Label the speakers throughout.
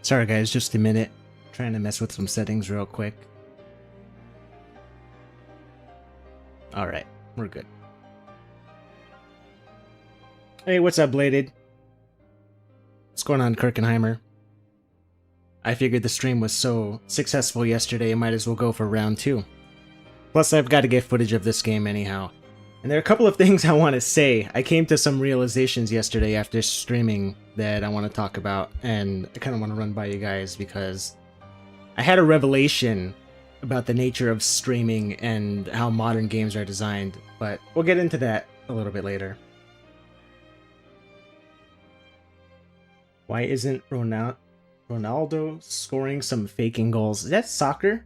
Speaker 1: Sorry guys, just a minute. Trying to mess with some settings real quick. Alright, we're good. Hey, what's up, Bladed? What's going on, Kirkenheimer? I figured the stream was so successful yesterday, I might as well go for round 2. Plus, I've got to get footage of this game anyhow. And there are a couple of things I want to say. I came to some realizations yesterday after streaming that I want to talk about, and I kind of want to run by you guys because I had a revelation about the nature of streaming and how modern games are designed, but we'll get into that a little bit later. Why isn't Ronaldo scoring some faking goals? Is that soccer?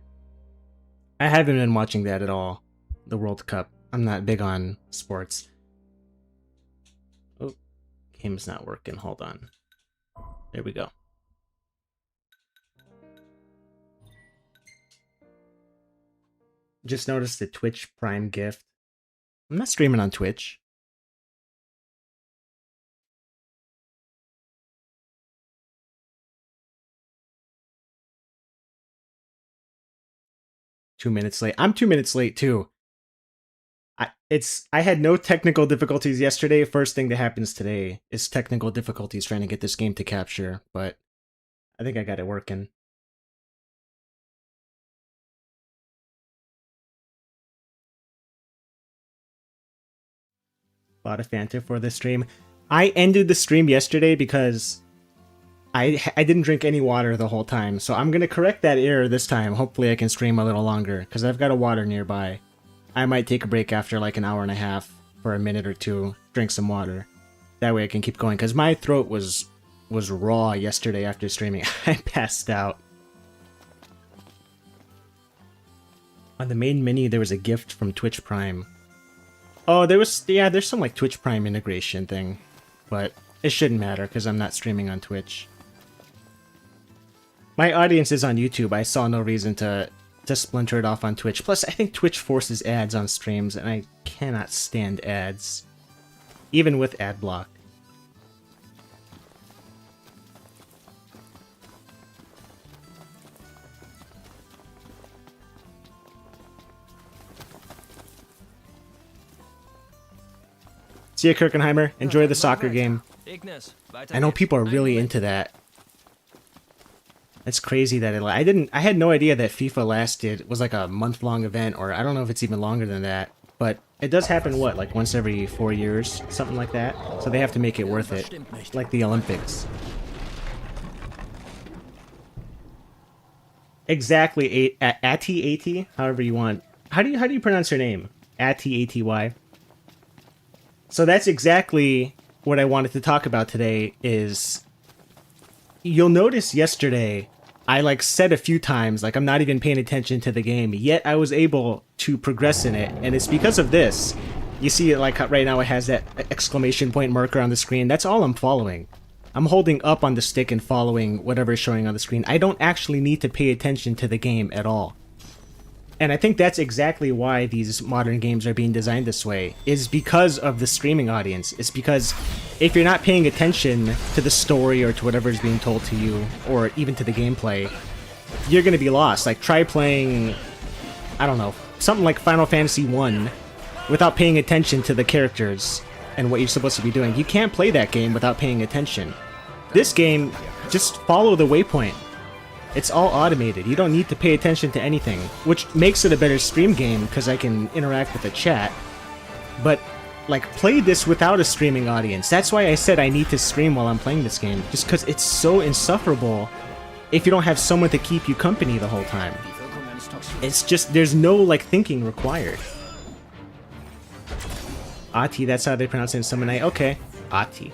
Speaker 1: I haven't been watching that at all. The World Cup. I'm not big on sports. Oh, game's not working. Hold on. There we go. Just noticed the Twitch Prime gift. I'm not streaming on Twitch. Two minutes late. I'm 2 minutes late too. I had no technical difficulties yesterday. First thing that happens today is technical difficulties trying to get this game to capture, but I think I got it working. A lot of Fanta for this stream. I ended the stream yesterday because I didn't drink any water the whole time, so I'm gonna correct that error this time. Hopefully I can stream a little longer, because I've got a water nearby. I might take a break after like an hour and a half for a minute or two, drink some water. That way I can keep going, because my throat was raw yesterday after streaming. I passed out. On the main menu there was a gift from Twitch Prime. Oh, there's some like Twitch Prime integration thing, but it shouldn't matter because I'm not streaming on Twitch. My audience is on YouTube. I saw no reason to splinter it off on Twitch. Plus, I think Twitch forces ads on streams, and I cannot stand ads, even with ad block. See ya, Kirkenheimer. Enjoy the soccer game. I know people are really into that. It's crazy that I had no idea that FIFA was like a month-long event, or I don't know if it's even longer than that. But it does happen, what, like once every 4 years? Something like that? So they have to make it worth it. Like the Olympics. Exactly, Ati, however you want. How do you pronounce her name? Ati, A-T-Y. So that's exactly what I wanted to talk about today is... You'll notice yesterday, I like said a few times, like I'm not even paying attention to the game, yet I was able to progress in it, and it's because of this. You see it like right now it has that exclamation point marker on the screen, that's all I'm following. I'm holding up on the stick and following whatever is showing on the screen. I don't actually need to pay attention to the game at all. And I think that's exactly why these modern games are being designed this way, is because of the streaming audience. It's because if you're not paying attention to the story or to whatever is being told to you, or even to the gameplay, you're going to be lost. Like, try playing, I don't know, something like Final Fantasy 1 without paying attention to the characters and what you're supposed to be doing. You can't play that game without paying attention. This game, just follow the waypoint. It's all automated. You don't need to pay attention to anything, which makes it a better stream game because I can interact with the chat. But, like, play this without a streaming audience. That's why I said I need to stream while I'm playing this game, just because it's so insufferable if you don't have someone to keep you company the whole time. It's just, there's no, like, thinking required. Ati, that's how they pronounce it in Summonite. Okay, Ati.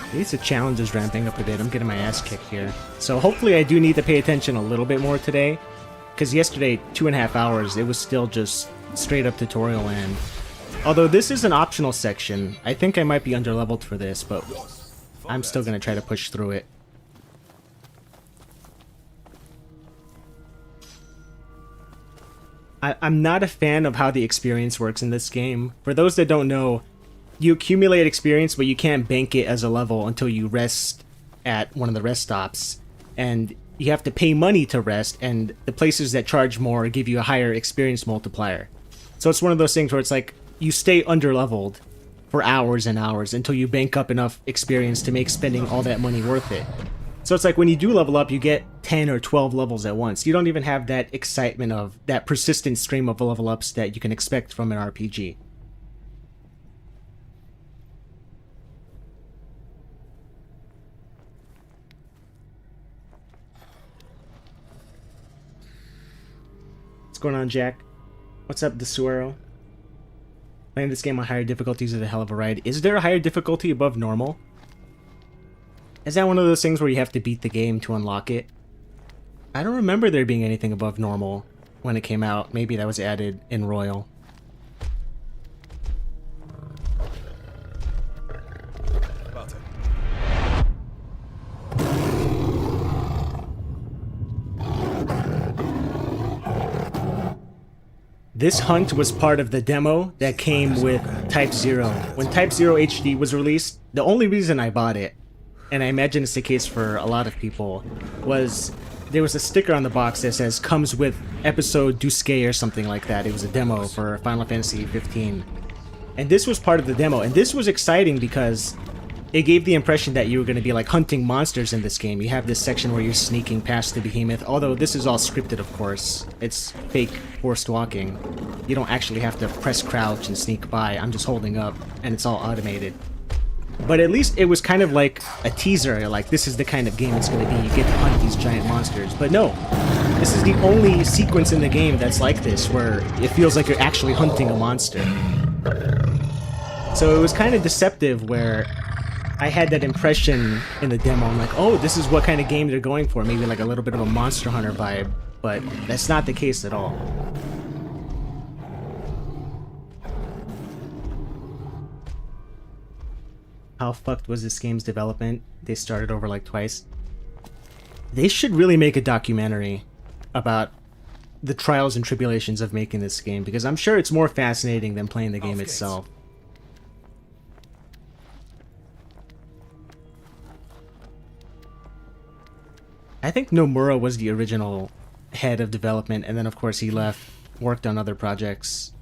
Speaker 1: At least the challenge is ramping up a bit. I'm getting my ass kicked here. So hopefully I do need to pay attention a little bit more today. Because yesterday, 2.5 hours, it was still just straight up tutorial land. Although this is an optional section. I think I might be underleveled for this, but I'm still going to try to push through it. I'm not a fan of how the experience works in this game. For those that don't know, you accumulate experience, but you can't bank it as a level until you rest at one of the rest stops. And you have to pay money to rest, and the places that charge more give you a higher experience multiplier. So it's one of those things where it's like, you stay under-leveled for hours and hours until you bank up enough experience to make spending all that money worth it. So it's like when you do level up, you get 10 or 12 levels at once. You don't even have that excitement of that persistent stream of level ups that you can expect from an RPG. What's going on, Jack? What's up, Desuero? Playing this game on higher difficulties is a hell of a ride. Is there a higher difficulty above normal? Is that one of those things where you have to beat the game to unlock it? I don't remember there being anything above normal when it came out. Maybe that was added in Royal. This hunt was part of the demo that came with Type 0. When Type 0 HD was released, the only reason I bought it, and I imagine it's the case for a lot of people, was there was a sticker on the box that says comes with episode Dusque or something like that. It was a demo for Final Fantasy 15. And this was part of the demo, and this was exciting because it gave the impression that you were going to be like hunting monsters in this game. You have this section where you're sneaking past the behemoth, although this is all scripted, of course. It's fake forced walking. You don't actually have to press crouch and sneak by. I'm just holding up, and it's all automated. But at least it was kind of like a teaser, like this is the kind of game it's going to be. You get to hunt these giant monsters. But no, this is the only sequence in the game that's like this, where it feels like you're actually hunting a monster. So it was kind of deceptive where I had that impression in the demo. I'm like, oh, this is what kind of game they're going for. Maybe like a little bit of a Monster Hunter vibe, but that's not the case at all. How fucked was this game's development? They started over like twice. They should really make a documentary about the trials and tribulations of making this game, because I'm sure it's more fascinating than playing the game itself. I think Nomura was the original head of development, and then of course he left, worked on other projects.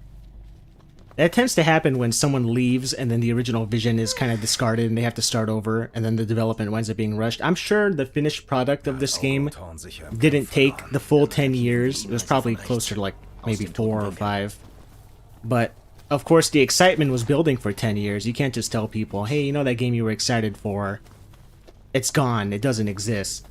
Speaker 1: That tends to happen when someone leaves and then the original vision is kind of discarded and they have to start over, and then the development winds up being rushed. I'm sure the finished product of this game didn't take the full 10 years. It was probably closer to like maybe 4 or 5. But of course the excitement was building for 10 years. You can't just tell people, hey, you know that game you were excited for? It's gone. It doesn't exist.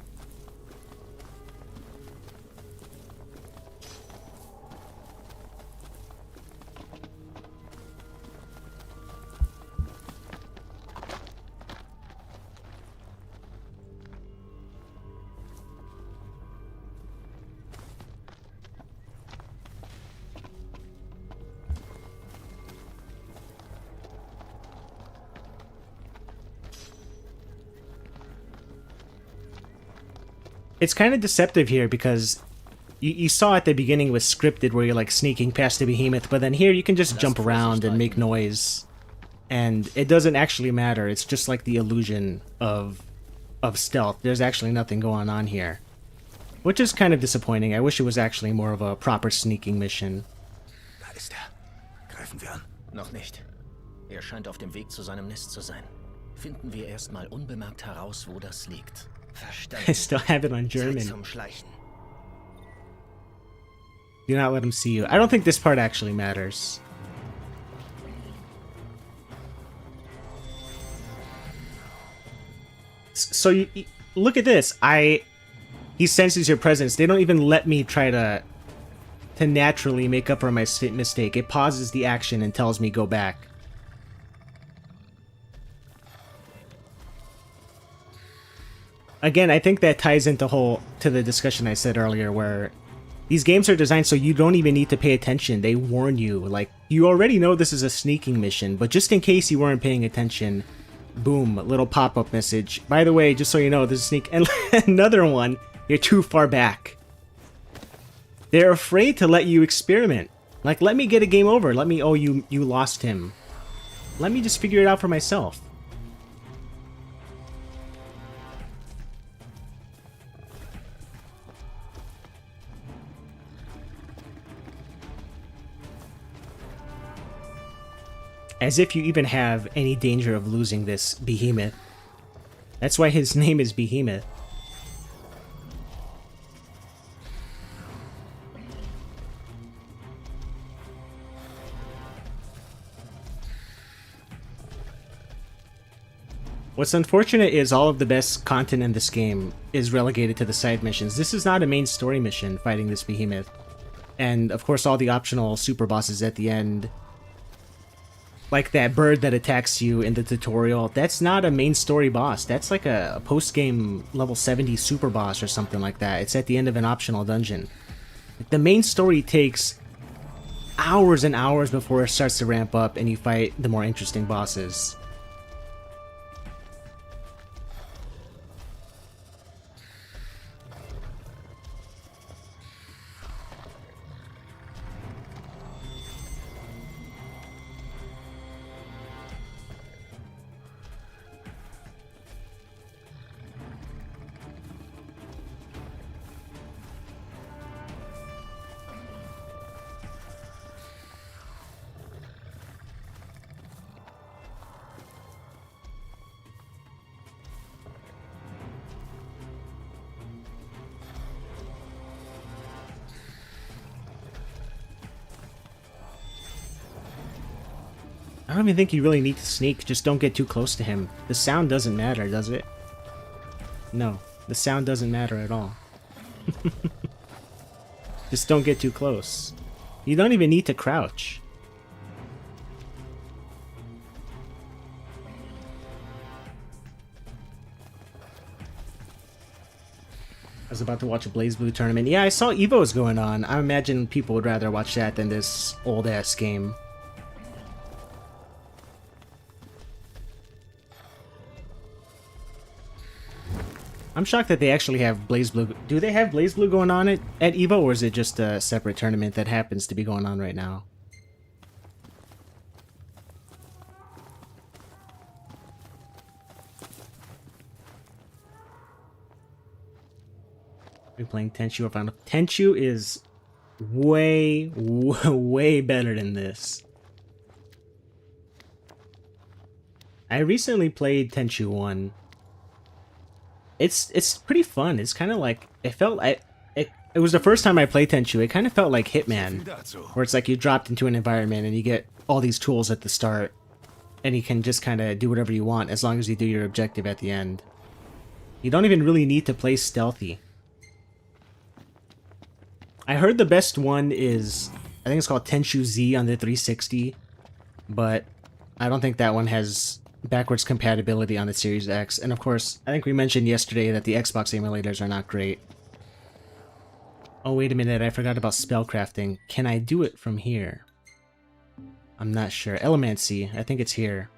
Speaker 1: It's kind of deceptive here because you saw at the beginning it was scripted where you're like sneaking past the behemoth, but then here you can just jump around and make noise, and it doesn't actually matter. It's just like the illusion of stealth. There's actually nothing going on here, which is kind of disappointing. I wish it was actually more of a proper sneaking mission.
Speaker 2: Da ist er. Greifen wir an.
Speaker 3: Noch nicht. Er scheint auf dem Weg zu seinem Nest zu sein. Finden wir erstmal unbemerkt heraus, wo das liegt.
Speaker 1: I still have it on German. Do not let him see you. I don't think this part actually matters. So you look at this. He senses your presence. They don't even let me try to naturally make up for my mistake. It pauses the action and tells me go back. Again, I think that ties into the discussion I said earlier, where these games are designed so you don't even need to pay attention. They warn you, like, you already know this is a sneaking mission, but just in case you weren't paying attention, boom, little pop-up message. By the way, just so you know, this is sneak, and another one, you're too far back. They're afraid to let you experiment. Like, let me get a game over. Let me, oh, you lost him. Let me just figure it out for myself. As if you even have any danger of losing this behemoth. That's why his name is Behemoth. What's unfortunate is all of the best content in this game is relegated to the side missions. This is not a main story mission, fighting this behemoth. And of course all the optional super bosses at the end, like that bird that attacks you in the tutorial, that's not a main story boss. That's like a post-game level 70 super boss or something like that. It's at the end of an optional dungeon. The main story takes hours and hours before it starts to ramp up and you fight the more interesting bosses. I don't even think you really need to sneak, just don't get too close to him. The sound doesn't matter, does it? No, the sound doesn't matter at all. Just don't get too close. You don't even need to crouch. I was about to watch a BlazBlue tournament. Yeah, I saw Evo's going on. I imagine people would rather watch that than this old-ass game. I'm shocked that they actually have BlazBlue. Do they have BlazBlue going on at EVO, or is it just a separate tournament that happens to be going on right now? We're playing Tenchu or Final. Tenchu is way, way better than this. I recently played Tenchu 1. It's pretty fun. It's kind of like, it was the first time I played Tenchu. It kind of felt like Hitman, where it's like you dropped into an environment and you get all these tools at the start, and you can just kind of do whatever you want as long as you do your objective at the end. You don't even really need to play stealthy. I heard the best one is, I think it's called Tenchu Z on the 360, but I don't think that one has backwards compatibility on the Series X. And of course, I think we mentioned yesterday that the Xbox emulators are not great. Oh, wait a minute, I forgot about spellcrafting. Can I do it from here? I'm not sure. Elemancy, I think it's here.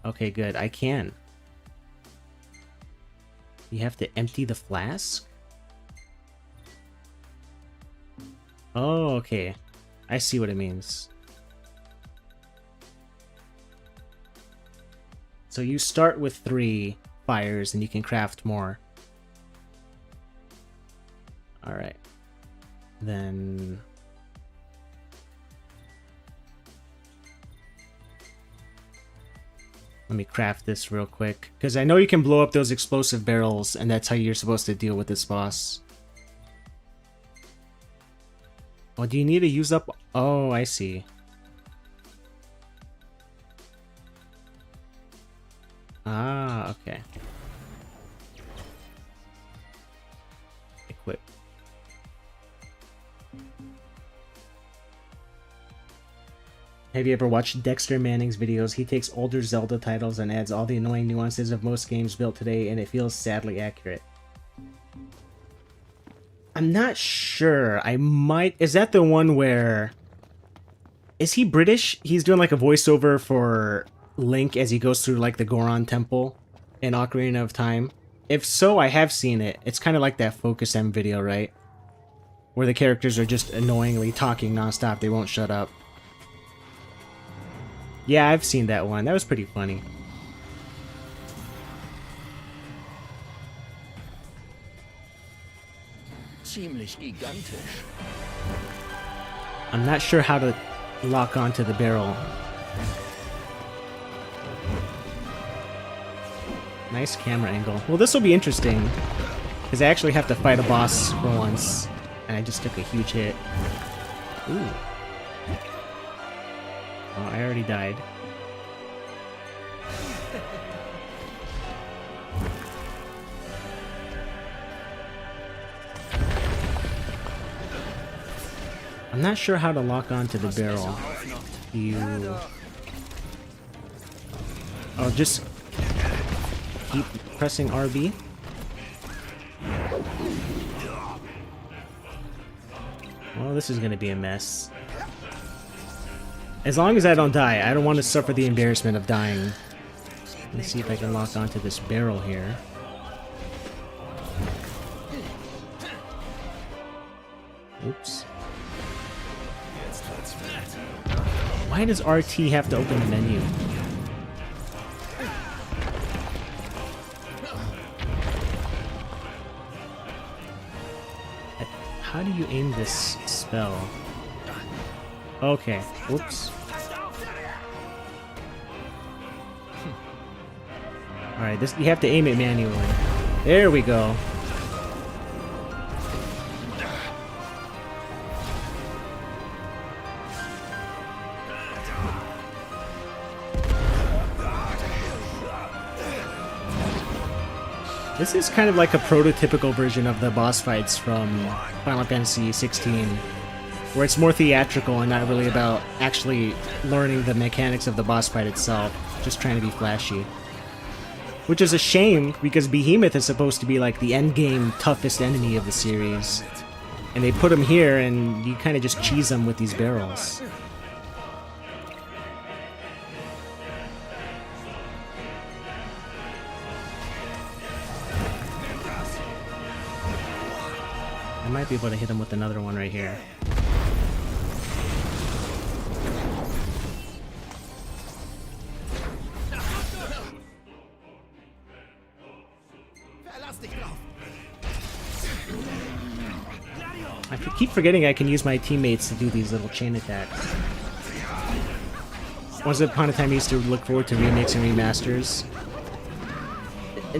Speaker 1: Okay, good, I can. You have to empty the flask? Oh, okay. I see what it means. So you start with 3 fires and you can craft more. Alright. Then... let me craft this real quick, because I know you can blow up those explosive barrels, and that's how you're supposed to deal with this boss. Oh, do you need to use up... oh, I see. Ah, okay. Equip. Have you ever watched Dexter Manning's videos? He takes older Zelda titles and adds all the annoying nuances of most games built today, and it feels sadly accurate. I'm not sure. I might... is that the one where... is he British? He's doing like a voiceover for Link as he goes through like the Goron Temple in Ocarina of Time. If so, I have seen it. It's kind of like that Focus M video, right? where the characters are just annoyingly talking nonstop. They won't shut up. Yeah, I've seen that one. That was pretty funny.
Speaker 3: Ziemlich gigantisch.
Speaker 1: I'm not sure how to lock onto the barrel. Nice camera angle. Well, this will be interesting, because I actually have to fight a boss for once, and I just took a huge hit. Ooh. Oh, I already died. I'm not sure how to lock onto the barrel. You... Oh, just keep pressing RB. Well, this is gonna be a mess. As long as I don't die, I don't want to suffer the embarrassment of dying. Let's see if I can lock onto this barrel here. Oops. Why does RT have to open the menu? How do you aim this spell? Okay, whoops. Alright, this you have to aim it manually. There we go. This is kind of like a prototypical version of the boss fights from Final Fantasy 16, where it's more theatrical and not really about actually learning the mechanics of the boss fight itself, just trying to be flashy. Which is a shame, because Behemoth is supposed to be like the endgame toughest enemy of the series. And they put him here and you kind of just cheese him with these barrels. I might be able to hit him with another one right here. I keep forgetting I can use my teammates to do these little chain attacks. Once upon a time I used to look forward to remakes and remasters.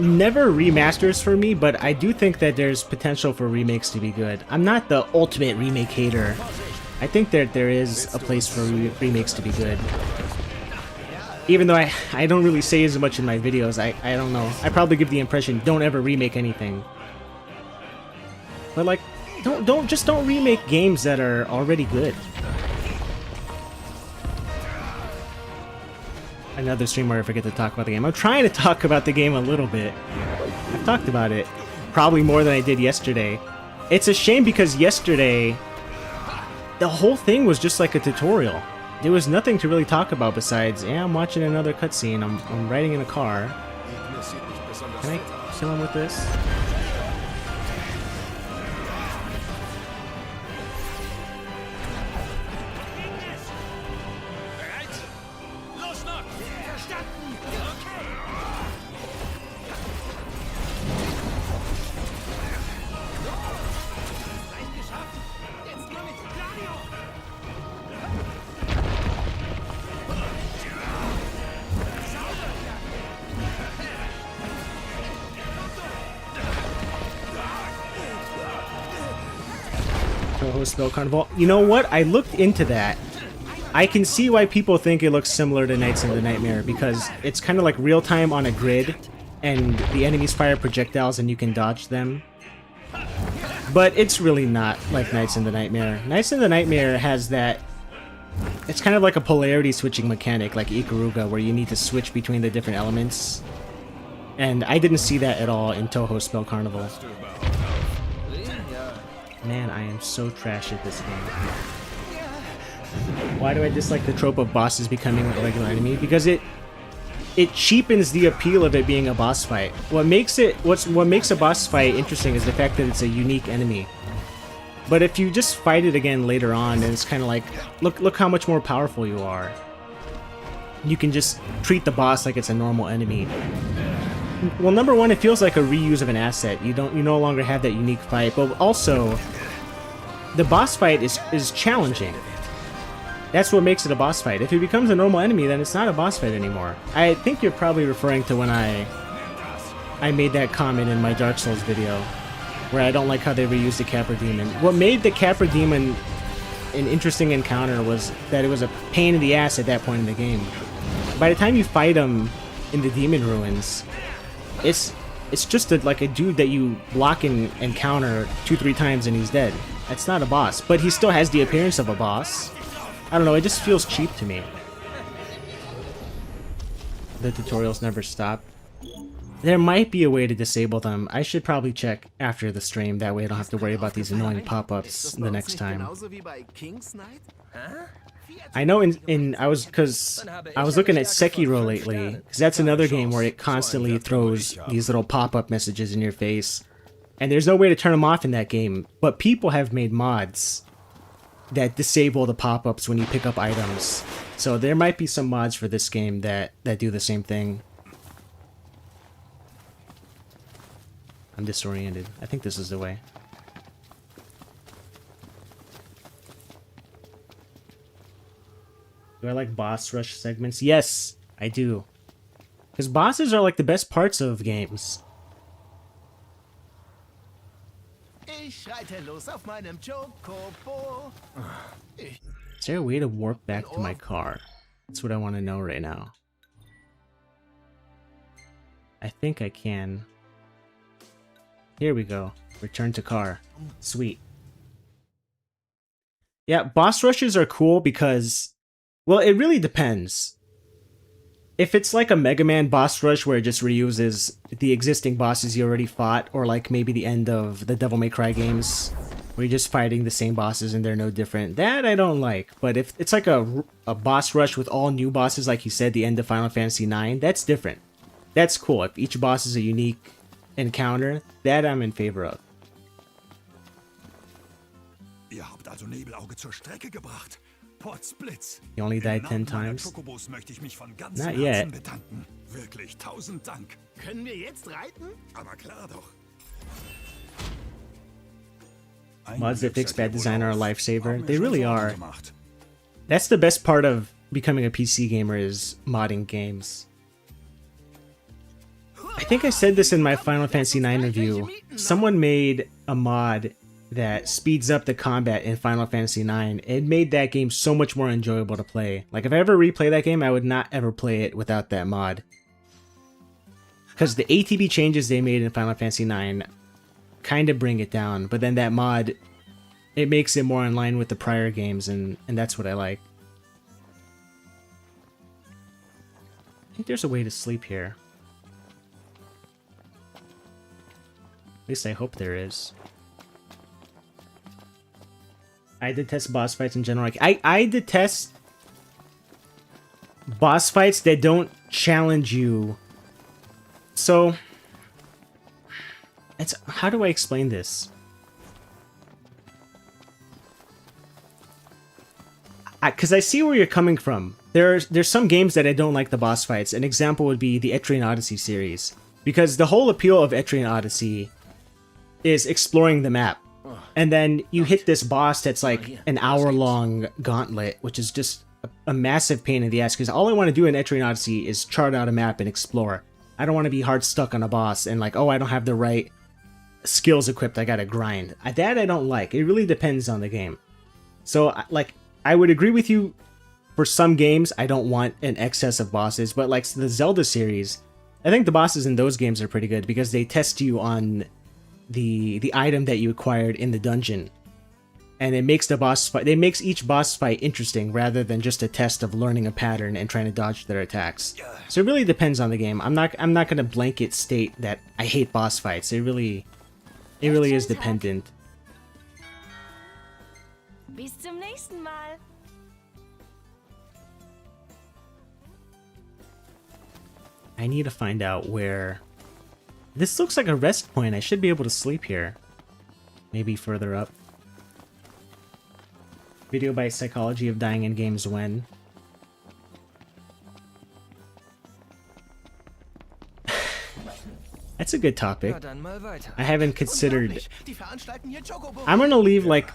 Speaker 1: Never remasters for me, but I do think that there's potential for remakes to be good. I'm not the ultimate remake hater. I think that there is a place for remakes to be good. Even though I don't really say as much in my videos, I don't know. I probably give the impression, don't ever remake anything. But like, don't remake games that are already good. Another stream where I forget to talk about the game. I'm trying to talk about the game a little bit. I've talked about it probably more than I did yesterday. It's a shame because yesterday the whole thing was just like a tutorial. There was nothing to really talk about besides, yeah, I'm watching another cutscene, I'm riding in a car. Can I kill him with this? Touhou Spell Carnival. You know what? I looked into that. I can see why people think it looks similar to Knights of the Nightmare, because it's kind of like real-time on a grid, and the enemies fire projectiles and you can dodge them. But it's really not like Knights of the Nightmare. Knights of the Nightmare has that... It's kind of like a polarity switching mechanic, like Ikaruga, where you need to switch between the different elements. And I didn't see that at all in Touhou Spell Carnival. Man, I am so trash at this game. Why do I dislike the trope of bosses becoming a regular enemy? Because it cheapens the appeal of it being a boss fight. What makes a boss fight interesting is the fact that it's a unique enemy. But if you just fight it again later on, then it's kind of like, look how much more powerful you are. You can just treat the boss like it's a normal enemy. Well, number one, it feels like a reuse of an asset. You no longer have that unique fight, but also the boss fight is challenging. That's what makes it a boss fight. If it becomes a normal enemy, then it's not a boss fight anymore. I think you're probably referring to when I made that comment in my Dark Souls video, where I don't like how they reused the Capra Demon. What made the Capra Demon an interesting encounter was that it was a pain in the ass at that point in the game. By the time you fight him in the Demon Ruins, it's just like a dude that you block and encounter 2-3 times and he's dead. That's not a boss, but he still has the appearance of a boss. I don't know, it just feels cheap to me. The tutorials never stop. There might be a way to disable them. I should probably check after the stream, that way I don't have to worry about these annoying pop-ups the next time. I know I was looking at Sekiro lately, because that's another game where it constantly throws these little pop-up messages in your face, and there's no way to turn them off in that game, but people have made mods that disable the pop-ups when you pick up items. So there might be some mods for this game that do the same thing. I'm disoriented. I think this is the way. Do I like boss rush segments? Yes, I do. Because bosses are like the best parts of games. Is there a way to warp back to my car? That's what I want to know right now. I think I can. Here we go. Return to car. Sweet. Yeah, boss rushes are cool because, well, it really depends. If it's like a Mega Man boss rush where it just reuses the existing bosses you already fought, or like maybe the end of the Devil May Cry games, where you're just fighting the same bosses and they're no different, that I don't like. But if it's like a boss rush with all new bosses, like you said, the end of Final Fantasy IX, that's different. That's cool. If each boss is a unique encounter, that I'm in favor of.
Speaker 2: Ihr habt also Nebelauge zur Strecke gebracht. Potzblitz.
Speaker 1: You only died 10 times?
Speaker 2: Möchte ich mich von ganzem
Speaker 1: Not yet.
Speaker 2: Herzen bedanken. Wirklich 1000 Dank.
Speaker 4: Können wir jetzt reiten?
Speaker 2: Aber klar doch.
Speaker 1: Mods that fix bad design are a lifesaver. They really are. That's the best part of becoming a PC gamer, is modding games. I think I said this in my Final Fantasy IX review. Someone made a mod that speeds up the combat in Final Fantasy IX. It made that game so much more enjoyable to play. Like, if I ever replay that game, I would not ever play it without that mod. Because the ATB changes they made in Final Fantasy IX kind of bring it down, but then that mod, it makes it more in line with the prior games, and that's what I like. I think there's a way to sleep here. At least I hope there is. I detest boss fights in general. I detest boss fights that don't challenge you. So, how do I explain this? Because I see where you're coming from. There's some games that I don't like the boss fights. An example would be the Etrian Odyssey series. Because the whole appeal of Etrian Odyssey is exploring the map. And then you hit this boss that's like an hour-long gauntlet, which is just a massive pain in the ass. Because all I want to do in Etrian Odyssey is chart out a map and explore. I don't want to be hard stuck on a boss and like, oh, I don't have the right skills equipped, I gotta grind. That I don't like. It really depends on the game. So, like, I would agree with you, for some games, I don't want an excess of bosses, but like the Zelda series, I think the bosses in those games are pretty good because they test you on the item that you acquired in the dungeon. And it makes the boss fight, it makes each boss fight interesting rather than just a test of learning a pattern and trying to dodge their attacks. So it really depends on the game. I'm not gonna blanket state that I hate boss fights. It really is dependent.
Speaker 5: Bis zum nächsten Mal.
Speaker 1: I need to find out where... This looks like a rest point. I should be able to sleep here. Maybe further up. Video by Psychology of Dying in Games When. That's a good topic. I haven't considered... I'm gonna leave, like,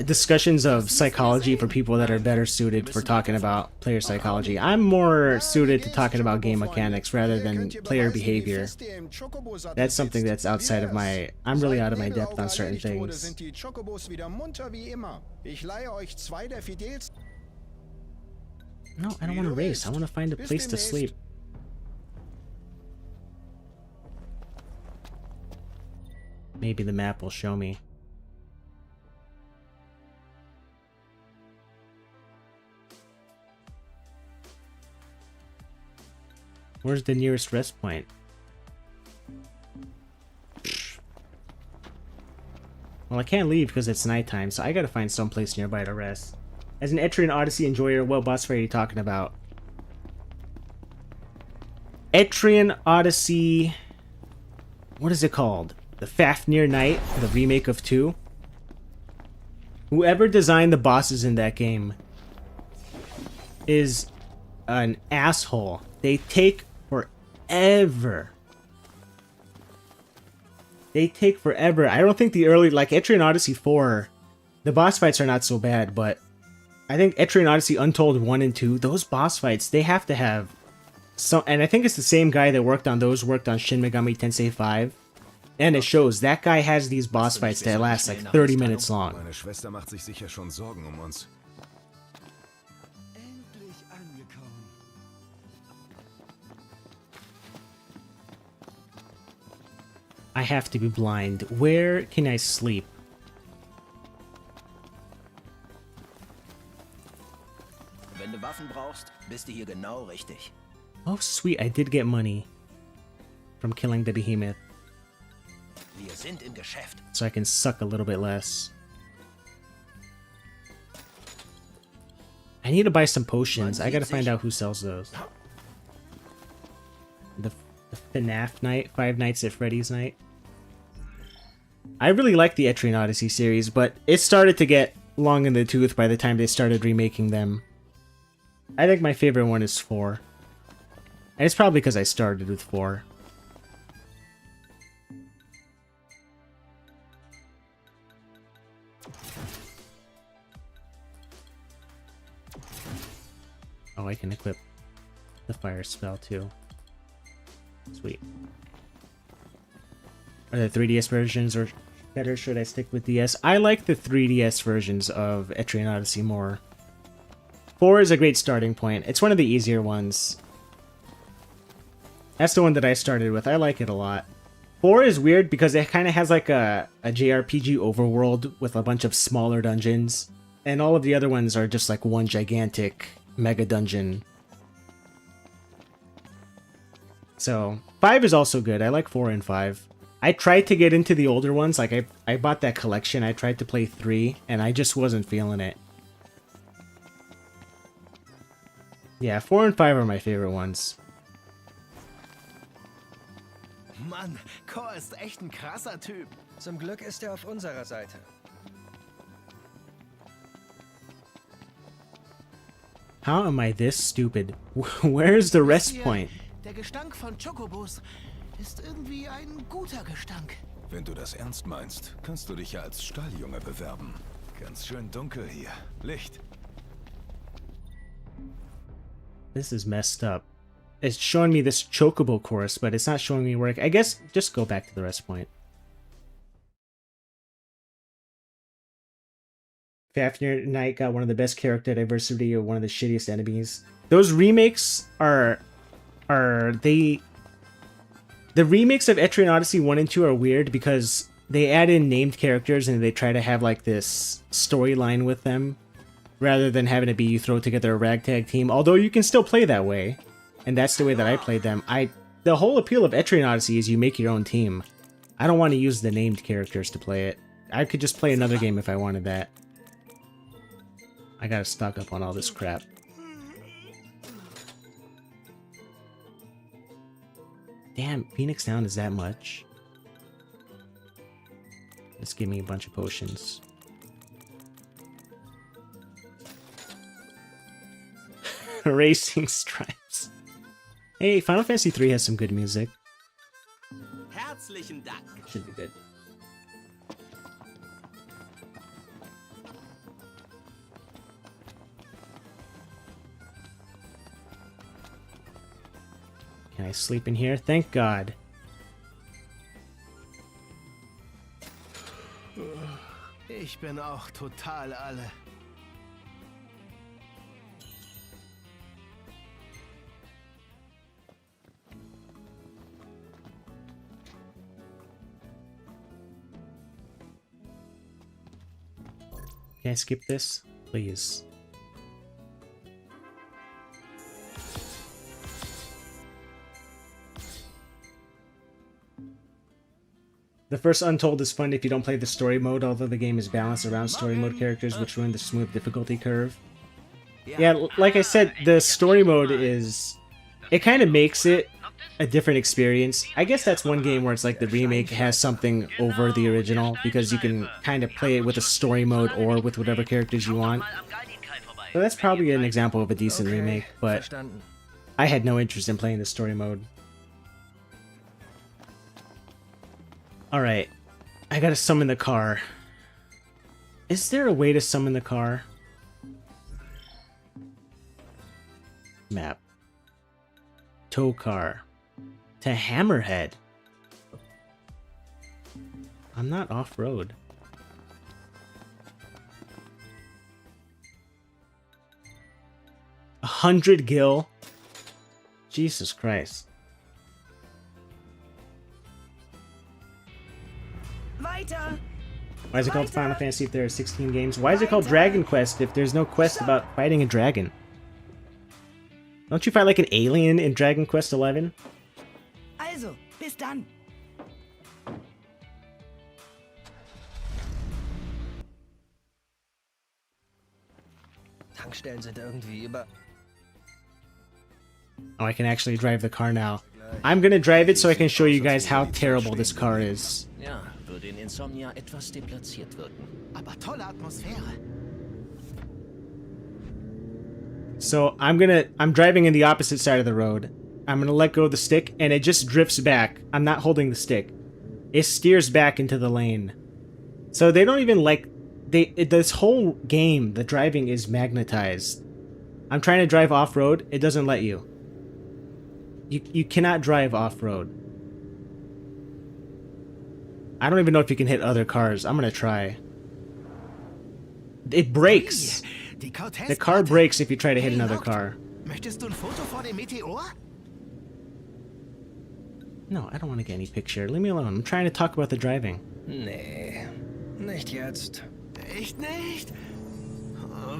Speaker 1: discussions of psychology for people that are better suited for talking about player psychology. I'm more suited to talking about game mechanics rather than player behavior. That's something that's outside of my... I'm really out of my depth on certain things. No, I don't want to race. I want to find a place to sleep. Maybe the map will show me. Where's the nearest rest point? Well, I can't leave because it's nighttime, so I gotta find someplace nearby to rest. As an Etrian Odyssey enjoyer, what boss fight are you talking about? Etrian Odyssey... What is it called? The Fafnir Knight, the remake of 2. Whoever designed the bosses in that game is an asshole. They take forever. They take forever. I don't think the early, like Etrian Odyssey 4, the boss fights are not so bad, but I think Etrian Odyssey Untold 1 and 2, those boss fights, they have to have some, and I think it's the same guy that worked on those, worked on Shin Megami Tensei 5. And it shows that guy has these boss fights that last like 30 minutes long.
Speaker 2: Meine Schwester macht sich sicher schon Sorgen uns. Endlich angekommen.
Speaker 1: I have to be blind. Where can I sleep?
Speaker 3: Wenn du Waffen brauchst, bist du hier genau richtig.
Speaker 1: Oh sweet, I did get money from killing the behemoth.
Speaker 3: Wir sind im Geschäft.
Speaker 1: So I can suck a little bit less. I need to buy some potions. I gotta find out who sells those. The FNAF night, Five Nights at Freddy's night. I really like the Etrian Odyssey series, but it started to get long in the tooth by the time they started remaking them. I think my favorite one is 4. And it's probably because I started with 4. Oh, I can equip the fire spell too. Sweet. Are the 3DS versions or better? Should I stick with DS? I like the 3DS versions of Etrian Odyssey more. 4 is a great starting point. It's one of the easier ones. That's the one that I started with. I like it a lot. 4 is weird because it kind of has like a JRPG overworld with a bunch of smaller dungeons. And all of the other ones are just like one gigantic mega dungeon. So 5 is also good. I like 4 and 5. I tried to get into the older ones. Like I bought that collection. I tried to play 3 and I just wasn't feeling it. Yeah, 4 and 5 are my favorite ones.
Speaker 4: Mann, Kor ist echt ein krasser Typ.
Speaker 6: Zum Glück ist auf unserer Seite.
Speaker 1: How am I this stupid? Where's the rest point?
Speaker 4: Der Gestank von Chocobos ist irgendwie ein guter Gestank.
Speaker 2: Wenn du das ernst meinst, kannst du dich ja als Stalljunge bewerben. Ganz schön dunkel hier. Licht.
Speaker 1: This is messed up. It's showing me this Chocobo course, but it's not showing me where I guess just go back to the rest point. Fafnir Knight got one of the best character diversity or one of the shittiest enemies. Those remakes are the remakes of Etrian Odyssey 1 and 2 are weird because they add in named characters and they try to have like this storyline with them rather than having it be you throw together a ragtag team, although you can still play that way. And that's the way that I played them. The whole appeal of Etrian Odyssey is you make your own team. I don't want to use the named characters to play it. I could just play another game if I wanted that. I gotta stock up on all this crap. Damn, Phoenix Down is that much? Let's give me a bunch of potions. Racing Stripes. Hey, Final Fantasy 3 has some good music.
Speaker 7: Herzlichen Dank.
Speaker 1: Should be good. Can I sleep in here? Thank God.
Speaker 4: Ich bin auch total alle.
Speaker 1: Can I skip this? Please. The first Untold is fun if you don't play the story mode, although the game is balanced around story mode characters, which ruin the smooth difficulty curve. Yeah, like I said, the story mode is... It kind of makes it a different experience. I guess that's one game where it's like the remake has something over the original, because you can kind of play it with a story mode or with whatever characters you want. So that's probably an example of a decent remake, but
Speaker 6: Verstanden.
Speaker 1: I had no interest in playing the story mode. Alright, I gotta summon the car. Is there a way to summon the car? Map. Tow car. To Hammerhead. I'm not off-road. $100 gil? Jesus Christ.
Speaker 5: Weiter!
Speaker 1: Why is it called Final Fantasy if there are 16 games? Why is it called Dragon Quest if there's no quest about fighting a dragon? Don't you fight like an alien in Dragon Quest XI?
Speaker 5: Also, bis dann!
Speaker 6: Tankstellen sind irgendwie über...
Speaker 1: Oh, I can actually drive the car now. I'm gonna drive it so I can show you guys how terrible this car is.
Speaker 3: Ja, würde in Insomnia etwas deplatziert wirken.
Speaker 4: Aber tolle Atmosphäre.
Speaker 1: So I'm driving in the opposite side of the road. I'm gonna let go of the stick and it just drifts back. I'm not holding the stick. It steers back into the lane. So they don't even like, this whole game, the driving is magnetized. I'm trying to drive off-road, it doesn't let you. You cannot drive off-road. I don't even know if you can hit other cars. I'm gonna try. It brakes. The car brakes if you try to hit another car.
Speaker 4: Möchtest du ein Foto vor dem Meteor?
Speaker 1: No, I don't want to get any picture. Leave me alone. I'm trying to talk about the driving.
Speaker 6: Nee, nicht jetzt.
Speaker 4: Echt nicht?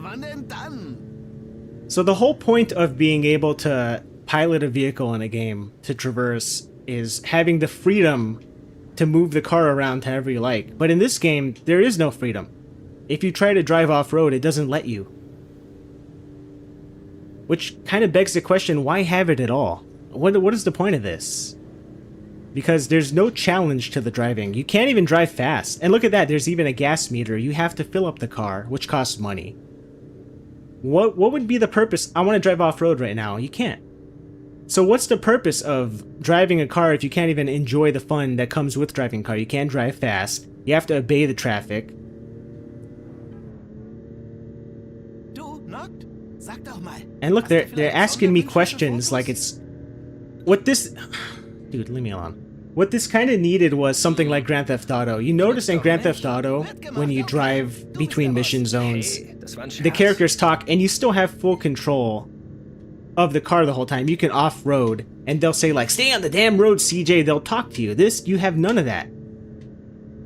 Speaker 4: Wann denn dann?
Speaker 1: So the whole point of being able to pilot a vehicle in a game to traverse is having the freedom to move the car around however you like. But in this game, there is no freedom. If you try to drive off-road, it doesn't let you. Which kind of begs the question, why have it at all? What is the point of this? Because there's no challenge to the driving. You can't even drive fast. And look at that, there's even a gas meter. You have to fill up the car, which costs money. What would be the purpose? I want to drive off-road right now. You can't. So what's the purpose of driving a car if you can't even enjoy the fun that comes with driving a car? You can't drive fast. You have to obey the traffic.
Speaker 4: Du, Noct? Sag doch mal.
Speaker 1: And look, they're asking me questions like it's... What this... Dude, leave me alone. What this kind of needed was something like Grand Theft Auto. You notice in Grand Theft Auto, when you drive between mission zones,
Speaker 6: Hey, das war ein
Speaker 1: the
Speaker 6: Scherz.
Speaker 1: characters talk and you still have full control of the car the whole time. You can off-road and they'll say like, stay on the damn road, CJ. They'll talk to you. This, you have none of that.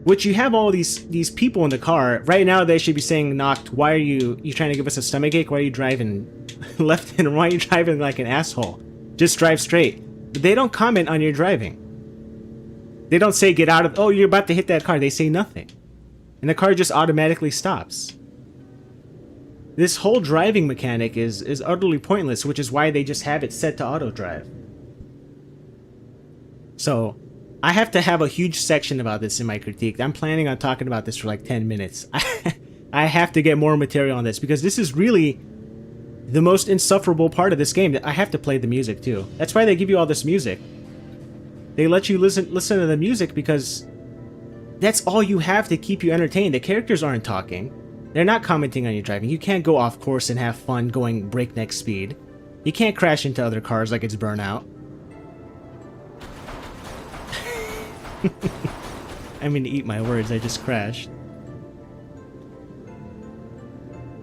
Speaker 1: Which you have all these people in the car. Right now they should be saying, Noct, why are you trying to give us a stomachache? Why are you driving left and why are you driving like an asshole? Just drive straight. But they don't comment on your driving. They don't say get out of, oh, you're about to hit that car. They say nothing. And the car just automatically stops. This whole driving mechanic is utterly pointless, which is why they just have it set to auto drive. So, I have to have a huge section about this in my critique. I'm planning on talking about this for like 10 minutes. I have to get more material on this because this is really the most insufferable part of this game. I have to play the music too. That's why they give you all this music. They let you listen to the music because that's all you have to keep you entertained. The characters aren't talking. They're not commenting on you driving. You can't go off course and have fun going breakneck speed. You can't crash into other cars like it's Burnout. I mean, to eat my words, I just crashed.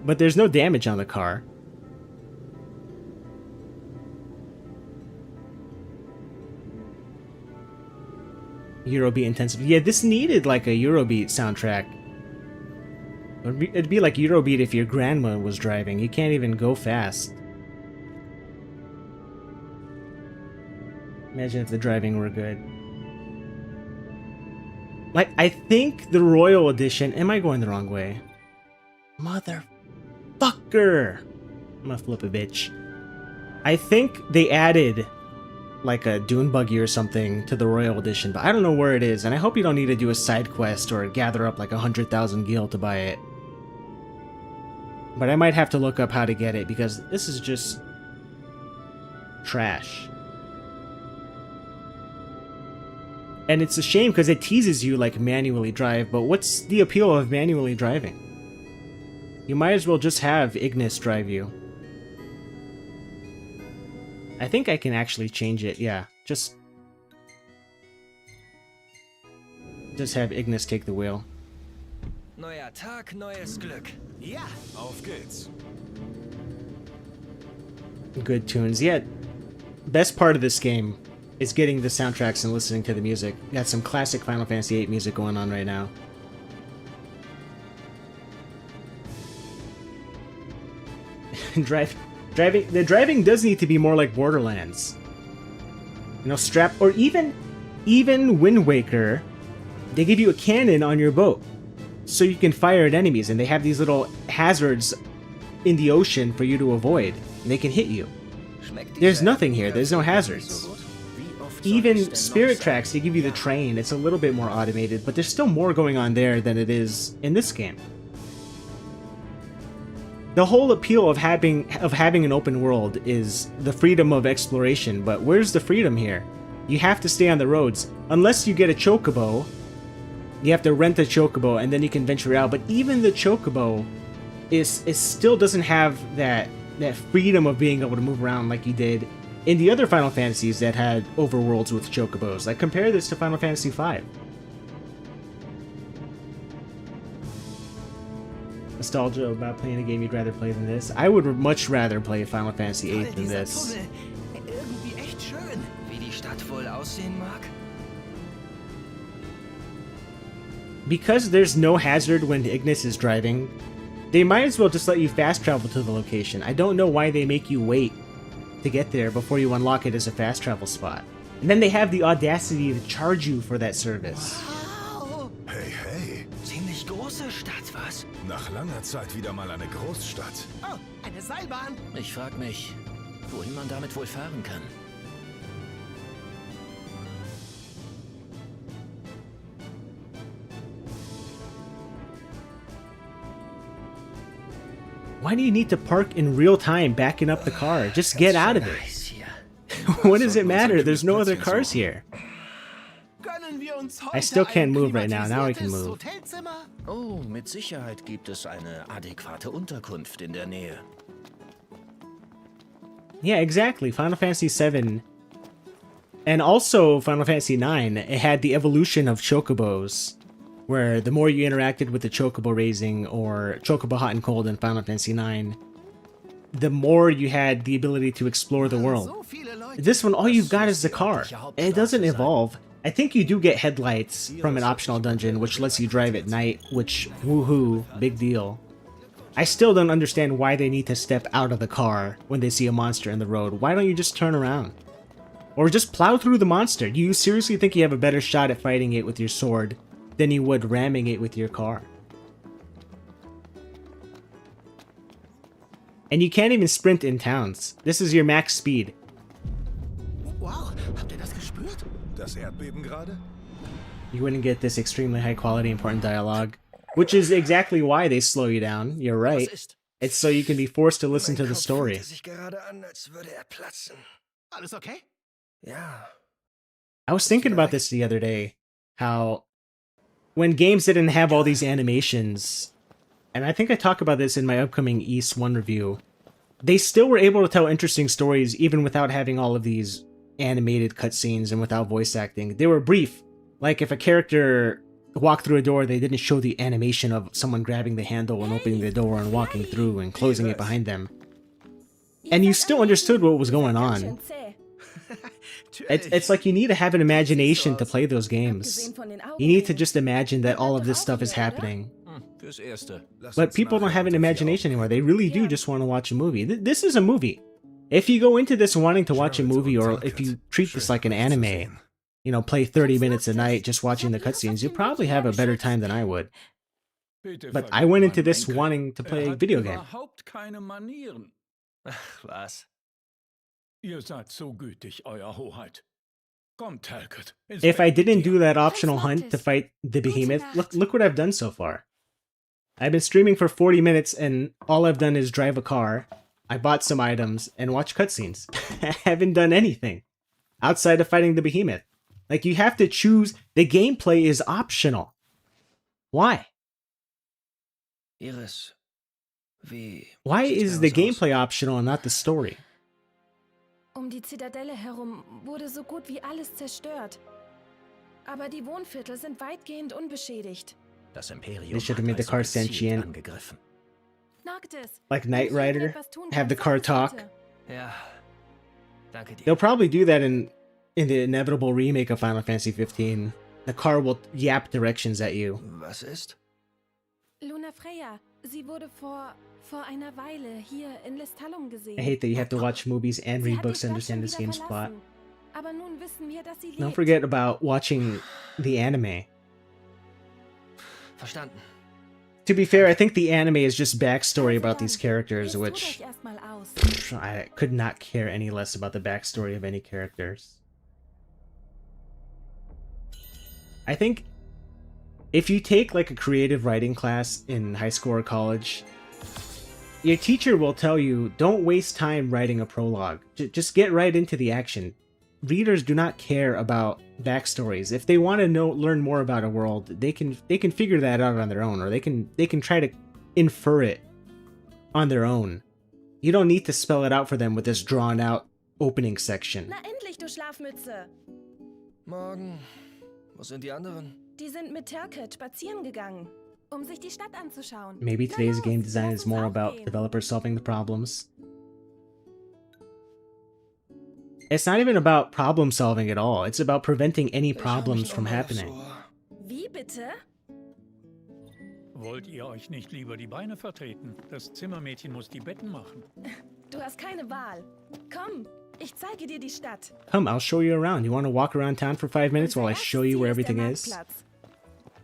Speaker 1: But there's no damage on the car. Eurobeat intensive. Yeah, this needed like a Eurobeat soundtrack. It'd be like Eurobeat if your grandma was driving. You can't even go fast. Imagine if the driving were good. Like, I think the Royal Edition... Am I going the wrong way? Motherfucker! I'm gonna flip a bitch. I think they added like a dune buggy or something to the Royal Edition, but I don't know where it is, and I hope you don't need to do a side quest or gather up like 100,000 gil to buy it. But I might have to look up how to get it, because this is just trash. And it's a shame because it teases you like manually drive, but what's the appeal of manually driving? You might as well just have Ignis drive you. I think I can actually change it, yeah. Just have Ignis take the wheel.
Speaker 6: Neuer Tag, neues Glück.
Speaker 4: Ja,
Speaker 2: Auf geht's.
Speaker 1: Good tunes. Yeah, best part of this game is getting the soundtracks and listening to the music. Got some classic Final Fantasy VIII music going on right now. The driving does need to be more like Borderlands. You know, or even Wind Waker, they give you a cannon on your boat so you can fire at enemies, and they have these little hazards in the ocean for you to avoid, and they can hit you. There's nothing here. There's no hazards. Even Spirit Tracks, they give you the train. It's a little bit more automated, but there's still more going on there than it is in this game. The whole appeal of having an open world is the freedom of exploration, but where's the freedom here? You have to stay on the roads. Unless you get a chocobo, you have to rent a chocobo and then you can venture out, but even the chocobo still doesn't have that freedom of being able to move around like you did in the other Final Fantasies that had overworlds with chocobos. Like, compare this to Final Fantasy V. Nostalgia about playing a game you'd rather play than this. I would much rather play Final Fantasy VIII than
Speaker 4: dieser
Speaker 1: this.
Speaker 4: Tunnel. Irgendwie echt schön.
Speaker 6: Wie die Stadt wohl aussehen mag?
Speaker 1: Because there's no hazard when Ignis is driving, they might as well just let you fast travel to the location. I don't know why they make you wait to get there before you unlock it as a fast travel spot. And then they have the audacity to charge you for that service.
Speaker 4: Wow.
Speaker 2: Hey, hey.
Speaker 4: Ziemlich große Stadt, was?
Speaker 2: Nach langer Zeit wieder mal eine Großstadt.
Speaker 4: Oh, eine Seilbahn.
Speaker 3: Ich frag mich, wohin man damit wohl fahren kann.
Speaker 1: Why do you need to park in real time backing up the car? Just get out of it.
Speaker 6: Nice hier.
Speaker 1: What does it matter? There's no other cars here.
Speaker 4: Können wir uns heute
Speaker 1: I still can't
Speaker 4: ein
Speaker 1: move right now. Now I can
Speaker 4: klimatisiertes
Speaker 1: move.
Speaker 4: Hotelzimmer?
Speaker 3: Oh, mit Sicherheit gibt es eine adäquate Unterkunft in der Nähe.
Speaker 1: Yeah, exactly. Final Fantasy VII. And also Final Fantasy IX, it had the evolution of chocobos, where the more you interacted with the chocobo raising or chocobo hot and cold in Final Fantasy IX, the more you had the ability to explore the world.
Speaker 4: So viele Leute.
Speaker 1: This one, all you've got is the car. It doesn't evolve. I think you do get headlights from an optional dungeon, which lets you drive at night, which, woohoo, big deal. I still don't understand why they need to step out of the car when they see a monster in the road. Why don't you just turn around? Or just plow through the monster. Do you seriously think you have a better shot at fighting it with your sword than you would ramming it with your car? And you can't even sprint in towns. This is your max speed.
Speaker 4: Wow, habt ihr das gespürt?
Speaker 2: Das Erdbeben gerade?
Speaker 1: You wouldn't get this extremely high quality important dialogue, which is exactly why they slow you down. You're right.
Speaker 3: Was ist?
Speaker 1: It's so you can be forced to listen
Speaker 6: Mein
Speaker 1: to the
Speaker 6: Kopf
Speaker 1: story.
Speaker 6: fühlte sich gerade an, als würde er platzen.
Speaker 4: Alles okay?
Speaker 6: Ja,
Speaker 1: I was thinking about this the other day, how when games didn't have all these animations, and I think I talk about this in my upcoming East 1 review, they still were able to tell interesting stories even without having all of these animated cutscenes and without voice acting. They were brief. Like if a character walked through a door, they didn't show the animation of someone grabbing the handle and opening the door and walking through and closing it behind them. And you still understood what was going on. It's like you need to have an imagination to play those games. You need to just imagine that all of this stuff is happening.
Speaker 3: Fürs Erste.
Speaker 1: But people don't have an imagination anymore. They really do just want to watch a movie. This is a movie. If you go into this wanting to watch a movie, or if you treat this like an anime, you know, play 30 minutes a night just watching the cutscenes, you'll probably have a better time than I would. But I went into this wanting to play a video game.
Speaker 7: Überhaupt keine Manieren.
Speaker 6: ach was.
Speaker 7: Ihr seid so gütig, Euer Hoheit. Kommt, Talcott. ins
Speaker 1: If I
Speaker 7: Bett mit
Speaker 1: didn't
Speaker 7: dir.
Speaker 1: do that optional hunt to fight the behemoth, look what I've done so far. I've been streaming for 40 minutes and all I've done is drive a car, I bought some items, and watch cutscenes. I haven't done anything outside of fighting the behemoth. Like, you have to choose. The gameplay is optional. Why?
Speaker 6: Iris, wie
Speaker 1: Why
Speaker 6: sieht's
Speaker 1: is
Speaker 6: bei
Speaker 1: the
Speaker 6: uns aus?
Speaker 1: gameplay optional and not the story?
Speaker 8: Die Zitadelle herum wurde so gut wie alles zerstört. Aber die Wohnviertel sind weitgehend unbeschädigt.
Speaker 3: Das Imperium
Speaker 1: They should have
Speaker 3: hat
Speaker 1: made the
Speaker 3: also
Speaker 1: car
Speaker 3: gezielt
Speaker 1: sentient.
Speaker 3: angegriffen.
Speaker 8: Noctis,
Speaker 1: Like Knight
Speaker 8: wenn ich
Speaker 1: Rider?
Speaker 8: etwas tun
Speaker 1: Have
Speaker 8: kann,
Speaker 1: the car
Speaker 8: sag es
Speaker 1: talk?
Speaker 8: bitte.
Speaker 6: Ja, danke dir.
Speaker 1: They'll probably do that in the inevitable remake of Final Fantasy 15. The car will yap directions at you.
Speaker 6: Was ist?
Speaker 8: Luna Freya, sie wurde vor einer Weile hier in Lestallum gesehen.
Speaker 1: I hate that you have to watch movies and
Speaker 8: Sie
Speaker 1: read
Speaker 8: hat die
Speaker 1: books to
Speaker 8: Stadt
Speaker 1: understand
Speaker 8: schon
Speaker 1: this
Speaker 8: wieder
Speaker 1: game's plot.
Speaker 8: verlassen. Aber nun wissen wir, dass sie lebt.
Speaker 1: Don't forget about watching the anime.
Speaker 6: Verstanden.
Speaker 1: To be fair, I think the anime is just backstory about these characters,
Speaker 8: Jetzt ruht
Speaker 1: which
Speaker 8: euch erstmal aus.
Speaker 1: I could not care any less about the backstory of any characters. I think if you take like a creative writing class in high school or college, your teacher will tell you, don't waste time writing a prologue. Just get right into the action. Readers do not care about backstories. If they want to learn more about a world, they can figure that out on their own, or they can try to infer it on their own. You don't need to spell it out for them with this drawn out opening section.
Speaker 8: Na endlich, du Schlafmütze.
Speaker 6: Morgen. Wo sind die anderen?
Speaker 8: Die sind mit Turkett spazieren gegangen, sich die Stadt anzuschauen.
Speaker 1: Maybe
Speaker 8: Na
Speaker 1: today's
Speaker 8: los,
Speaker 1: game design
Speaker 8: lass
Speaker 1: is
Speaker 8: uns
Speaker 1: more about
Speaker 8: aufgehen.
Speaker 1: developers solving the problems. It's not even about problem solving at all. It's about preventing any
Speaker 6: Ich hab
Speaker 1: problems
Speaker 6: mich
Speaker 1: from
Speaker 6: noch mal aufs
Speaker 1: happening.
Speaker 6: Ohr.
Speaker 8: Wie bitte?
Speaker 7: Wollt ihr euch nicht lieber die Beine vertreten? Das Zimmermädchen muss die Betten machen.
Speaker 8: Du hast keine Wahl. Komm, ich zeige dir die Stadt.
Speaker 1: Come, I'll show you around. You want to walk around town for 5 minutes while I
Speaker 8: Unser
Speaker 1: show you where
Speaker 8: erstes Ziel
Speaker 1: everything
Speaker 8: ist der
Speaker 1: is?
Speaker 8: Marktplatz.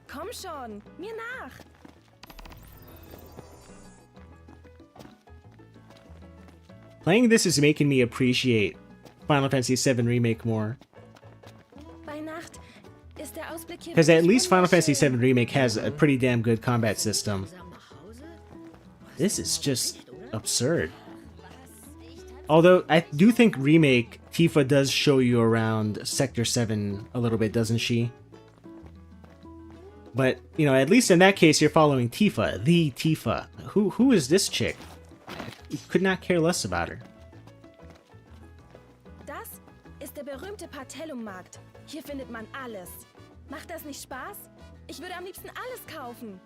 Speaker 8: Komm schon, mir nach.
Speaker 1: Playing this is making me appreciate Final Fantasy VII Remake more.
Speaker 8: Bei Nacht ist der Ausblick hier
Speaker 1: Because at
Speaker 8: wirklich
Speaker 1: least Final Fantasy VII
Speaker 8: wunderschön.
Speaker 1: Remake has a pretty damn good combat system. This is just absurd. Although, I do think Remake, Tifa does show you around Sector 7 a little bit, doesn't she? But, you know, at least in that case, you're following Tifa, the Tifa. Who is this chick? You could not care less about her.
Speaker 8: Das ist der berühmte Partellum-Markt. Hier findet man alles. Macht das nicht Spaß? Ich würde am liebsten alles kaufen.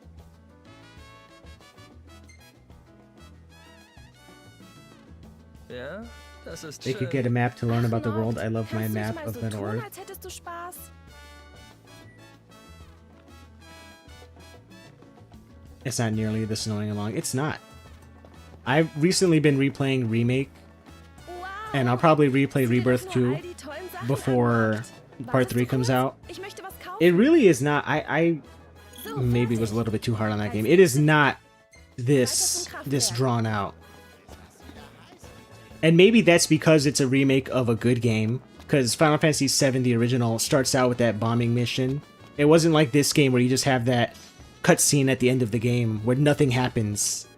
Speaker 6: Ja, das ist
Speaker 1: They could
Speaker 6: schön.
Speaker 1: get a map to learn about the
Speaker 8: Ach,
Speaker 1: world. I love my
Speaker 8: kannst du
Speaker 1: map
Speaker 8: nicht mal
Speaker 1: of
Speaker 8: so
Speaker 1: Middle
Speaker 8: tun,
Speaker 1: Earth.
Speaker 8: als hättest du Spaß?
Speaker 1: It's not nearly this annoying and long. It's not. I've recently been replaying Remake,
Speaker 8: Wow.
Speaker 1: and I'll probably replay
Speaker 8: Sieh dir
Speaker 1: Rebirth
Speaker 8: doch nur
Speaker 1: 2
Speaker 8: all die tollen Sachen
Speaker 1: before
Speaker 8: an, Markt.
Speaker 1: Part
Speaker 8: Wartest
Speaker 1: 3
Speaker 8: du
Speaker 1: comes
Speaker 8: kurz?
Speaker 1: out.
Speaker 8: Ich möchte was kaufen.
Speaker 1: It really is not. I
Speaker 8: So,
Speaker 1: maybe was a
Speaker 8: fertig.
Speaker 1: little bit too hard on that game. It is not this drawn out. And maybe that's because it's a remake of a good game. Because Final Fantasy VII, the original, starts out with that bombing mission. It wasn't like this game where you just have that cutscene at the end of the game where nothing happens.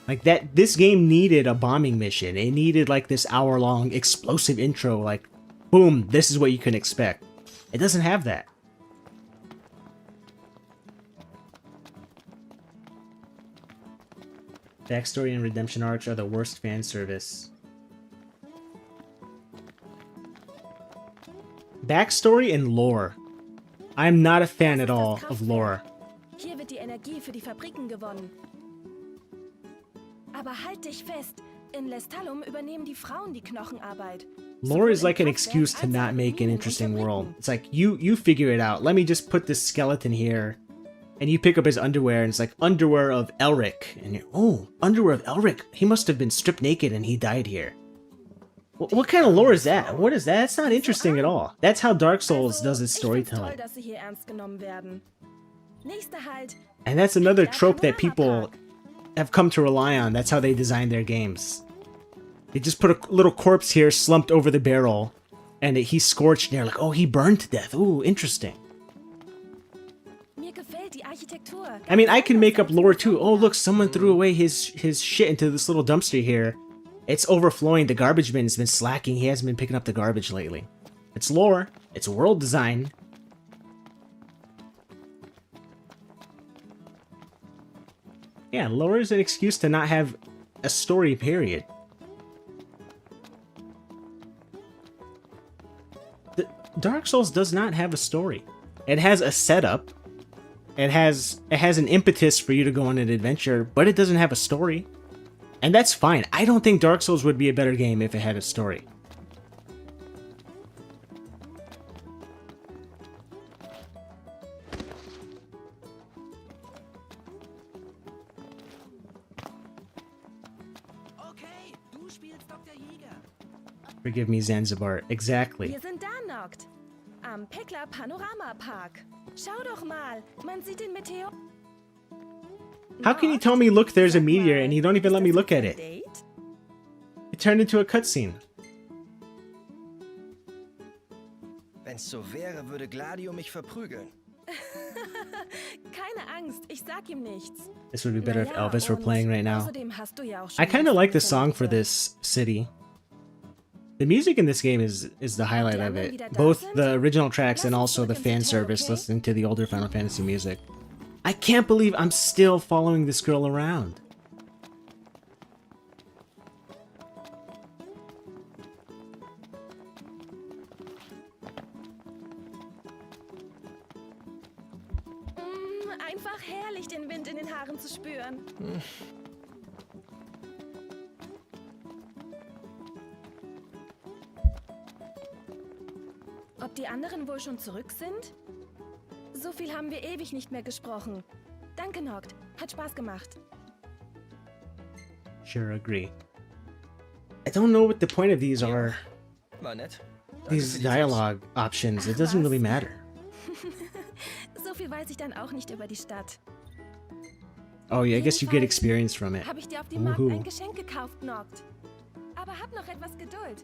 Speaker 1: Like that, this game needed a bombing mission. It needed like this hour-long explosive intro, like, boom, this is what you can expect. It doesn't have that. Backstory and redemption arcs are the worst fan service. Backstory and lore. I'm not a fan at all of lore.
Speaker 8: Hier wird die Energie für die Fabriken gewonnen. Aber halt dich fest, in Lestallum übernehmen die Frauen die Knochenarbeit.
Speaker 1: Lore is like an excuse to not make an interesting world. It's like, you figure it out. Let me just put this skeleton here. And you pick up his underwear, and it's like, underwear of Elric. And you're, oh, underwear of Elric. He must have been stripped naked and he died here. What kind of lore is that? What is that? That's not interesting at all. That's how Dark Souls does its storytelling. And that's another trope that people have come to rely on. That's how they design their games. They just put a little corpse here slumped over the barrel, and he's scorched, and they're like, oh, he burned to death. Ooh, interesting. I mean, I can make up lore too. Oh, look, someone threw away his shit into this little dumpster here. It's overflowing. The garbage bin's been slacking. He hasn't been picking up the garbage lately. It's lore. It's world design. Yeah, lore is an excuse to not have a story, period. Dark Souls does not have a story. It has a setup. It has an impetus for you to go on an adventure, but it doesn't have a story. And that's fine. I don't think Dark Souls would be a better game if it had a story.
Speaker 5: Okay, du spielst Dr. Jäger.
Speaker 1: Forgive me, Zanzibar. Exactly.
Speaker 8: Wir sind da, Noct. Am Pekla Panorama Park. Schau doch mal, man sieht den Meteor.
Speaker 1: How can you tell me, look, there's a meteor, and you don't even let me look at it? It turned into a cutscene.
Speaker 6: Wenn's so wäre, würde Gladio mich verprügeln.
Speaker 8: Keine Angst, ich sag ihm nichts.
Speaker 1: This would be better if
Speaker 8: Naja,
Speaker 1: Elvis were
Speaker 8: und
Speaker 1: playing right now.
Speaker 8: außerdem hast du ja auch schon
Speaker 1: I kind of
Speaker 8: die
Speaker 1: like the
Speaker 8: Songs
Speaker 1: song for
Speaker 8: verwendet.
Speaker 1: this city. The music in this game is the highlight of it. Both the original tracks and also the fan service, listening to the older Final Fantasy music. I can't believe I'm still following this girl around.
Speaker 8: Einfach herrlich, den Wind in den Haaren zu spüren. Ob die anderen wohl schon zurück sind? So viel haben wir ewig nicht mehr gesprochen. Danke, Noct. Hat Spaß gemacht.
Speaker 1: Sure, agree. I don't know what the point of these are.
Speaker 6: War nett. Danke
Speaker 1: These
Speaker 6: für die Tipps.
Speaker 1: dialogue options. It doesn't really matter.
Speaker 8: So viel weiß ich dann auch nicht über die Stadt.
Speaker 1: Oh yeah, I guess you get experience from it.
Speaker 8: Habe ich dir auf dem Markt
Speaker 1: Woohoo.
Speaker 8: ein Geschenk gekauft, Noct. Aber hab noch etwas Geduld.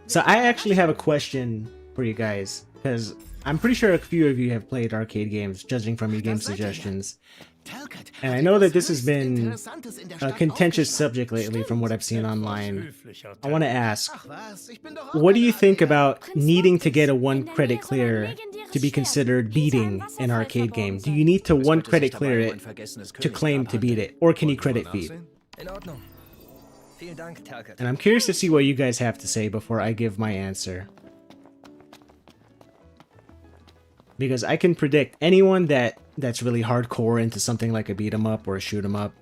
Speaker 1: So I actually have a question for you guys, because I'm pretty sure a few of you have played arcade games, judging from your game suggestions. And I know that this has been a contentious subject lately from what I've seen online. I want to ask, what do you think about needing to get a 1 credit clear to be considered beating an arcade game? Do you need to 1 credit clear it to claim to beat it, or can you credit feed?
Speaker 6: In Ordnung. Vielen Dank, Talcott.
Speaker 1: And I'm curious to see what you guys have to say before I give my answer. Because I can predict anyone that's really hardcore into something like a beat 'em up or a shoot 'em up.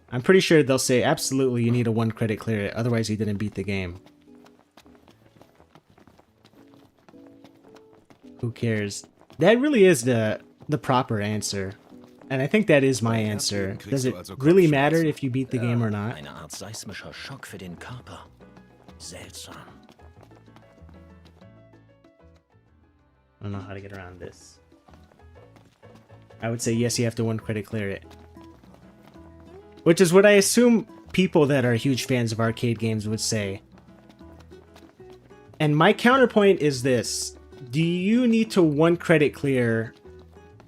Speaker 1: I'm pretty sure they'll say, absolutely, you need a 1 credit clear it, otherwise you didn't beat the game. Who cares? That really is the proper answer. And I think that is my answer. Does it really matter if you beat the game or not?
Speaker 3: Eine Art seismischer Schock für den Körper. Seltsam.
Speaker 1: I don't know how to get around this. I would say yes, you have to 1 credit clear it. Which is what I assume people that are huge fans of arcade games would say. And my counterpoint is this. Do you need to 1 credit clear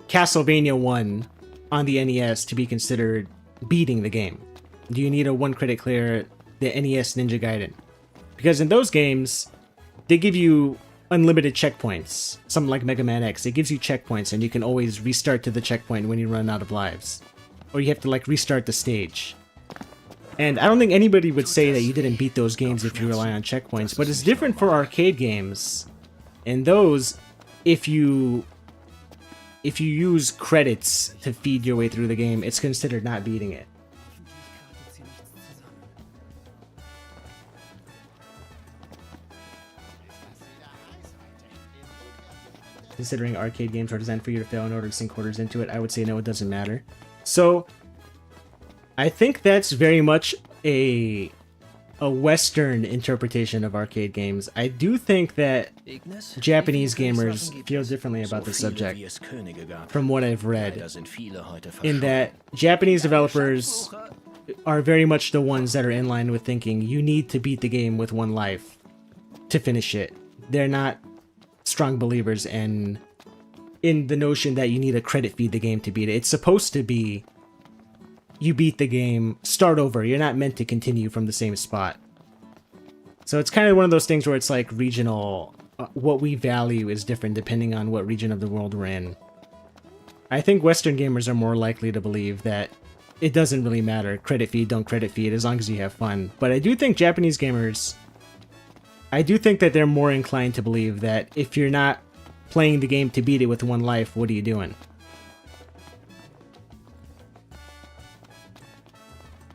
Speaker 1: Castlevania 1 on the NES to be considered beating the game? do you need a 1 credit clear the NES Ninja Gaiden? Because in those games, they give you unlimited checkpoints. Something like Mega Man X, it gives you checkpoints and you can always restart to the checkpoint when you run out of lives. Or you have to like restart the stage. And I don't think anybody would say that you didn't beat those games if you rely on checkpoints, but it's different for arcade games. In those, if you use credits to feed your way through the game, it's considered not beating it. Considering arcade games are designed for you to fail in order to sink quarters into it, I would say no, it doesn't matter. So, I think that's very much a Western interpretation of arcade games. I do think that
Speaker 6: Ignis?
Speaker 1: Japanese
Speaker 6: Wie viele
Speaker 1: gamers
Speaker 6: Königswaffen gibt
Speaker 1: feel
Speaker 6: es?
Speaker 1: differently about the
Speaker 3: So viele,
Speaker 1: subject,
Speaker 3: wie es Könige gab.
Speaker 1: from what I've read,
Speaker 3: Leider sind viele heute
Speaker 1: in
Speaker 3: verschollen.
Speaker 1: that Japanese developers are very much the ones that are in line with thinking you need to beat the game with 1 life to finish it. They're not strong believers in the notion that you need to credit feed the game to beat it. It's supposed to be you beat the game, start over. You're not meant to continue from the same spot. So it's kind of one of those things where it's like regional. What we value is different depending on what region of the world we're in. I think Western gamers are more likely to believe that it doesn't really matter. Credit feed, don't credit feed, as long as you have fun. But I do think Japanese gamers, I do think that they're more inclined to believe that if you're not playing the game to beat it with 1 life, what are you doing?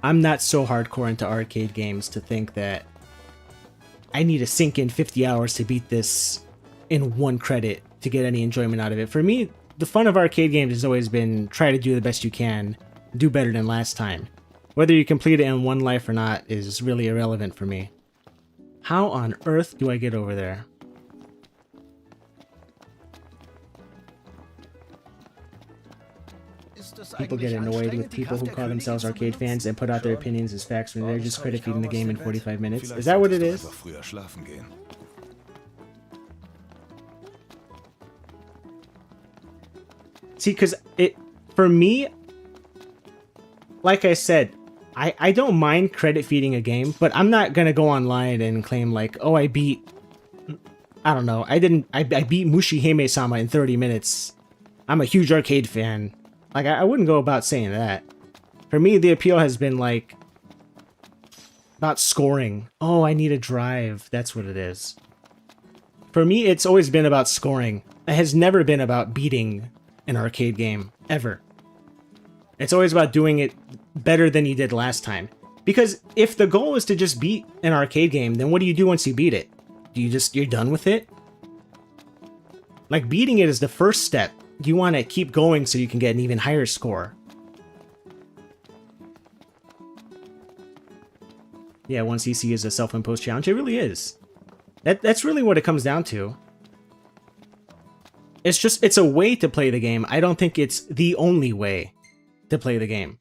Speaker 1: I'm not so hardcore into arcade games to think that I need to sink in 50 hours to beat this in 1 credit to get any enjoyment out of it. For me, the fun of arcade games has always been try to do the best you can, do better than last time. Whether you complete it in 1 life or not is really irrelevant for me. How on earth do I get over there? People get annoyed with people who call themselves arcade fans and put out their opinions as facts when they're just credit feeding the game in 45 minutes. Is that what it is?
Speaker 2: Einfach früher schlafen gehen.
Speaker 1: See, because for me, like I said, I don't mind credit feeding a game, but I'm not gonna go online and claim like, oh, I beat, I don't know, I beat Mushihime-sama in 30 minutes. I'm a huge arcade fan. Like, I wouldn't go about saying that. For me, the appeal has been like about scoring. Oh, I need a drive. That's what it is. For me, it's always been about scoring. It has never been about beating an arcade game, ever. It's always about doing it better than you did last time. Because if the goal is to just beat an arcade game, then what do you do once you beat it? You're done with it? Like, beating it is the first step. You want to keep going so you can get an even higher score. Yeah, 1cc is a self-imposed challenge. It really is. That's really what it comes down to. It's a way to play the game. I don't think it's the only way to play the game.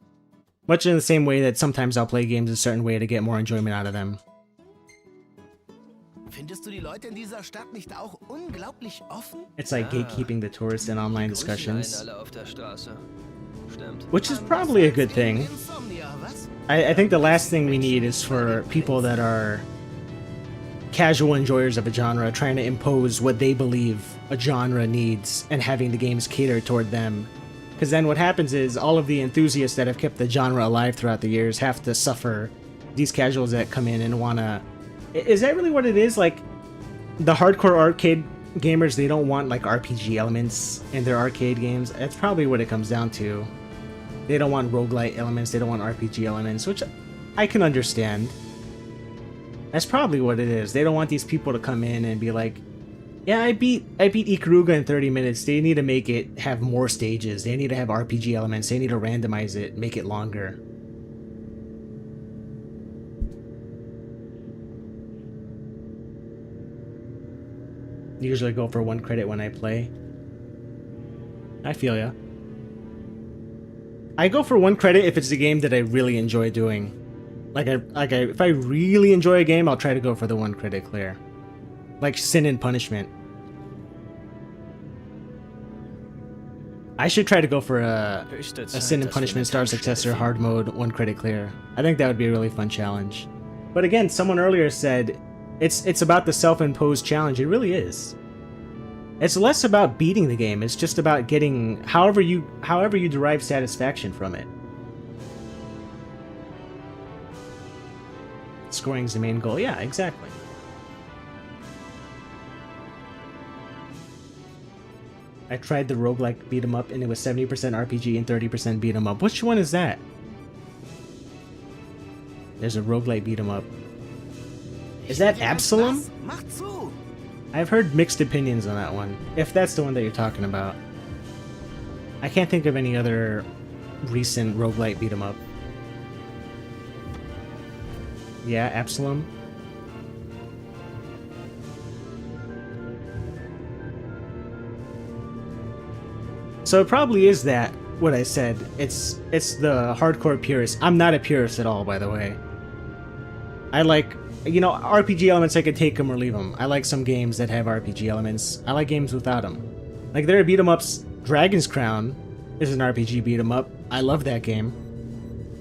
Speaker 1: Much in the same way that sometimes I'll play games a certain way to get more enjoyment out of them.
Speaker 4: Findest du die Leute in dieser Stadt nicht auch unglaublich offen?
Speaker 1: It's like gatekeeping the tourists in online discussions.
Speaker 6: Alle auf der Straße. Stimmt.
Speaker 1: Which is probably a good thing.
Speaker 4: Insomnia, was?
Speaker 1: I think the last thing we need is for people that are casual enjoyers of a genre trying to impose what they believe a genre needs and having the games cater toward them. Because then what happens is all of the enthusiasts that have kept the genre alive throughout the years have to suffer these casuals that come in and want to... Is that really what it is? Like, the hardcore arcade gamers, they don't want, like, RPG elements in their arcade games. That's probably what it comes down to. They don't want roguelite elements, they don't want RPG elements, which I can understand. That's probably what it is. They don't want these people to come in and be like, yeah, I beat Ikaruga in 30 minutes. They need to make it have more stages. They need to have RPG elements. They need to randomize it, make it longer. Usually go for 1 credit when I play. I feel ya. I go for 1 credit if it's a game that I really enjoy doing. If I really enjoy a game, I'll try to go for the 1 credit clear. Like Sin and Punishment. I should try to go for a
Speaker 3: Höchste
Speaker 1: a
Speaker 3: Zeit,
Speaker 1: Sin and
Speaker 3: dass wir
Speaker 1: Punishment
Speaker 3: mit
Speaker 1: Star
Speaker 3: Handschläge
Speaker 1: Successor
Speaker 3: finden.
Speaker 1: hard mode 1 credit clear. I think that would be a really fun challenge. But again, someone earlier said it's about the self-imposed challenge. It really is. It's less about beating the game. It's just about getting however you derive satisfaction from it. Scoring is the main goal. Yeah, exactly. I tried the roguelike beat 'em up and it was 70% RPG and 30% beat 'em up. Which one is that? There's a roguelike beat 'em up. Is that Absalom?
Speaker 4: Mach zu!
Speaker 1: I've heard mixed opinions on that one. If that's the one that you're talking about. I can't think of any other recent roguelike beat 'em up. Yeah, Absalom. So it probably is that, what I said. It's the hardcore purist. I'm not a purist at all, by the way. I like, you know, RPG elements, I could take them or leave them. I like some games that have RPG elements. I like games without them. Like, there are beat 'em ups. Dragon's Crown is an RPG beat 'em up. I love that game.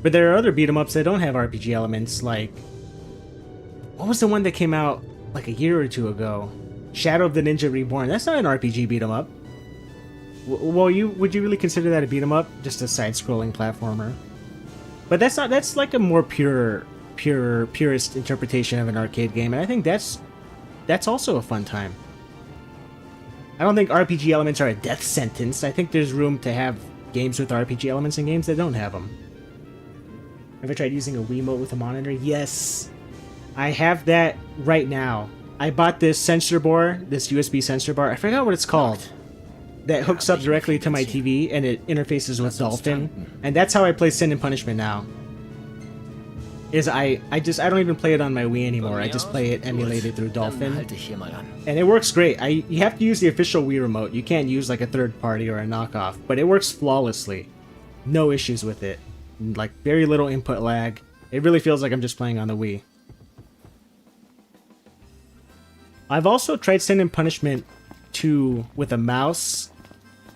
Speaker 1: But there are other beat 'em ups that don't have RPG elements, like... What was the one that came out like a year or two ago? Shadow of the Ninja Reborn. That's not an RPG beat 'em up. Well, would you really consider that a beat 'em up? Just a side-scrolling platformer. But that's like a more purist interpretation of an arcade game, and I think that's also a fun time. I don't think RPG elements are a death sentence. I think there's room to have games with RPG elements and games that don't have them. Have I tried using a Wiimote with a monitor? Yes. I have that right now. I bought this sensor bar, this USB sensor bar. I forgot what it's called. That hooks up directly to my TV and it interfaces with Dolphin. And that's how I play Sin and Punishment now. Is I don't even play it on my Wii anymore. I just play it emulated through
Speaker 3: Dann
Speaker 1: Dolphin.
Speaker 3: halte ich hier mal an.
Speaker 1: And it works great. You have to use the official Wii remote. You can't use like a third party or a knockoff, but it works flawlessly. No issues with it. Like very little input lag. It really feels like I'm just playing on the Wii. I've also tried Sin and Punishment 2 with a mouse.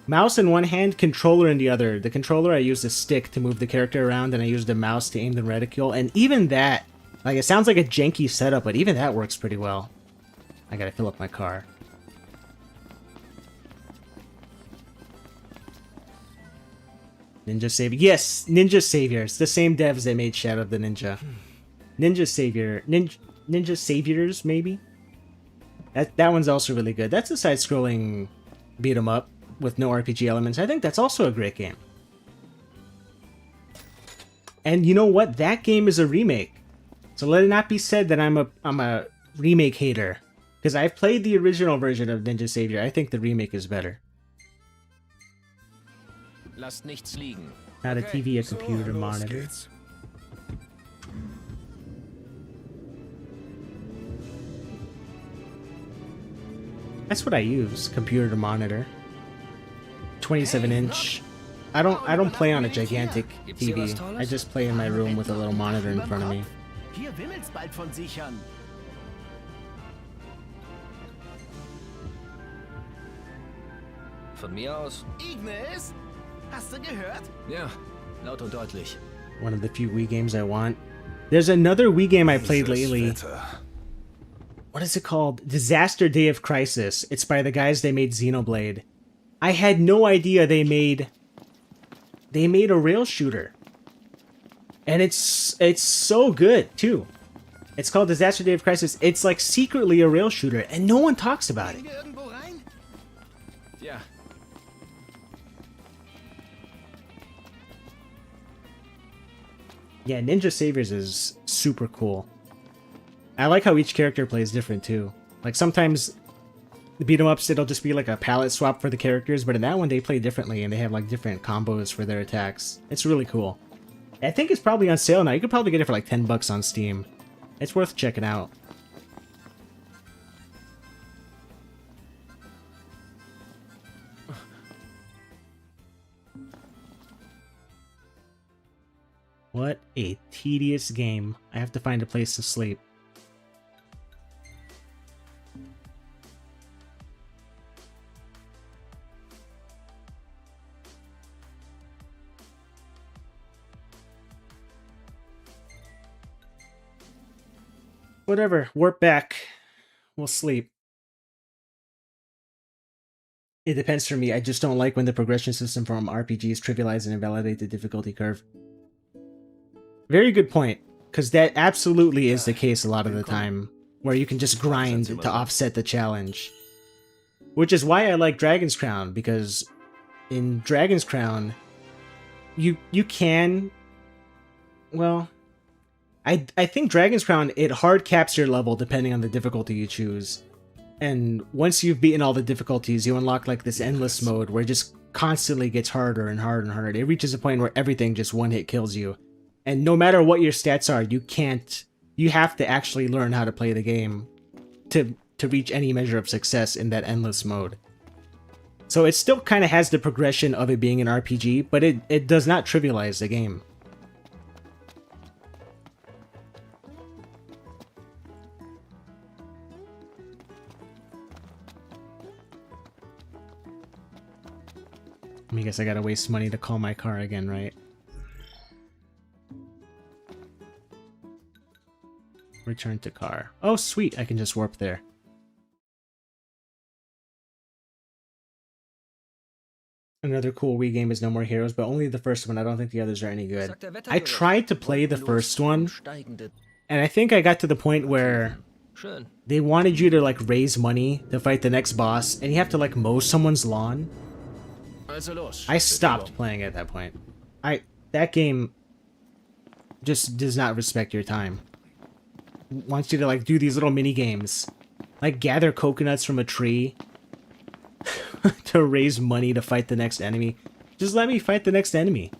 Speaker 1: Mouse in one hand, controller in the other. The controller, I used a stick to move the character around, and I used a mouse to aim the reticule. And even that, like, it sounds like a janky setup, but even that works pretty well. I gotta fill up my car. Ninja Savior. Yes, Ninja Savior. It's the same devs that made Shadow of the Ninja. Ninja Savior. Ninja Saviors, maybe? That one's also really good. That's a side-scrolling beat 'em up with no RPG elements. I think that's also a great game. And you know what? That game is a remake. So let it not be said that I'm a remake hater. Because I've played the original version of Ninja Savior. I think the remake is better.
Speaker 3: Lasst nichts liegen.
Speaker 1: Not a TV, a
Speaker 2: So,
Speaker 1: computer
Speaker 2: los
Speaker 1: monitor.
Speaker 2: geht's.
Speaker 1: That's what I use. Computer to monitor. 27-inch. I don't play on a gigantic TV. I just play in my room with a little monitor in front of me.
Speaker 4: Hier wimmelt's bald von Sichern.
Speaker 6: Von mir aus?
Speaker 4: Ignis, hast du gehört?
Speaker 3: Ja, laut und deutlich.
Speaker 1: One of the few Wii games I want. There's another Wii game I played
Speaker 2: Dieses
Speaker 1: lately.
Speaker 2: Wetter.
Speaker 1: What is it called? Disaster Day of Crisis. It's by the guys that made Xenoblade. I had no idea they made a rail shooter. And it's so good too. It's called Disaster Day of Crisis. It's like secretly a rail shooter and no one talks about it.
Speaker 4: Gehen wir irgendwo rein?
Speaker 3: Ja,
Speaker 1: Yeah, Ninja Saviors is super cool. I like how each character plays different too. Like sometimes the beat 'em ups, it'll just be like a palette swap for the characters, but in that one they play differently and they have like different combos for their attacks. It's really cool. I think it's probably on sale now. You could probably get it for like 10 bucks on Steam. It's worth checking out. What a tedious game. I have to find a place to sleep. Whatever. Warp back. We'll sleep. It depends for me. I just don't like when the progression system from RPGs trivialize and invalidate the difficulty curve. Very good point. Because that absolutely is the case a lot of the time. Where you can just grind to offset the challenge. Which is why I like Dragon's Crown. Because in Dragon's Crown, you can... Well... I think Dragon's Crown, it hard caps your level depending on the difficulty you choose. And once you've beaten all the difficulties, you unlock like this endless mode where it just constantly gets harder and harder and harder. It reaches a point where everything just one hit kills you. And no matter what your stats are, you have to actually learn how to play the game to reach any measure of success in that endless mode. So it still kind of has the progression of it being an RPG, but it does not trivialize the game. I guess I gotta waste money to call my car again, right? Return to car. Oh, sweet. I can just warp there. Another cool Wii game is No More Heroes, but only the first one. I don't think the others are any good. I tried to play the first one, and I think I got to the point where they wanted you to like raise money to fight the next boss, and you have to like mow someone's lawn. I stopped playing at that point. That game just does not respect your time. It wants you to like do these little mini games, like gather coconuts from a tree to raise money to fight the next enemy. Just let me fight the next enemy.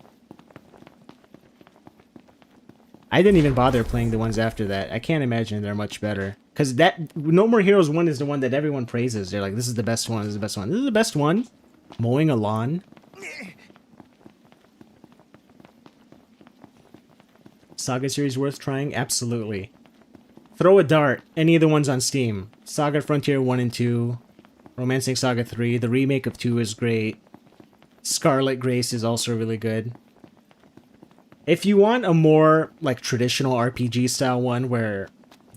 Speaker 1: I didn't even bother playing the ones after that. I can't imagine they're much better. Because that No More Heroes 1 is the one that everyone praises. They're like, this is the best one, this is the best one. This is the best one? Mowing a lawn? Saga series worth trying? Absolutely. Throw a dart. Any of the ones on Steam. Saga Frontier 1 and 2. Romancing Saga 3. The remake of 2 is great. Scarlet Grace is also really good. If you want a more like traditional RPG style one where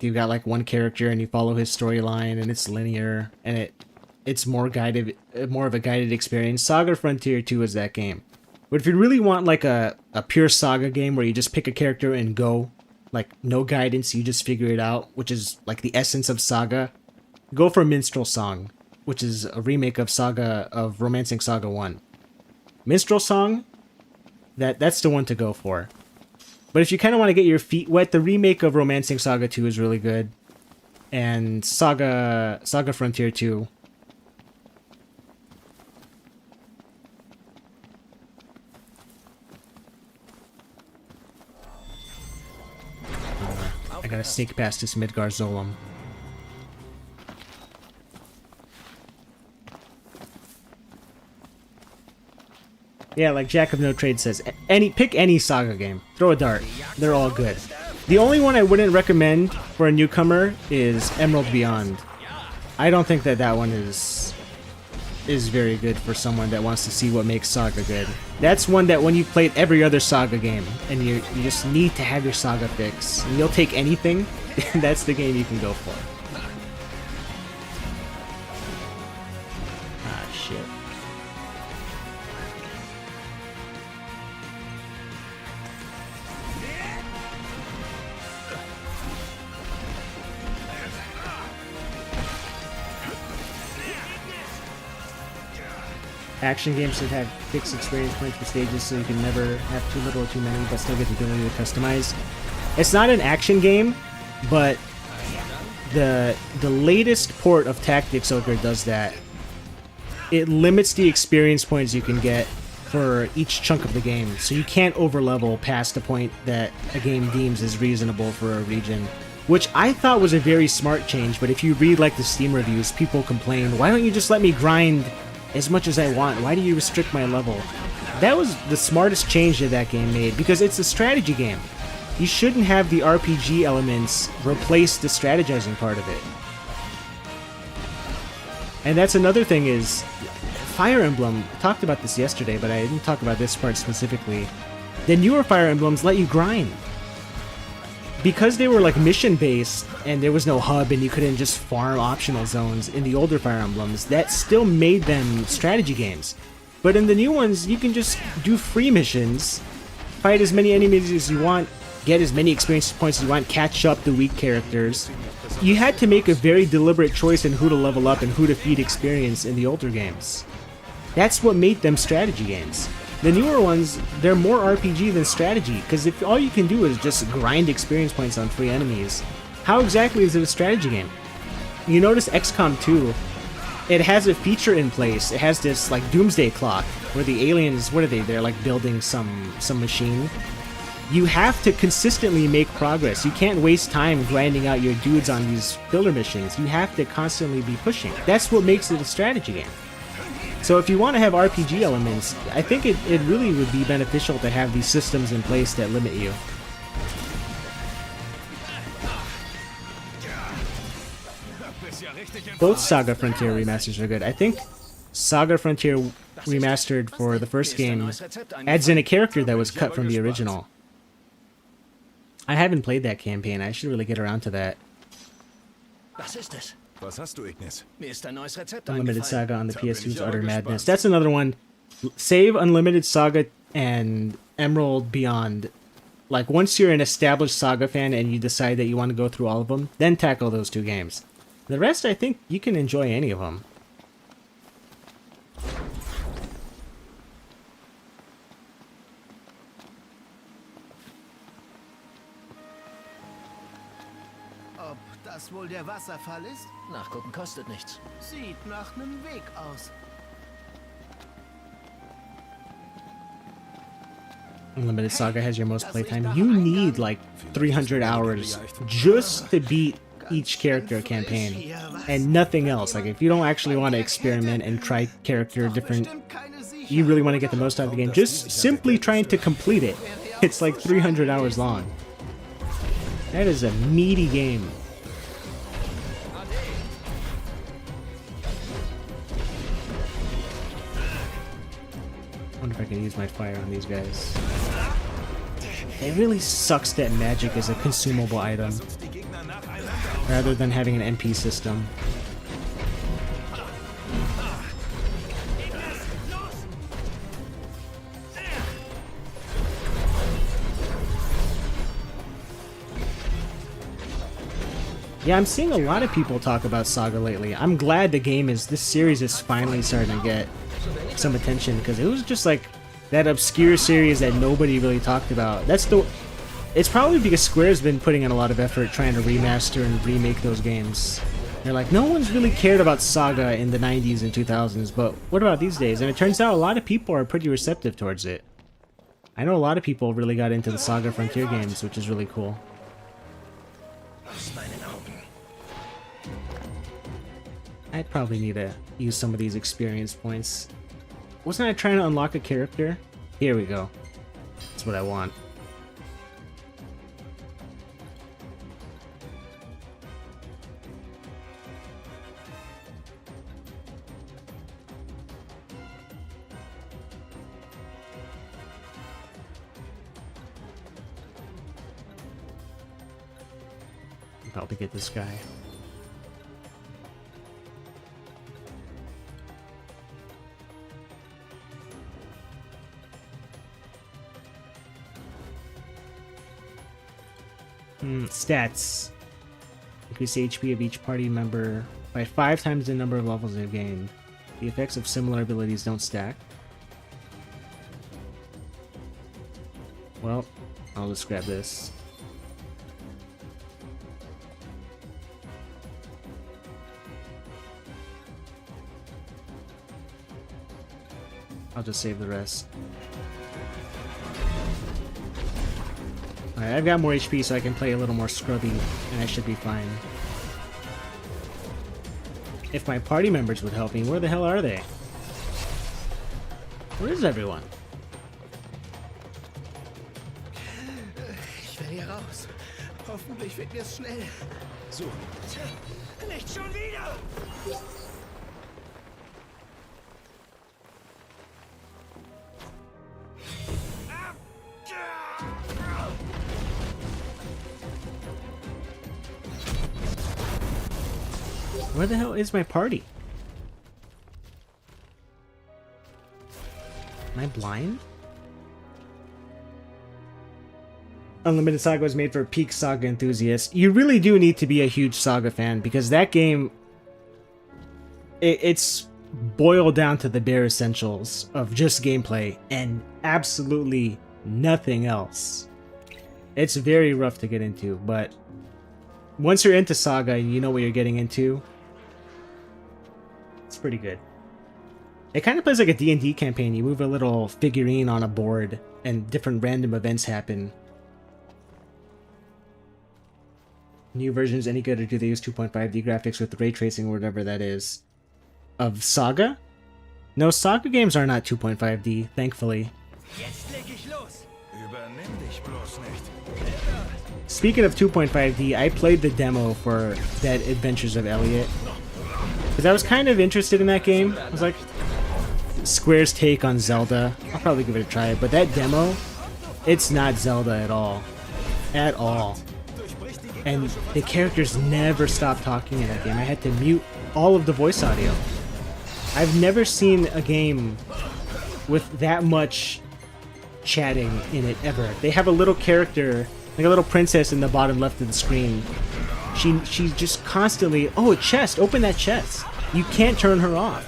Speaker 1: you've got like one character and you follow his storyline and it's linear and it's more of a guided experience, Saga Frontier 2 is that game. But if you really want like a pure Saga game where you just pick a character and go, like no guidance, you just figure it out, which is like the essence of Saga, go for Minstrel Song, which is a remake of Romancing Saga 1. Minstrel Song, that's the one to go for. But if you kind of want to get your feet wet, the remake of Romancing Saga 2 is really good. And Saga Frontier 2. I gotta sneak past this Midgar Zolom. Yeah, like Jack of No Trade says, pick any Saga game. Throw a dart. They're all good. The only one I wouldn't recommend for a newcomer is Emerald Beyond. I don't think that one is very good for someone that wants to see what makes Saga good. That's one that when you've played every other Saga game and you just need to have your Saga fix, and you'll take anything, that's the game you can go for. Ah, shit. Action games should have fixed experience points for stages so you can never have too little or too many, but still get the ability to customize. It's not an action game, but the latest port of Tactics Ogre does that. It limits the experience points you can get for each chunk of the game, so you can't overlevel past the point that a game deems is reasonable for a region. Which I thought was a very smart change, but if you read like the Steam reviews, people complain, why don't you just let me grind as much as I want? Why do you restrict my level? That was the smartest change that game made, because it's a strategy game. You shouldn't have the RPG elements replace the strategizing part of it. And that's another thing is, Fire Emblem, I talked about this yesterday, but I didn't talk about this part specifically. The newer Fire Emblems let you grind. because they were like mission based and there was no hub and you couldn't just farm optional zones in the older Fire Emblems, that still made them strategy games. But in the new ones, you can just do free missions, fight as many enemies as you want, get as many experience points as you want, catch up the weak characters. You had to make a very deliberate choice in who to level up and who to feed experience in the older games. That's what made them strategy games. The newer ones, they're more RPG than strategy, because if all you can do is just grind experience points on free enemies, how exactly is it a strategy game? You notice XCOM 2, it has a feature in place. It has this like doomsday clock where the aliens, what are they? They're like building some machine. You have to consistently make progress. You can't waste time grinding out your dudes on these filler missions. You have to constantly be pushing. That's what makes it a strategy game. So if you want to have RPG elements, I think it really would be beneficial to have these systems in place that limit you. Both Saga Frontier remasters are good. I think Saga Frontier Remastered for the first game adds in a character that was cut from the original. I haven't played that campaign. I should really get around to that.
Speaker 3: Was ist es?
Speaker 2: Was hast du, Ignis?
Speaker 3: Mir ist ein neues Rezept
Speaker 1: Unlimited
Speaker 3: eingefallen.
Speaker 1: Saga on the
Speaker 2: Da bin
Speaker 1: PS2's
Speaker 2: ich aber
Speaker 1: Utter
Speaker 2: gespannt.
Speaker 1: Madness. That's another one. Save Unlimited Saga and Emerald Beyond. Like, once you're an established Saga fan and you decide that you want to go through all of them, then tackle those two games. The rest, I think you can enjoy any of them.
Speaker 4: Ob das wohl der Wasserfall ist?
Speaker 3: Nachgucken kostet nichts.
Speaker 4: Sieht nach einem Weg aus.
Speaker 1: Unlimited Saga has your most playtime. You need like 300 hours just to beat each character campaign and nothing else. Like, if you don't actually want to experiment and try character different, you really want to get the most out of the game, just simply trying to complete it. It's like 300 hours long. That is a meaty game. I wonder if I can use my fire on these guys. It really sucks that magic is a consumable item rather than having an NP system. Yeah, I'm seeing a lot of people talk about Saga lately. I'm glad this series is finally starting to get some attention, because it was just like that obscure series that nobody really talked about. It's probably because Square's been putting in a lot of effort trying to remaster and remake those games. They're like, no one's really cared about Saga in the 90s and 2000s, but what about these days? And it turns out a lot of people are pretty receptive towards it. I know a lot of people really got into the Saga Frontier games, which is really cool.
Speaker 3: Aus meinen Augen.
Speaker 1: I'd probably need to use some of these experience points. Wasn't I trying to unlock a character? Here we go. That's what I want. I'll probably get this guy. Stats. Increase the HP of each party member by 5 times the number of levels they've gained. The effects of similar abilities don't stack. Well, I'll just grab this. I'll just save the rest. Alright, I've got more HP, so I can play a little more scrubby, and I should be fine. If my party members would help me, where the hell are they? Where is everyone?
Speaker 4: Ich will hier raus. Hoffentlich wird mir's schnell.
Speaker 2: So,
Speaker 4: Nicht schon wieder!
Speaker 1: Where the hell is my party? Am I blind? Unlimited Saga was made for peak Saga enthusiasts. You really do need to be a huge Saga fan because that game, it's boiled down to the bare essentials of just gameplay and absolutely nothing else. It's very rough to get into, but once you're into Saga and you know what you're getting into, it's pretty good. It kind of plays like a D&D campaign. You move a little figurine on a board and different random events happen. New versions any good, or do they use 2.5D graphics with ray tracing or whatever that is? Of Saga? No, Saga games are not 2.5D, thankfully.
Speaker 2: Übernimm dich bloß nicht.
Speaker 1: Speaking of 2.5D, I played the demo for that Adventures of Elliot. Because I was kind of interested in that game. I was like, Square's take on Zelda. I'll probably give it a try, but that demo, it's not Zelda at all. At all. And the characters never stop talking in that game. I had to mute all of the voice audio. I've never seen a game with that much chatting in it ever. They have a little character, like a little princess in the bottom left of the screen. She's just constantly, oh, a chest, open that chest. You can't turn her off.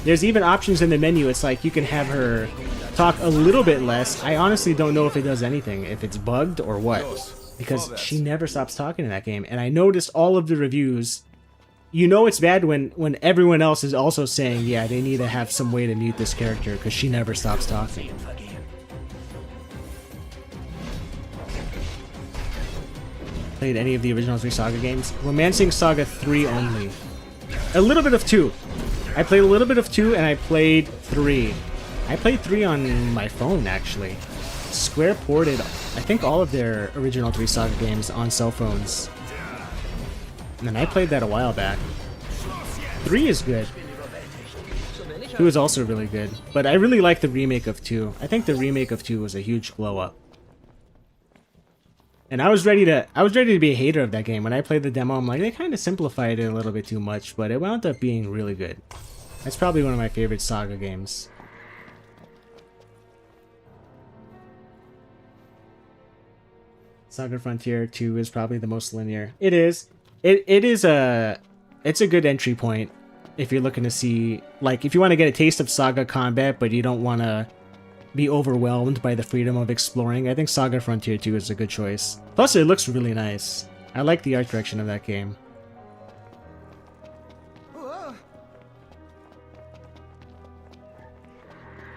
Speaker 1: There's even options in the menu. It's like you can have her talk a little bit less. I honestly don't know if it does anything, if it's bugged or what. Because she never stops talking in that game. And I noticed all of the reviews. You know it's bad when everyone else is also saying, yeah, they need to have some way to mute this character because she never stops talking. Played any of the original 3 Saga games? Romancing Saga 3 only. A little bit of 2. I played a little bit of 2 and I played 3. I played 3 on my phone, actually. Square ported, I think, all of their original 3 Saga games on cell phones. And then I played that a while back. 3 is good. 2 is also really good. But I really like the remake of 2. I think the remake of 2 was a huge blow up. And I was ready to be a hater of that game. When I played the demo, I'm like, they kind of simplified it a little bit too much, but it wound up being really good. That's probably one of my favorite Saga games. Saga Frontier 2 is probably the most linear. It is. It's a good entry point if you're looking to see, like, if you want to get a taste of Saga combat, but you don't want to be overwhelmed by the freedom of exploring. I think Saga Frontier 2 is a good choice. Plus, it looks really nice. I like the art direction of that game.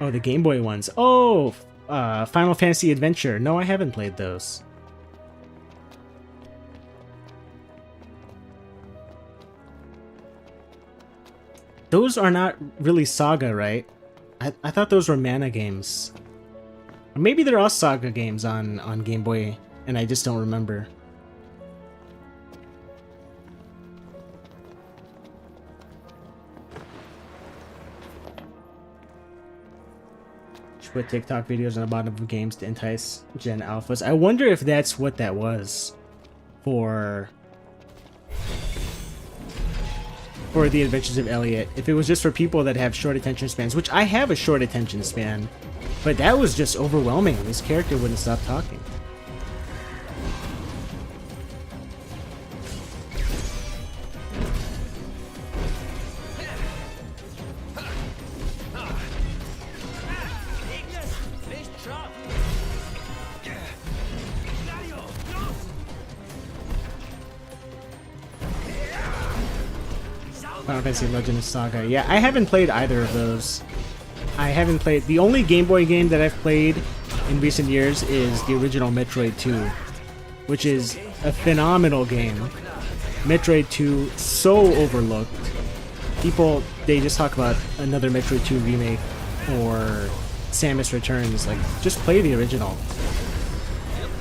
Speaker 1: Oh, the Game Boy ones. Oh, Final Fantasy Adventure. No, I haven't played those. Those are not really Saga, right? I thought those were Mana games. Or maybe they're all Saga games on Game Boy, and I just don't remember. Should put TikTok videos on the bottom of games to entice Gen Alphas. I wonder if that's what that was for The Adventures of Elliot. If it was just for people that have short attention spans, which I have a short attention span, but that was just overwhelming. This character wouldn't stop talking. Final Fantasy Legend of Saga. Yeah, I haven't played either of those. I haven't played... The only Game Boy game that I've played in recent years is the original Metroid 2, which is a phenomenal game. Metroid 2, so overlooked. People, they just talk about another Metroid 2 remake or Samus Returns. Like, just play the original.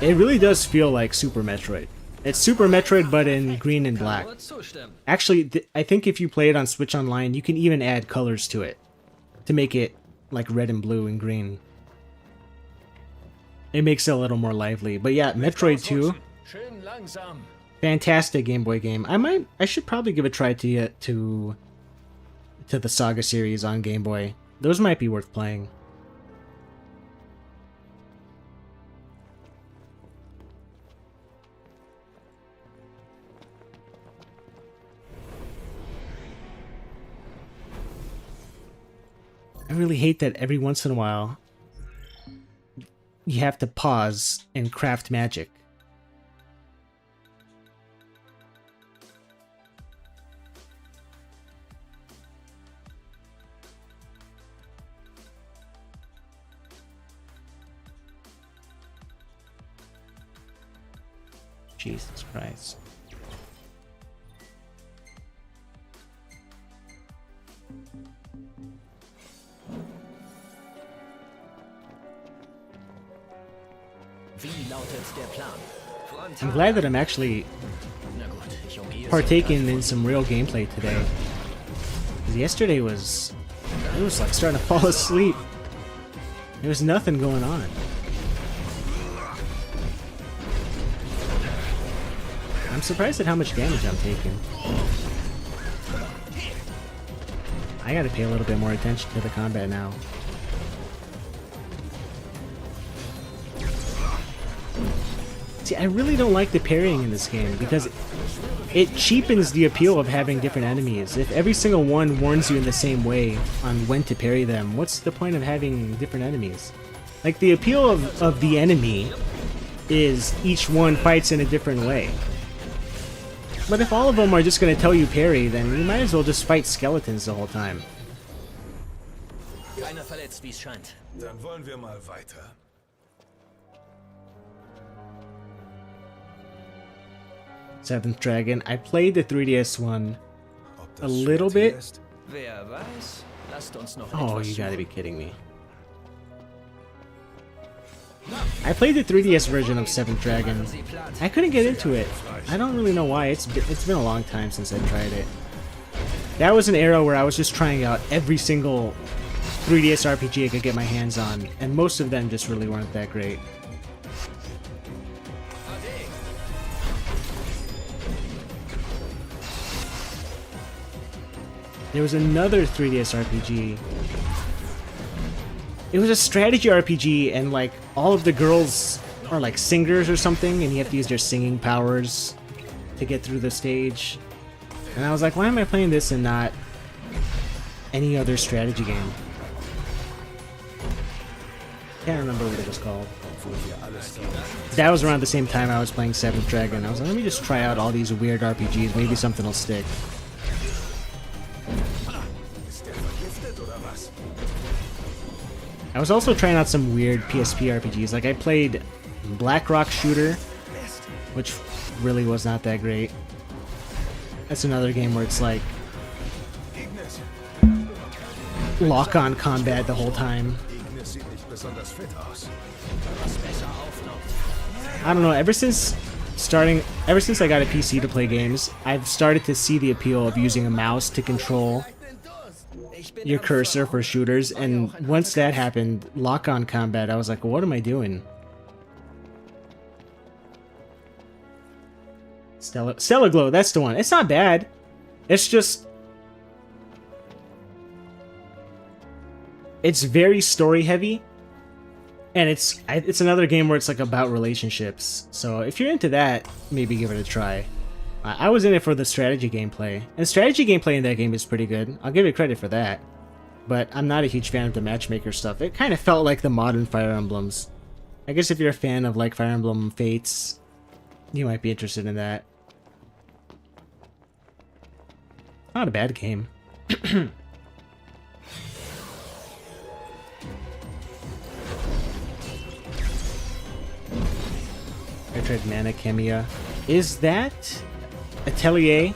Speaker 1: It really does feel like Super Metroid. It's Super Metroid, but in green and black. Actually, I think if you play it on Switch Online, you can even add colors to it to make it like red and blue and green. It makes it a little more lively. But yeah, Metroid 2. Fantastic Game Boy game. I should probably give a try to the Saga series on Game Boy. Those might be worth playing. I really hate that every once in a while you have to pause and craft magic. Jesus Christ.
Speaker 3: Wie lautet der Plan?
Speaker 1: I'm glad that I'm actually
Speaker 3: Na gut, ich umgehe sie
Speaker 1: partaking in some real gameplay today. 'Cause yesterday it was like starting to fall asleep. There was nothing going on. I'm surprised at how much damage I'm taking. I gotta pay a little bit more attention to the combat now. See, I really don't like the parrying in this game because it cheapens the appeal of having different enemies. If every single one warns you in the same way on when to parry them, what's the point of having different enemies? Like, the appeal of the enemy is each one fights in a different way. But if all of them are just going to tell you parry, then you might as well just fight skeletons the whole time.
Speaker 3: Keiner verletzt, wie es scheint.
Speaker 2: Dann wollen wir mal weiter.
Speaker 1: Seventh Dragon. I played the 3DS one
Speaker 2: Ob
Speaker 1: a
Speaker 2: das
Speaker 1: little
Speaker 2: Schwert hier
Speaker 1: bit.
Speaker 2: ist?
Speaker 3: Wer weiß? Lasst uns noch
Speaker 1: Oh,
Speaker 3: etwas
Speaker 1: you gotta
Speaker 3: suchen.
Speaker 1: be kidding me. I played the 3DS version of Seventh Dragon. I couldn't get into it. I don't really know why. It's been a long time since I tried it. That was an era where I was just trying out every single 3DS RPG I could get my hands on, and most of them just really weren't that great. There was another 3DS RPG. It was a strategy RPG, and like all of the girls are like singers or something, and you have to use their singing powers to get through the stage. And I was like, why am I playing this and not any other strategy game? Can't remember what it was called. That was around the same time I was playing Seventh Dragon. I was like, let me just try out all these weird RPGs. Maybe something will stick.
Speaker 2: Ist der vergiftet oder was?
Speaker 1: I was also trying out some weird PSP RPGs. Like, I played Black Rock Shooter, which really was not that great. That's another game where it's like
Speaker 2: Ignis.
Speaker 1: lock-on combat the whole time.
Speaker 2: Ignis sieht nicht besonders fit aus.
Speaker 1: I don't know, ever since I got a PC to play games, I've started to see the appeal of using a mouse to control your cursor for shooters, and once that happened, lock-on combat, I was like, what am I doing? Stellar Glow, that's the one. It's not bad. It's just... it's very story-heavy, and it's another game where it's like about relationships. So if you're into that, maybe give it a try. I was in it for the strategy gameplay, and strategy gameplay in that game is pretty good. I'll give it credit for that. But I'm not a huge fan of the matchmaker stuff. It kind of felt like the modern Fire Emblems. I guess if you're a fan of like Fire Emblem Fates, you might be interested in that. Not a bad game. I tried Mana Chemia. Is that Atelier?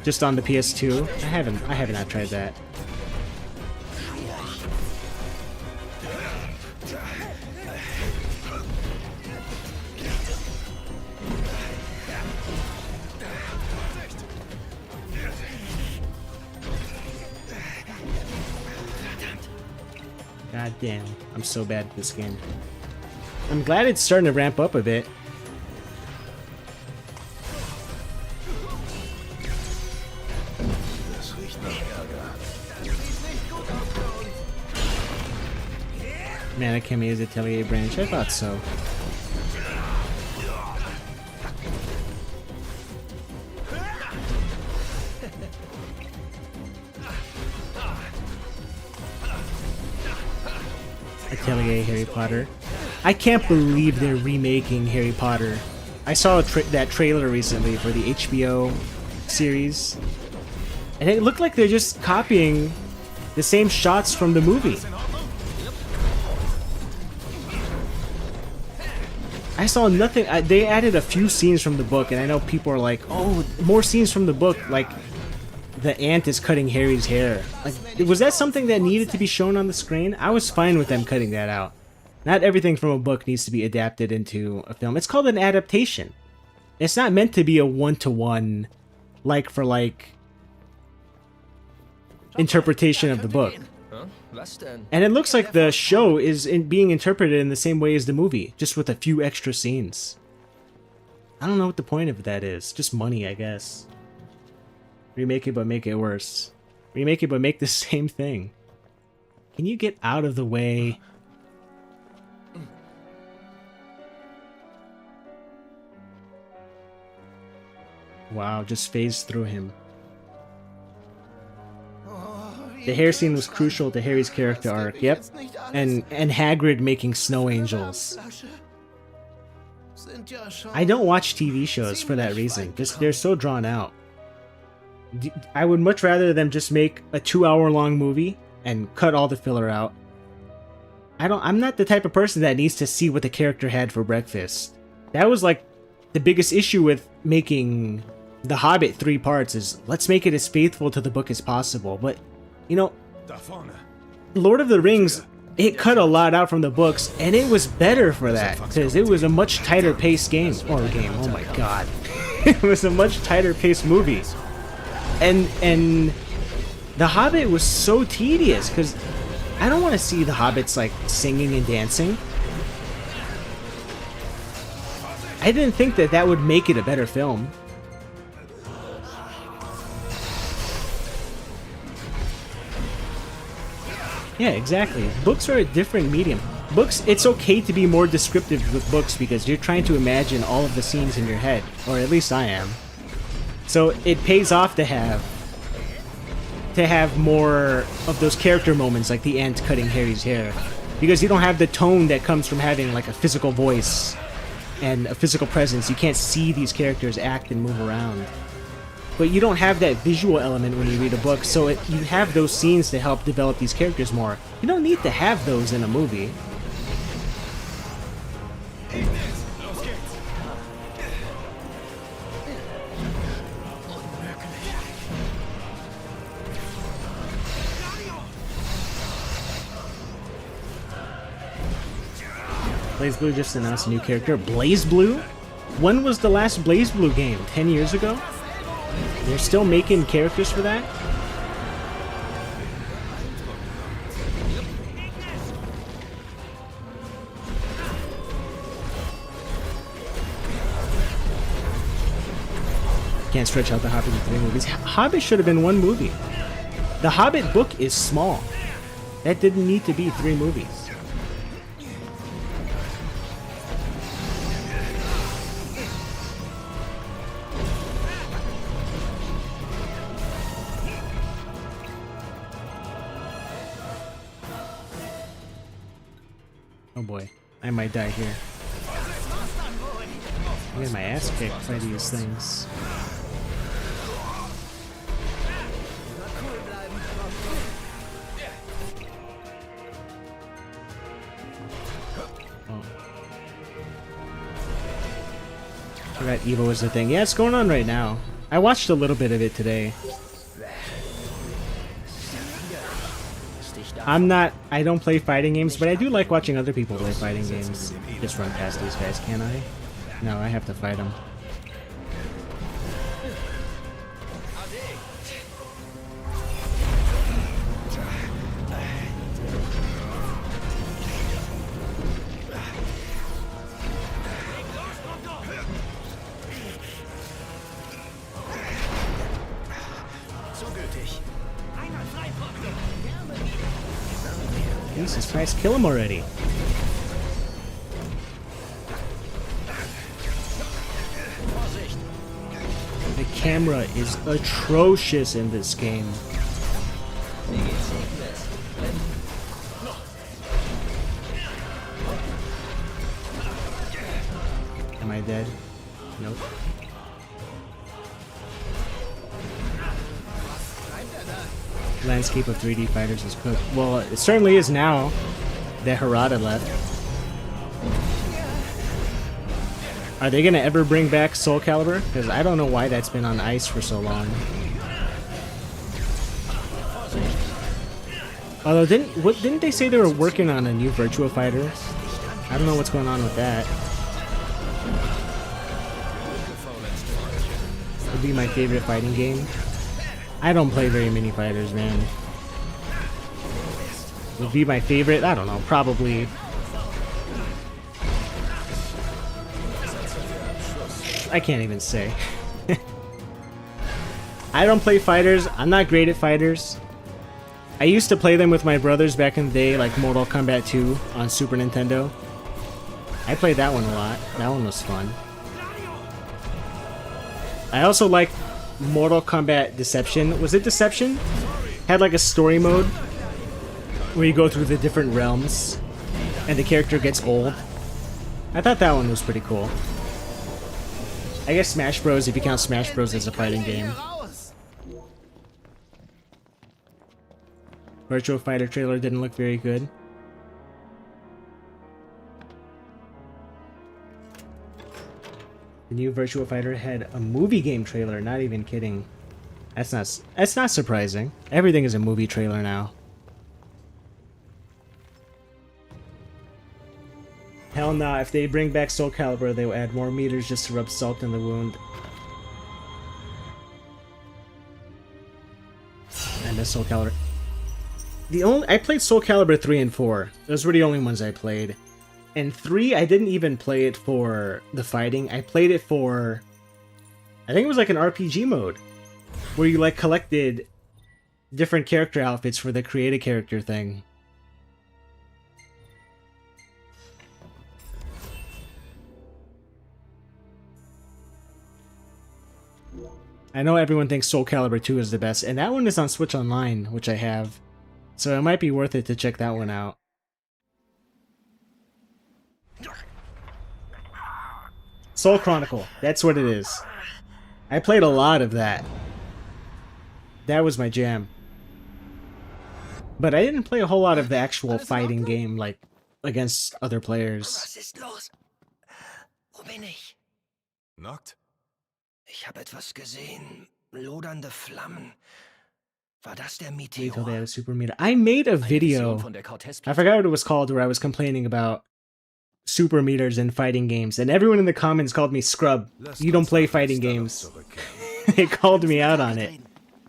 Speaker 1: Just on the PS2? I have not tried that. God damn, I'm so bad at this game. I'm glad it's starting to ramp up a bit. Manakamiya's Atelier branch. I thought so. Atelier Harry Potter. I can't believe they're remaking Harry Potter. I saw that trailer recently for the HBO series, and it looked like they're just copying the same shots from the movie. I saw nothing. They added a few scenes from the book, and I know people are like, "Oh, more scenes from the book!" Like the ant is cutting Harry's hair. Like, was that something that needed to be shown on the screen? I was fine with them cutting that out. Not everything from a book needs to be adapted into a film. It's called an adaptation. It's not meant to be a one-to-one, like-for-like interpretation of the book.
Speaker 6: Huh? Was denn?
Speaker 1: And it looks like the show is being interpreted in the same way as the movie, just with a few extra scenes. I don't know what the point of that is. Just money, I guess. Remake it, but make it worse. Remake it, but make the same thing. Can you get out of the way? Wow, just phased through him. The hair scene was crucial to Harry's character arc, yep. And Hagrid making snow angels. I don't watch TV shows for that reason. Just they're so drawn out. I would much rather them just make a 2-hour-long movie and cut all the filler out. I'm not the type of person that needs to see what the character had for breakfast. That was like the biggest issue with making The Hobbit 3 parts is let's make it as faithful to the book as possible. But, you know, Lord of the Rings, it cut a lot out from the books, and it was better for that because it was a much tighter paced game. Oh my god. It was a much tighter paced movie. And The Hobbit was so tedious because I don't want to see the hobbits like singing and dancing. I didn't think that that would make it a better film. Yeah, exactly. Books are a different medium. Books, it's okay to be more descriptive with books because you're trying to imagine all of the scenes in your head, or at least I am. So it pays off to have more of those character moments like the ant cutting Harry's hair, because you don't have the tone that comes from having like a physical voice and a physical presence. You can't see these characters act and move around. But you don't have that visual element when you read a book, so you have those scenes to help develop these characters more. You don't need to have those in a movie. BlazBlue just announced a new character. BlazBlue? When was the last BlazBlue game? 10 years ago? They're still making characters for that? Can't stretch out The Hobbit in 3 movies. Hobbit should have been 1 movie. The Hobbit book is small. That didn't need to be 3 movies. Oh boy, I might die here. I get my ass kicked by these things. Oh. Forgot Evo was the thing. Yeah, it's going on right now. I watched a little bit of it today. I don't play fighting games, but I do like watching other people play fighting games. Just run past these guys, can't I? No, I have to fight them. Jesus Christ, kill him already. The camera is atrocious in this game. Am I dead? Nope. Landscape of 3D fighters is cooked. Well, it certainly is now that Harada left. Are they gonna ever bring back Soul Calibur? Because I don't know why that's been on ice for so long. Although didn't they say they were working on a new Virtua Fighter? I don't know what's going on with that. Would be my favorite fighting game. I don't play very many fighters, man. Would be my favorite? I don't know, probably. I can't even say. I don't play fighters. I'm not great at fighters. I used to play them with my brothers back in the day, like Mortal Kombat 2 on Super Nintendo. I played that one a lot. That one was fun. I also like Mortal Kombat Deception. Was it Deception? Had like a story mode where you go through the different realms and the character gets old. I thought that one was pretty cool. I guess Smash Bros, if you count Smash Bros as a fighting game. Virtua Fighter trailer didn't look very good. The new Virtua Fighter had a movie game trailer, not even kidding. That's not surprising. Everything is a movie trailer now. Hell nah, if they bring back Soul Calibur, they will add more meters just to rub salt in the wound. I miss Soul Calibur. I played Soul Calibur 3 and 4. Those were the only ones I played. And 3, I didn't even play it for the fighting. I played it for... I think it was like an RPG mode. Where you like collected different character outfits for the create a character thing. I know everyone thinks Soul Calibur 2 is the best, and that one is on Switch Online, which I have. So it might be worth it to check that one out. Soul Chronicle, that's what it is. I played a lot of that. That was my jam. But I didn't play a whole lot of the actual fighting game, like, against other players.
Speaker 5: Was ist los? Wo bin ich?
Speaker 2: Knocked?
Speaker 5: Ich habe etwas gesehen. Lodernde Flammen. War das der
Speaker 1: Wait till they
Speaker 5: Meteor?
Speaker 1: had a super meter. I made a video.
Speaker 3: Von der Cortez
Speaker 1: I forgot what it was called, where I was complaining about super meters in fighting games, and everyone in the comments called me scrub. You don't play fighting games. They called me out on it.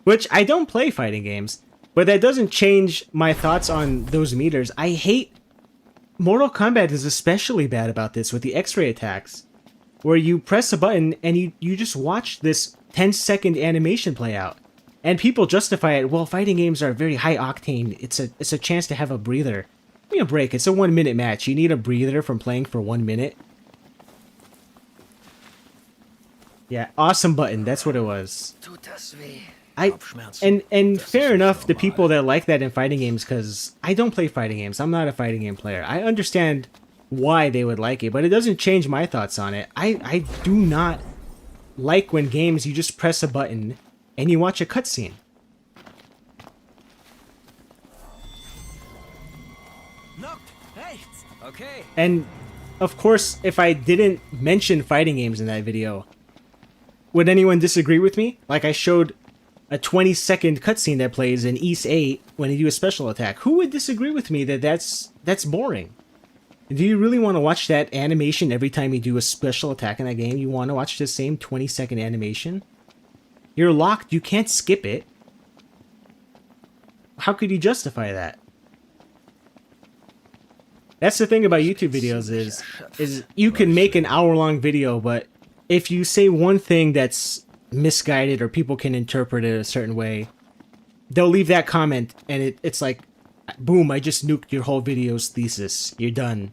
Speaker 1: Which, I don't play fighting games, but that doesn't change my thoughts on those meters. I hate... Mortal Kombat is especially bad about this with the X-ray attacks, where you press a button and you just watch this 10-second animation play out. And people justify it, well, fighting games are very high octane. It's a chance to have a breather. Give me a break. It's a 1-minute match. You need a breather from playing for 1 minute. Yeah, awesome button. That's what it was.
Speaker 5: Tut das weh?
Speaker 1: And fair enough, the people that like that in fighting games, because I don't play fighting games. I'm not a fighting game player. I understand why they would like it, but it doesn't change my thoughts on it. I do not like when games you just press a button and you watch a cutscene.
Speaker 6: Okay.
Speaker 1: And, of course, if I didn't mention fighting games in that video, would anyone disagree with me? Like, I showed a 20-second cutscene that plays in Ys 8 when you do a special attack. Who would disagree with me that that's boring? Do you really want to watch that animation every time you do a special attack in that game? You want to watch the same 20-second animation? You're locked. You can't skip it. How could you justify that? That's the thing about YouTube videos is you can make an hour-long video, but if you say one thing that's misguided or people can interpret it a certain way, they'll leave that comment and it's like boom, I just nuked your whole video's thesis. You're done.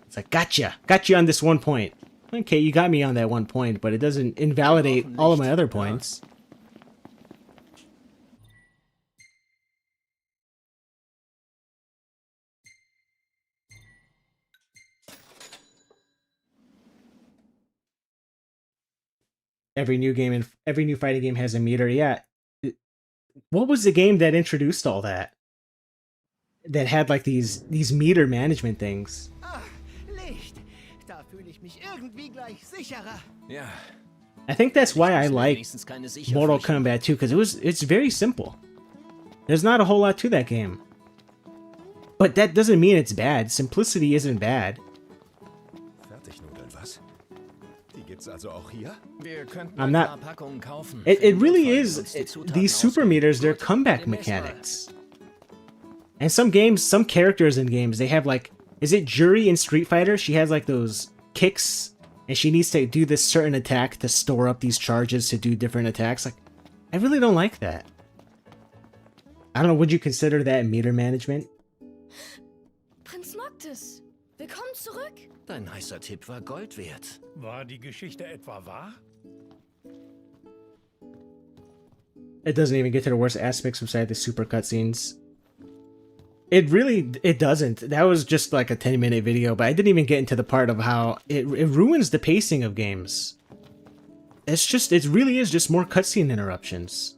Speaker 1: It's like, gotcha. Got you on this one point. Okay, you got me on that one point, but it doesn't invalidate all of my other points. Every new game and every new fighting game has a meter. Yeah. What was the game that introduced all that? That had like these meter management things.
Speaker 4: Ah, Licht. Da fühle ich mich irgendwie gleich sicherer.
Speaker 6: Ja,
Speaker 1: I think that's why I
Speaker 3: Ist mir
Speaker 1: like
Speaker 3: wenigstens keine
Speaker 1: Mortal
Speaker 3: Sicherpflicht.
Speaker 1: Kombat 2, because it's very simple. There's not a whole lot to that game. But that doesn't mean it's bad. Simplicity isn't bad.
Speaker 2: Fertignudeln, was? Die gibt's also auch hier?
Speaker 3: Wir könnten
Speaker 1: I'm
Speaker 3: ein
Speaker 1: not-
Speaker 3: paar Packungen kaufen.
Speaker 1: It
Speaker 3: Für den
Speaker 1: really
Speaker 3: Notfall,
Speaker 1: is.
Speaker 3: uns die Zutaten
Speaker 1: These super
Speaker 3: ausgeben.
Speaker 1: meters, they're
Speaker 3: Gut,
Speaker 1: comeback
Speaker 3: demnächst mal.
Speaker 1: mechanics. And some games, some characters in games, they have like, is it Juri in Street Fighter? She has like those kicks, and she needs to do this certain attack to store up these charges to do different attacks. Like, I really don't like that. I don't know, would you consider that meter management?
Speaker 8: Prinz Noctis, willkommen zurück.
Speaker 3: Dein heißer Tipp war Gold wert.
Speaker 7: War die Geschichte etwa wahr?
Speaker 1: It doesn't even get to the worst aspects beside the super cutscenes. It doesn't. That was just like a 10-minute video, but I didn't even get into the part of how it ruins the pacing of games. It really is just more cutscene interruptions.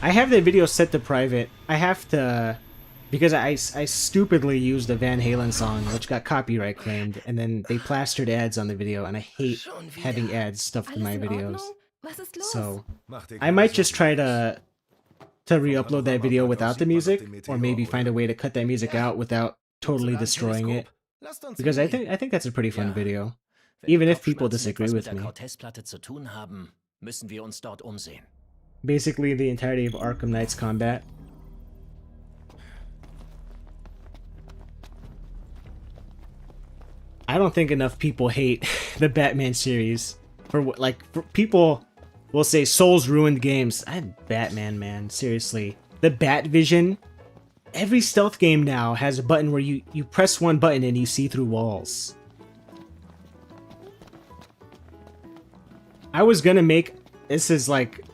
Speaker 1: I have that video set to private. I have to, because I stupidly used the Van Halen song, which got copyright claimed, and then they plastered ads on the video, and I hate having ads stuffed in my
Speaker 8: Alles in
Speaker 1: videos.
Speaker 8: Ordnung? Was ist los?
Speaker 1: So
Speaker 2: Mach dir
Speaker 1: I
Speaker 2: keine
Speaker 1: might just
Speaker 2: Sorgen.
Speaker 1: try to re-upload that video without the music, or maybe find a way to cut that music out without totally destroying it,
Speaker 3: Lasst uns
Speaker 1: because I
Speaker 3: sehen.
Speaker 1: think that's a pretty fun
Speaker 3: Ja.
Speaker 1: video,
Speaker 3: Wenn
Speaker 1: even
Speaker 3: die
Speaker 1: if people
Speaker 3: Kopfschmerzen
Speaker 1: disagree
Speaker 3: etwas
Speaker 1: with
Speaker 3: mit der
Speaker 1: me.
Speaker 3: Cortez-Platte zu tun haben, müssen wir uns dort umsehen.
Speaker 1: Basically the entirety of Arkham Knight's combat. I don't think enough people hate the Batman series for people will say Souls ruined games. Batman, man, seriously. The Batvision. Every stealth game now has a button where you press one button and you see through walls. I was gonna make, this is like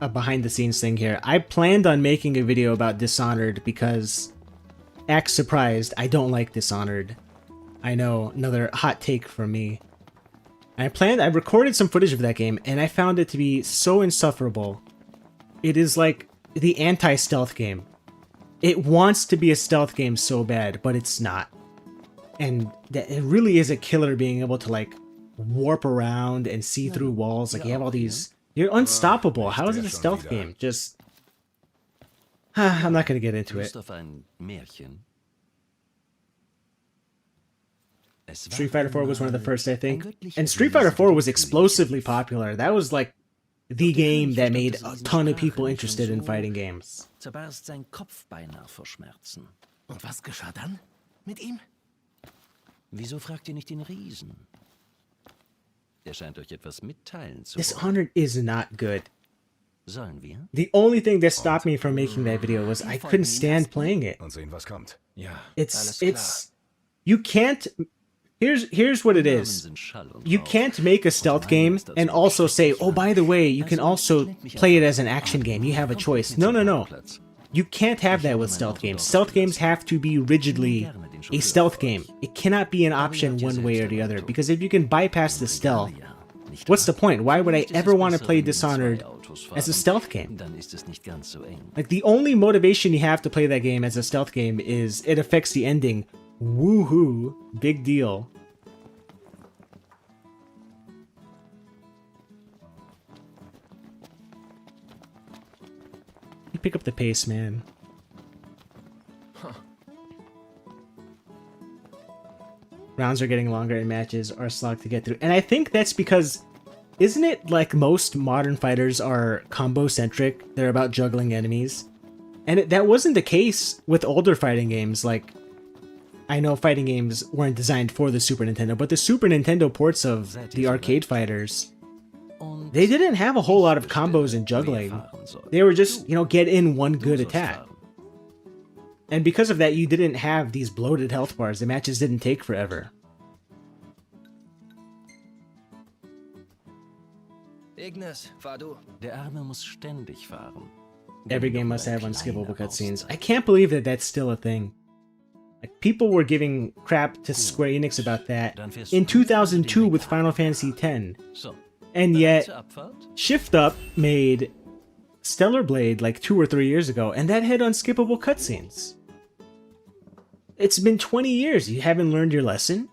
Speaker 1: a behind the scenes thing here. I planned on making a video about Dishonored because, act surprised, I don't like Dishonored. I know, another hot take from me. I recorded some footage of that game, and I found it to be so insufferable. It is like the anti-stealth game. It wants to be a stealth game so bad, but it's not. And it really is a killer being able to like warp around and see through walls. Like you have all these, you're unstoppable. How is it a stealth game? Just, I'm not gonna get into it.
Speaker 9: Lust auf ein Märchen? Es war
Speaker 1: Street Fighter 4 was one of the
Speaker 9: einmal
Speaker 1: first, I
Speaker 9: ein
Speaker 1: think.
Speaker 9: göttlicher
Speaker 1: And Street Fighter 4 was
Speaker 9: Wesen,
Speaker 1: explosively popular. That was like the game that made a ton of people interested in fighting games.
Speaker 9: zerbarst sein Kopf beinahe vor Schmerzen.
Speaker 4: Und was geschah dann mit ihm?
Speaker 9: Wieso fragt ihr nicht den Riesen? Er scheint euch etwas mitteilen zu wollen.
Speaker 1: Dishonored is not good.
Speaker 9: Sollen wir?
Speaker 1: The only thing that stopped me from making that video was I couldn't stand playing it.
Speaker 2: Und sehen, was kommt.
Speaker 3: Ja,
Speaker 1: It's you can't. Here's what it
Speaker 9: Namen
Speaker 1: is.
Speaker 9: sind Schall und
Speaker 1: You
Speaker 9: Rauch.
Speaker 1: can't make a stealth game and also say, oh, by the way, you can also play it as an action game. You have a choice. No, no, no. You can't have that with stealth games. Stealth games have to be rigidly a stealth game. It cannot be an option one way or the other, because if you can bypass the stealth,
Speaker 9: Ja, nicht
Speaker 1: what's the
Speaker 9: wahr?
Speaker 1: point? Why would I
Speaker 9: Nicht, es
Speaker 1: ever
Speaker 9: ist
Speaker 1: want to
Speaker 9: besser,
Speaker 1: play
Speaker 9: wenn wir
Speaker 1: Dishonored
Speaker 9: zwei Autos
Speaker 1: as a
Speaker 9: fahren.
Speaker 1: stealth game?
Speaker 9: Dann ist es nicht ganz so eng.
Speaker 1: Like, the only motivation you have to play that game as a stealth game is it affects the ending. Woohoo. Big deal. You pick up the pace, man. Rounds are getting longer and matches are slog to get through. And I think that's because, isn't it like most modern fighters are combo-centric? They're about juggling enemies. And that wasn't the case with older fighting games. Like, I know fighting games weren't designed for the Super Nintendo, but the Super Nintendo ports of the arcade fighters,
Speaker 9: Und
Speaker 1: they didn't have a whole lot of combos and
Speaker 9: wer
Speaker 1: juggling.
Speaker 9: fahren soll.
Speaker 1: They were just, get in one good
Speaker 9: Du sollst
Speaker 1: attack.
Speaker 9: fahren.
Speaker 1: And because of that, you didn't have these bloated health bars. The matches didn't take forever.
Speaker 6: Ignis, fahr du.
Speaker 9: Der Arme muss ständig fahren.
Speaker 1: Every game must have unskippable cutscenes. I can't believe that that's still a thing. Like, people were giving crap to Square Enix about that in 2002 with Final Fantasy X.
Speaker 9: So,
Speaker 1: And yet,
Speaker 9: zur Abfahrt?
Speaker 1: Shift Up made Stellar Blade like 2 or 3 years ago, and that had unskippable cutscenes. It's been 20 years. You haven't learned your lesson?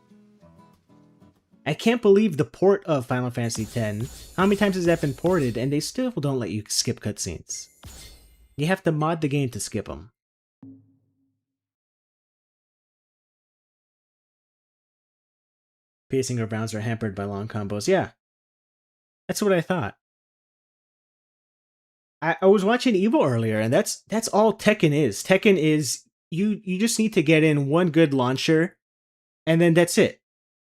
Speaker 1: I can't believe the port of Final Fantasy X. How many times has that been ported, and they still don't let you skip cutscenes? You have to mod the game to skip them. Pacing or rounds are hampered by long combos. Yeah. That's what I thought. I was watching Evo earlier, and that's all Tekken is. Tekken is you just need to get in one good launcher, and then that's it.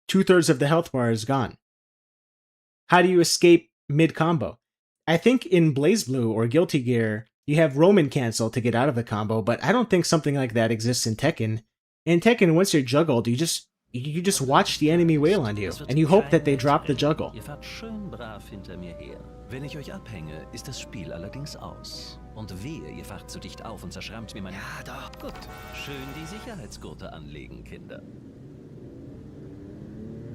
Speaker 1: 2/3 of the health bar is gone. How do you escape mid-combo? I think in BlazBlue or Guilty Gear, you have Roman cancel to get out of the combo, but I don't think something like that exists in Tekken. In Tekken, once you're juggled, you just watch the enemy wail on you, and you hope that they drop the juggle.
Speaker 9: Ihr fahrt schön brav hinter mir her. Wenn ich euch abhänge, ist das Spiel allerdings aus. Und wehe, ihr facht zu dicht auf und zerschrammt mir meine...
Speaker 5: Ja, doch.
Speaker 9: Gut, schön die Sicherheitsgurte anlegen, Kinder.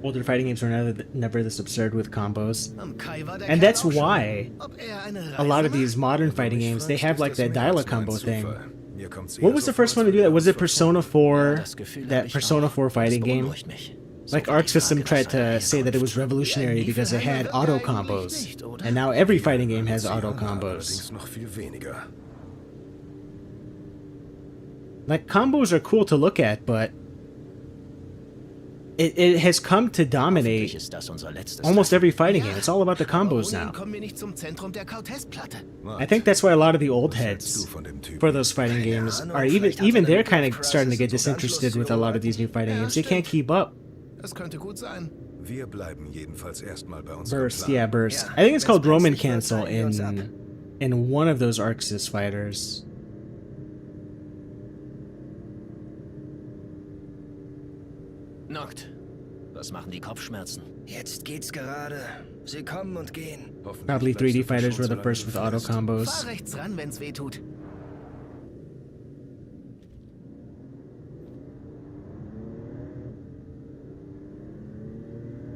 Speaker 1: Older fighting games were never this absurd with combos.
Speaker 4: Am Kai war der
Speaker 1: And
Speaker 4: Kerl
Speaker 1: that's
Speaker 4: auch schon.
Speaker 1: why
Speaker 4: Ob eine
Speaker 1: a lot of
Speaker 4: Reise
Speaker 1: these modern fighting games, they have like that dial-up combo thing.
Speaker 2: Mir kommt's
Speaker 1: What
Speaker 2: eher
Speaker 1: was
Speaker 2: so
Speaker 1: the first
Speaker 2: vor,
Speaker 1: one to do that? Was it
Speaker 2: als
Speaker 1: Persona 4?
Speaker 3: Das Gefühl hab
Speaker 1: That
Speaker 3: ich
Speaker 1: Persona
Speaker 3: auch.
Speaker 1: 4 fighting
Speaker 3: Das
Speaker 1: game?
Speaker 3: beunruhigt mich.
Speaker 1: Like Arc System tried to say that it was revolutionary because it had auto combos. And now every fighting game has auto combos.
Speaker 2: allerdings noch viel weniger.
Speaker 1: Like, combos are cool to look at, but it has come to
Speaker 3: Hoffentlich
Speaker 1: dominate
Speaker 3: ist das unser letztes
Speaker 1: almost
Speaker 3: Treffen.
Speaker 1: every fighting game. It's all about the
Speaker 4: Aber
Speaker 1: combos
Speaker 4: ohne ihn
Speaker 1: now.
Speaker 4: kommen wir nicht zum Zentrum der Cortez-Platte.
Speaker 1: I think that's why a lot of the old
Speaker 2: Was hältst du
Speaker 1: heads
Speaker 2: von dem Typen?
Speaker 1: for those fighting games are even they're kind of starting to get disinterested with a lot of these new fighting games. They can't keep up.
Speaker 4: Das könnte gut sein.
Speaker 2: Wir bleiben jedenfalls erstmal bei uns.
Speaker 1: Burst, yeah, Burst. I think it's called Roman Cancel in one of those Arxis fighters.
Speaker 3: Noct, was machen die Kopfschmerzen?
Speaker 5: Jetzt geht's gerade. Sie kommen und gehen.
Speaker 1: Probably 3D fighters were the first with auto combos.
Speaker 4: Fahr rechts ran, wenn's weh tut.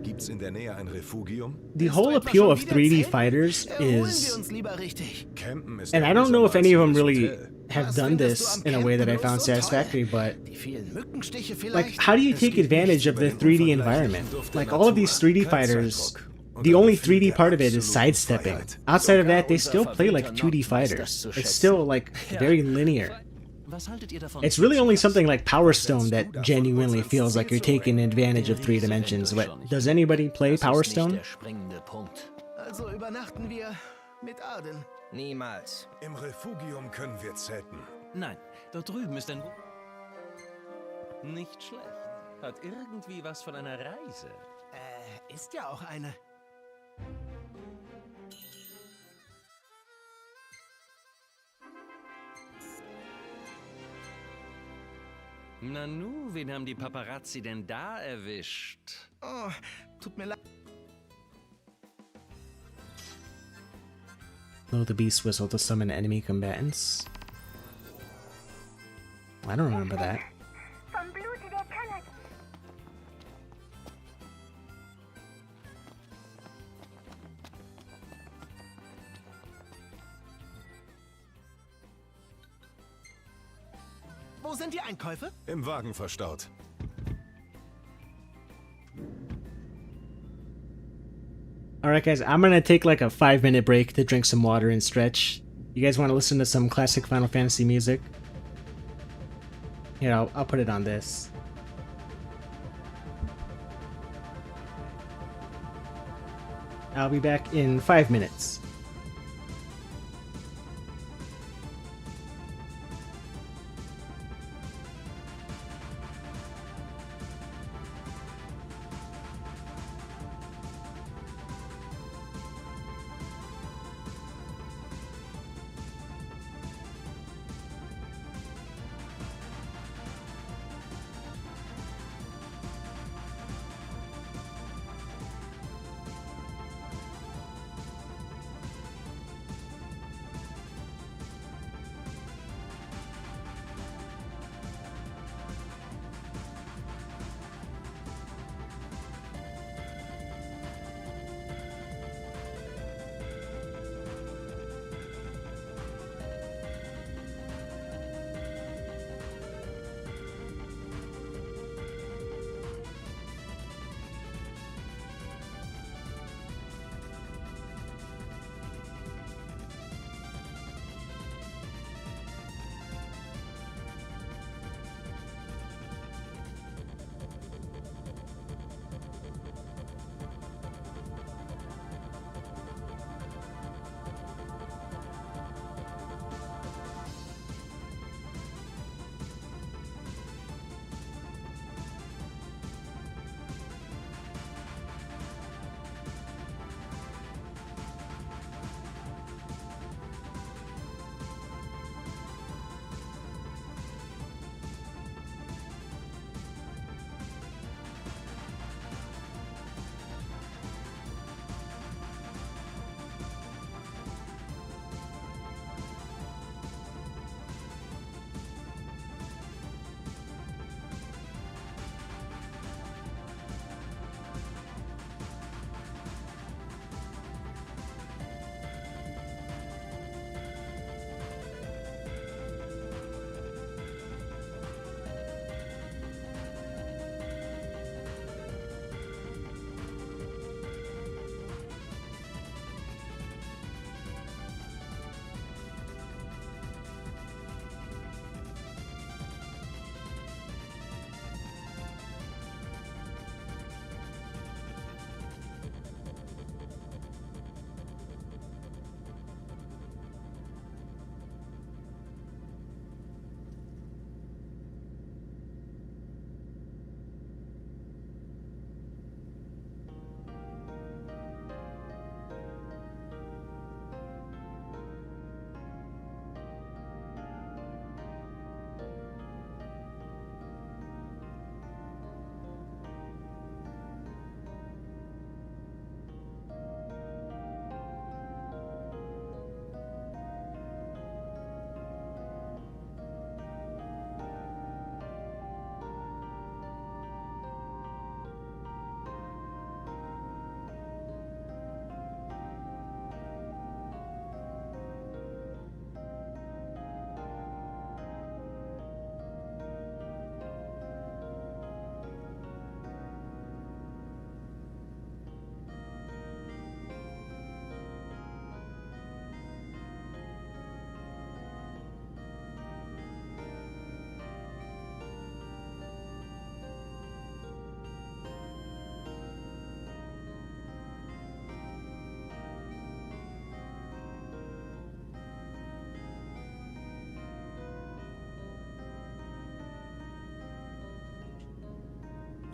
Speaker 2: Gibt's in der Nähe ein Refugium?
Speaker 1: The
Speaker 4: Willst du
Speaker 1: whole
Speaker 4: etwa
Speaker 1: appeal
Speaker 4: schon
Speaker 1: of
Speaker 4: wieder
Speaker 1: 3D
Speaker 4: erzählen?
Speaker 1: fighters
Speaker 4: Erholen wir
Speaker 1: is,
Speaker 4: uns lieber richtig.
Speaker 2: Campen ist
Speaker 1: and I don't know if any of them really have done this in a way that I found satisfactory, but
Speaker 4: Die vielen Mückenstiche
Speaker 1: like,
Speaker 4: vielleicht.
Speaker 1: how do you take advantage of the 3D environment? Like, all of these 3D fighters, the only 3D part of it is sidestepping. Outside of that, they still play like 2D fighters. It's still like very linear.
Speaker 9: Was haltet ihr davon?
Speaker 1: It's really only something like Power Stone that genuinely feels like you're taking advantage of 3 dimensions. But does anybody play
Speaker 3: Das
Speaker 1: Power
Speaker 3: ist nicht
Speaker 1: Stone?
Speaker 3: der springende Punkt.
Speaker 4: Also übernachten wir mit Arden.
Speaker 5: Niemals.
Speaker 2: Im Refugium können wir zelten.
Speaker 9: Nein, dort drüben ist ein... Nicht schlecht. Hat irgendwie was von einer Reise.
Speaker 4: Ist ja auch eine.
Speaker 9: Nanu, wen haben die Paparazzi denn da erwischt?
Speaker 4: Oh, tut mir leid.
Speaker 1: Blow the beast whistle to summon enemy combatants. I don't remember that.
Speaker 10: Vom Blute der Paladins.
Speaker 4: Wo sind die Einkäufe?
Speaker 2: Im Wagen verstaut.
Speaker 1: Alright guys, I'm gonna take like a 5-minute break to drink some water and stretch. You guys want to listen to some classic Final Fantasy music? Here, I'll put it on this. I'll be back in 5 minutes.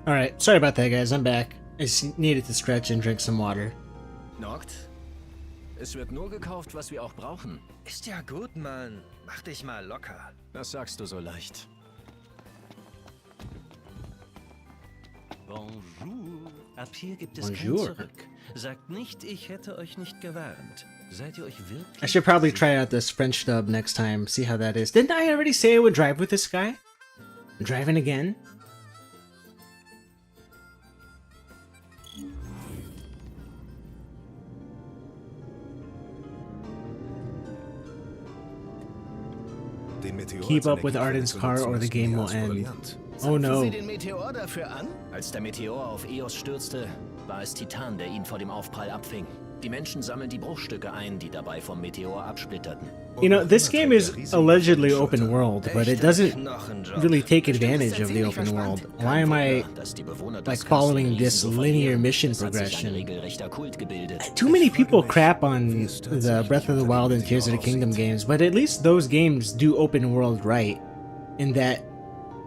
Speaker 1: Alright, sorry about that, guys. I'm back. I just needed to stretch and drink some water.
Speaker 3: Noct? Es wird nur gekauft, was wir auch brauchen.
Speaker 5: Ist ja gut, Mann. Mach dich mal locker.
Speaker 3: Das sagst du so leicht.
Speaker 9: Bonjour. Ab hier gibt es kein
Speaker 1: Bonjour.
Speaker 9: Zurück. Sagt nicht, ich hätte euch nicht gewarnt. Seid ihr euch wirklich...
Speaker 1: I should probably try out this French dub next time, see how that is. Didn't I already say I would drive with this guy? I'm driving again?
Speaker 2: Den Meteor
Speaker 1: Keep
Speaker 2: als
Speaker 1: up with
Speaker 2: Energiequelle
Speaker 1: Arden's
Speaker 2: zu
Speaker 1: car
Speaker 2: nutzen,
Speaker 1: or the
Speaker 2: ist
Speaker 1: game
Speaker 2: mehr
Speaker 1: will
Speaker 2: als
Speaker 1: end.
Speaker 2: brillant.
Speaker 1: Oh no.
Speaker 4: Sie den Meteor dafür an?
Speaker 3: Als der Meteor auf Eos stürzte, war es Titan, der ihn vor dem Aufprall abfing. Die Menschen sammeln die Bruchstücke ein, die dabei vom Meteor absplitterten.
Speaker 1: You know, this game is allegedly open world, but it doesn't really take advantage of the open world. Why am I
Speaker 3: Dass die Bewohner
Speaker 1: like
Speaker 3: des
Speaker 1: following
Speaker 3: Kasten
Speaker 1: this
Speaker 3: so
Speaker 1: linear
Speaker 3: verehren,
Speaker 1: mission
Speaker 3: es hat sich ein
Speaker 1: progression?
Speaker 3: regelrechter Kult gebildet.
Speaker 1: Too many people crap on the Breath of the Wild and Tears of the Kingdom games, but at least those games do open world right, in that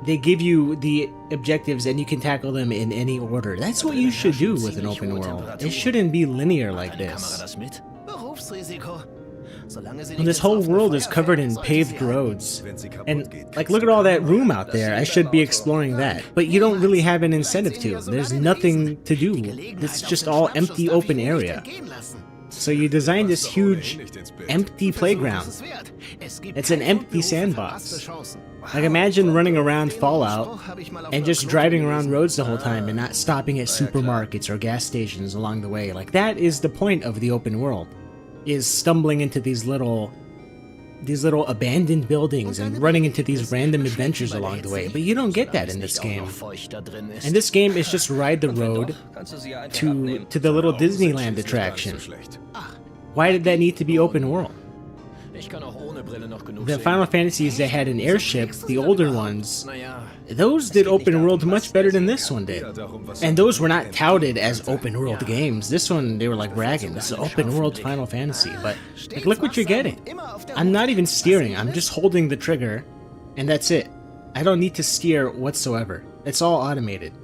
Speaker 1: they give you the objectives and you can tackle them in any order. That's what you should do with an open world. It shouldn't be linear like
Speaker 3: Deine Kamera
Speaker 1: this.
Speaker 3: das mit?
Speaker 4: Berufsrisiko. Solange sie
Speaker 1: And
Speaker 4: nicht
Speaker 1: this
Speaker 4: ins
Speaker 1: whole
Speaker 4: offene
Speaker 1: world is
Speaker 4: Feuer
Speaker 1: covered
Speaker 4: fällt,
Speaker 1: in
Speaker 4: sollte
Speaker 1: paved
Speaker 4: sie halten.
Speaker 1: roads.
Speaker 2: Wenn sie kaputt
Speaker 1: And
Speaker 2: geht,
Speaker 1: like, look at all that room out there. I should be exploring that. But you don't really have an incentive to. There's nothing to do. It's just all empty open area. So you design this huge empty playground. It's an empty sandbox. Like, imagine running around Fallout and just driving around roads the whole time and not stopping at supermarkets or gas stations along the way. Like, that is the point of the open world, is stumbling into these little abandoned buildings and running into these random adventures along the way. But you don't get that in this game. And this game is just ride the road
Speaker 6: Kannst du sie einfach
Speaker 1: to
Speaker 6: abnehmen.
Speaker 1: the little Disneyland attraction. Why did that need to be open world?
Speaker 3: Ich kann auch ohne Brille noch genug
Speaker 1: The
Speaker 3: sehen.
Speaker 1: Final Fantasies that had an airship, the older ones,
Speaker 3: Naja,
Speaker 1: those did open world much better than this one did. And those were not touted as open world games. This one, they were like bragging, this is open world Final Fantasy. But like, look what you're getting. I'm not even steering, I'm just holding the trigger, and that's it. I don't need to steer whatsoever. It's all automated.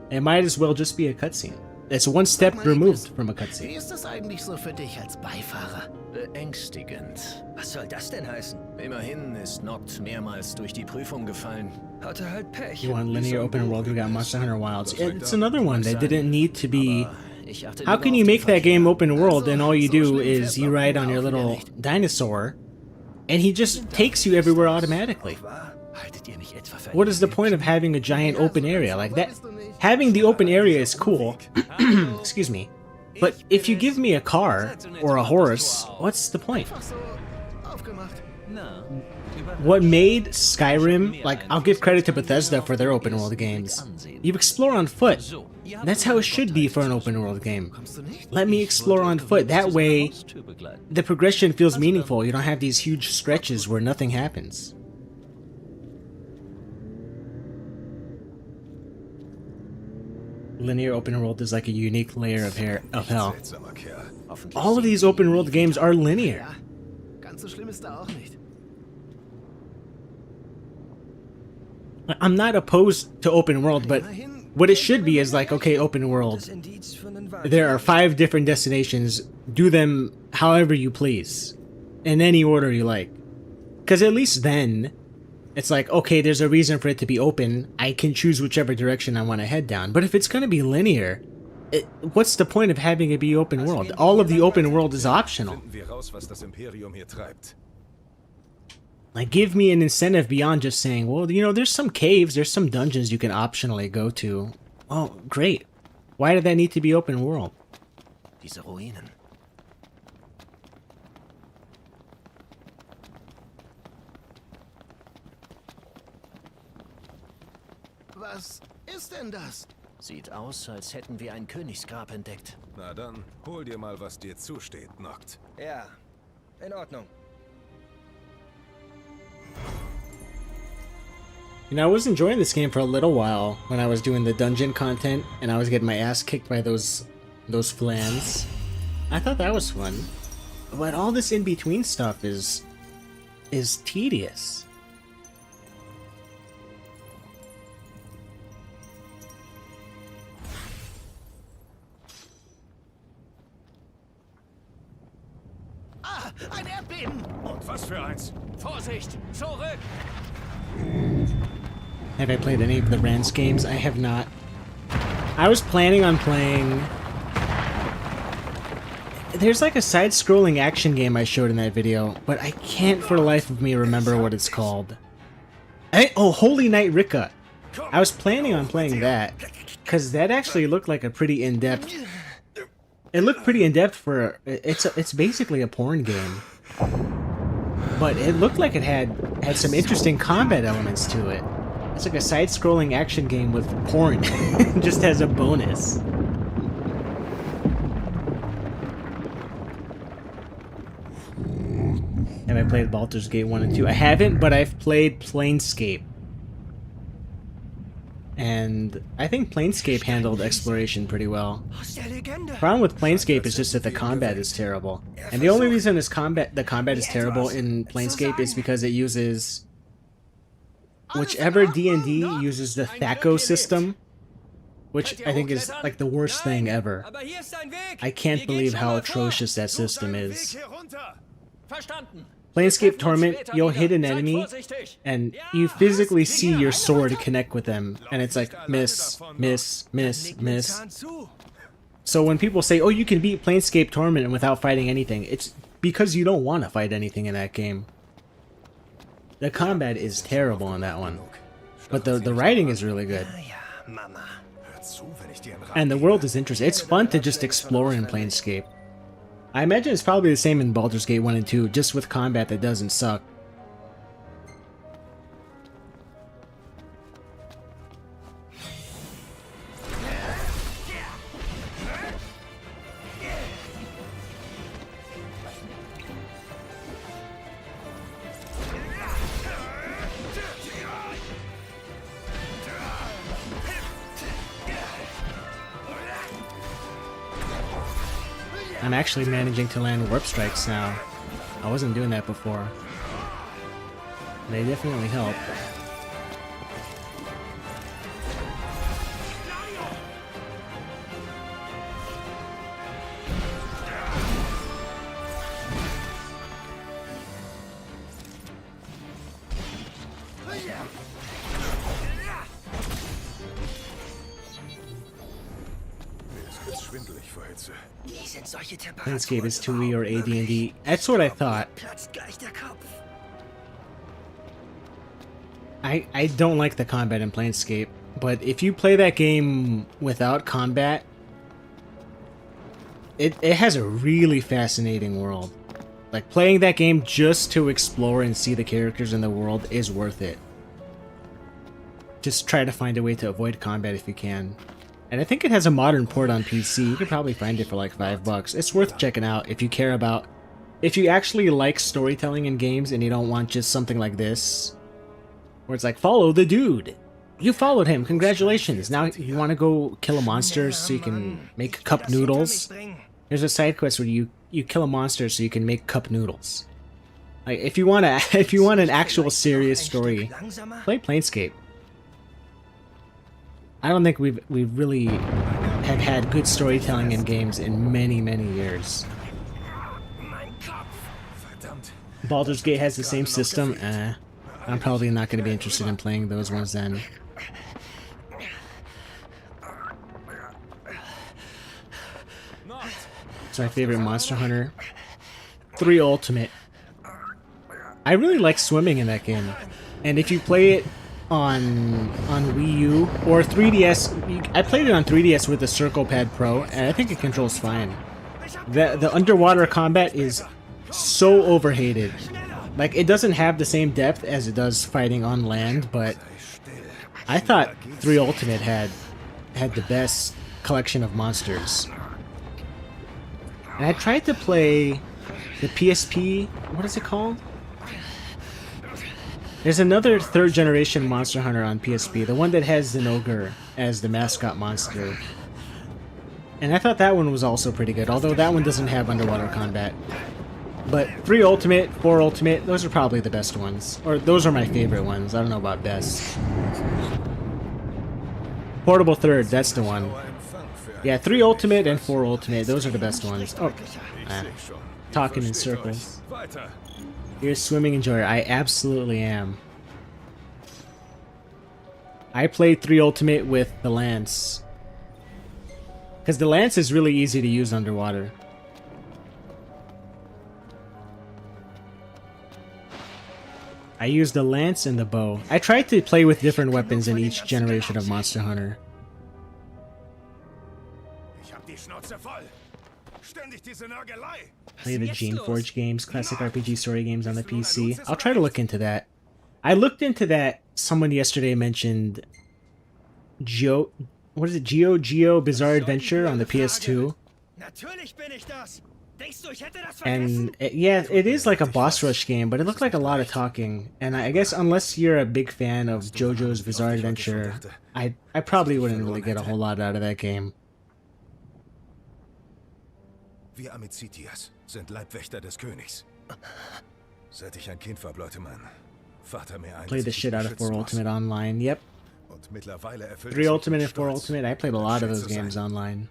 Speaker 1: It might as well just be a cutscene. It's one step removed from a
Speaker 4: Wie
Speaker 1: cutscene.
Speaker 4: ist das eigentlich so für dich als Beifahrer?
Speaker 3: beängstigend.
Speaker 5: Was soll das denn heißen?
Speaker 3: Immerhin ist Noct mehrmals durch die Prüfung gefallen.
Speaker 5: Hatte halt Pech.
Speaker 1: You want linear open world, we got Monster Hunter Wilds. It's another one that didn't need to be...
Speaker 3: Ich achte
Speaker 1: How
Speaker 3: lieber
Speaker 1: can
Speaker 3: auf
Speaker 1: you
Speaker 3: die
Speaker 1: make that game open world and all you
Speaker 4: so
Speaker 1: do
Speaker 4: schlimm
Speaker 1: is
Speaker 4: fährt's
Speaker 1: you
Speaker 4: auch
Speaker 1: ride on
Speaker 4: mir
Speaker 1: your
Speaker 4: auch wieder
Speaker 1: little
Speaker 4: nicht.
Speaker 1: dinosaur and he just takes you everywhere automatically?
Speaker 3: Haltet ihr mich etwa für
Speaker 1: What is the point of having a giant open area like that? Having the open area is cool. Excuse me. But if you give me a car or a horse, what's the point?
Speaker 4: So aufgemacht.
Speaker 9: Na,
Speaker 1: What made Skyrim, like, I'll give credit to Bethesda for their open world games. You explore on foot.
Speaker 9: so, ihr habt
Speaker 1: That's how it should be for an open world game.
Speaker 4: Kommst du nicht?
Speaker 1: Let me explore on foot. That way,
Speaker 9: Haustür begleiten.
Speaker 1: the progression feels meaningful. You don't have these huge stretches where nothing happens. Linear open world is like a unique layer of hell.
Speaker 2: Seltsamer Kerl.
Speaker 3: Hoffentlich
Speaker 1: All of these open world games are linear.
Speaker 4: Ja, ganz so schlimm ist da auch nicht.
Speaker 1: I'm not opposed to open world, but what it should be is like, okay, open world.
Speaker 5: Das Indiz für einen Wald.
Speaker 1: There are 5 different destinations. Do them however you please, in any order you like. Because at least then, it's like, okay, there's a reason for it to be open. I can choose whichever direction I want to head down. But if it's going to be linear, what's the point of having it be open world? All of the open world is optional.
Speaker 2: Finden wir raus, was das Imperium hier treibt.
Speaker 1: Like, give me an incentive beyond just saying, well, you know, there's some caves, there's some dungeons you can optionally go to. Oh, great. Why did that need to be open world?
Speaker 3: diese Ruinen.
Speaker 4: Was ist denn das?
Speaker 3: Sieht aus, als hätten wir ein Königsgrab entdeckt.
Speaker 2: Na dann, hol dir mal, was dir zusteht, Noct.
Speaker 5: Ja, in Ordnung.
Speaker 1: You know, I was enjoying this game for a little while when I was doing the dungeon content and I was getting my ass kicked by those flans. I thought that was fun. But all this in-between stuff is tedious.
Speaker 4: Ah, ein Erdbeben!
Speaker 2: Und was für eins?
Speaker 3: Vorsicht! Zurück!
Speaker 1: Have I played any of the Rans games? I have not. I was planning on playing... There's like a side-scrolling action game I showed in that video, but I can't for the life of me remember what it's called. Oh, Holy Knight Rika. I was planning on playing that, because that actually looked like a pretty in-depth... It looked pretty in-depth for... It's basically a porn game. But it looked like it had some interesting combat elements to it. It's like a side-scrolling action game with porn. Just as a bonus. Have I played Baldur's Gate 1 and 2? I haven't, but I've played Planescape. And I think Planescape handled exploration pretty well. The problem with Planescape is just that the combat is terrible. And the only reason the combat is terrible in Planescape is because it uses... Whichever D&D uses the THAC0 system, which I think is like the worst thing ever. I can't believe how atrocious that system is. Planescape Torment, you'll hit an enemy, and you physically see your sword connect with them, and it's like, miss, miss, miss, miss. So when people say, oh, you can beat Planescape Torment without fighting anything, it's because you don't want to fight anything in that game. The combat is terrible in that one, but the writing is really good. And the world is interesting. It's fun to just explore in Planescape. I imagine it's probably the same in Baldur's Gate 1 and 2, just with combat that doesn't suck. I'm actually managing to land warp strikes now. I wasn't doing that before. They definitely help. Planescape is 2E or AD&D. That's what I thought. I don't like the combat in Planescape, but if you play that game without combat, it has a really fascinating world. Like, playing that game just to explore and see the characters in the world is worth it. Just try to find a way to avoid combat if you can. And I think it has a modern port on PC. You could probably find it for like $5. It's worth checking out if you care about... If you actually like storytelling in games and you don't want just something like this, where it's like, follow the dude. You followed him. Congratulations. Now you want to go kill a monster so you can make cup noodles? There's a side quest where you kill a monster so you can make cup noodles. Like, if you want an actual serious story, play Planescape. I don't think we've really have had good storytelling in games in many, many years. Baldur's Gate has the same system. I'm probably not going to be interested in playing those ones then. It's my favorite Monster Hunter. 3 Ultimate. I really like swimming in that game. And if you play it on Wii U or 3DS, I played it on 3DS with the Circle Pad Pro, and I think it controls fine. The underwater combat is so overhated. Like, it doesn't have the same depth as it does fighting on land, but I thought 3 Ultimate had the best collection of monsters. And I tried to play the PSP, what is it called? There's another 3rd generation Monster Hunter on PSP, the one that has Zinogre as the mascot monster. And I thought that one was also pretty good, although that one doesn't have underwater combat. But 3 Ultimate, 4 Ultimate, those are probably the best ones. Or those are my favorite ones, I don't know about best. Portable 3rd, that's the one. Yeah, 3 Ultimate and 4 Ultimate, those are the best ones. Oh, talking in
Speaker 2: Versteht
Speaker 1: circles.
Speaker 2: euch. Weiter.
Speaker 1: You're a swimming enjoyer. I absolutely am. I played 3 Ultimate with the Lance. Because the Lance is really easy to use underwater. I used the Lance and the bow. I tried to play with different weapons in each generation of Monster Hunter.
Speaker 2: Ich hab die Schnauze voll. Ständig diese Nörgelei.
Speaker 1: Play the Geneforge games, classic RPG story games on the PC. I'll try to look into that. I looked into that. Someone yesterday mentioned Geo Bizarre Adventure on the PS2.
Speaker 5: Natürlich bin ich das. Denkst du, ich hätte das
Speaker 1: And yeah, it is like a boss rush game, but it looked like a lot of talking. And I guess unless you're a big fan of JoJo's Bizarre Adventure, I probably wouldn't really get a whole lot out of that game.
Speaker 2: Wir Amicitias sind Leibwächter des Königs. Seit ich ein Kind war, bläute mein Vater mir ein.
Speaker 1: Play the shit out of 4 Ultimate online. Yep.
Speaker 2: Und mittlerweile erfüllt
Speaker 1: 3
Speaker 2: es mich
Speaker 1: Ultimate
Speaker 2: mit
Speaker 1: and 4
Speaker 2: Stolz,
Speaker 1: Ultimate. I played a lot of those
Speaker 2: Mensch zu
Speaker 1: games
Speaker 2: sein.
Speaker 1: online.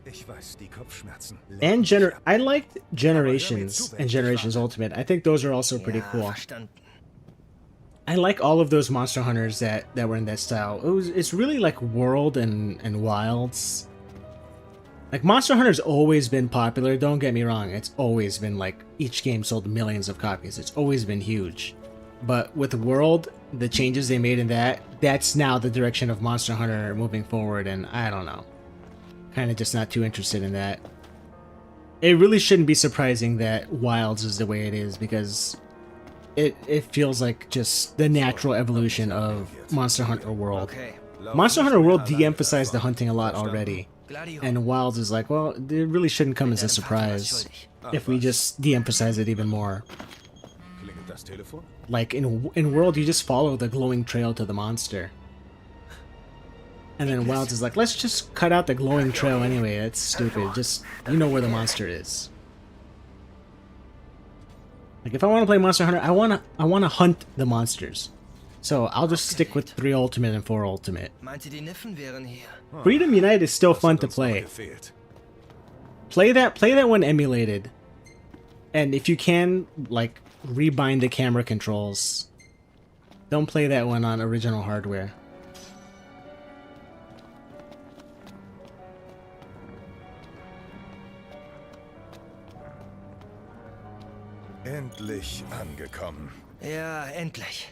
Speaker 2: Ich weiß, die Kopfschmerzen.
Speaker 1: And I liked Generations and Generations Ultimate. I think those are also pretty cool.
Speaker 5: Verstanden.
Speaker 1: I like all of those Monster Hunters that were in that style. It's really like World and Wilds. Like Monster Hunter's always been popular, don't get me wrong. It's always been like each game sold millions of copies. It's always been huge. But with World, the changes they made in that's now the direction of Monster Hunter moving forward, and I don't know. Kind of just not too interested in that. It really shouldn't be surprising that Wilds is the way it is, because it feels like just the natural evolution of Monster Hunter World.
Speaker 5: Okay.
Speaker 1: Monster Hunter World de-emphasized the hunting a lot already,
Speaker 5: Gladio.
Speaker 1: and Wilds is like, well, it really shouldn't come as a surprise if we just de-emphasize it even more.
Speaker 2: Klingelt das Telefon?
Speaker 1: Like in World, you just follow the glowing trail to the monster. And then Wilds is like, let's just cut out the glowing trail anyway. That's stupid. Just, you know where the monster is. Like, if I want to play Monster Hunter, I wanna hunt the monsters. So I'll just stick with 3 Ultimate and 4 Ultimate.
Speaker 5: Meinte, die Niffen wären hier.
Speaker 1: Freedom Unite is still fun to
Speaker 2: Uns noch
Speaker 1: play.
Speaker 2: gefehlt.
Speaker 1: Play that one emulated. And if you can, like, rebind the camera controls. Don't play that one on original hardware.
Speaker 2: Endlich angekommen.
Speaker 5: Ja, endlich.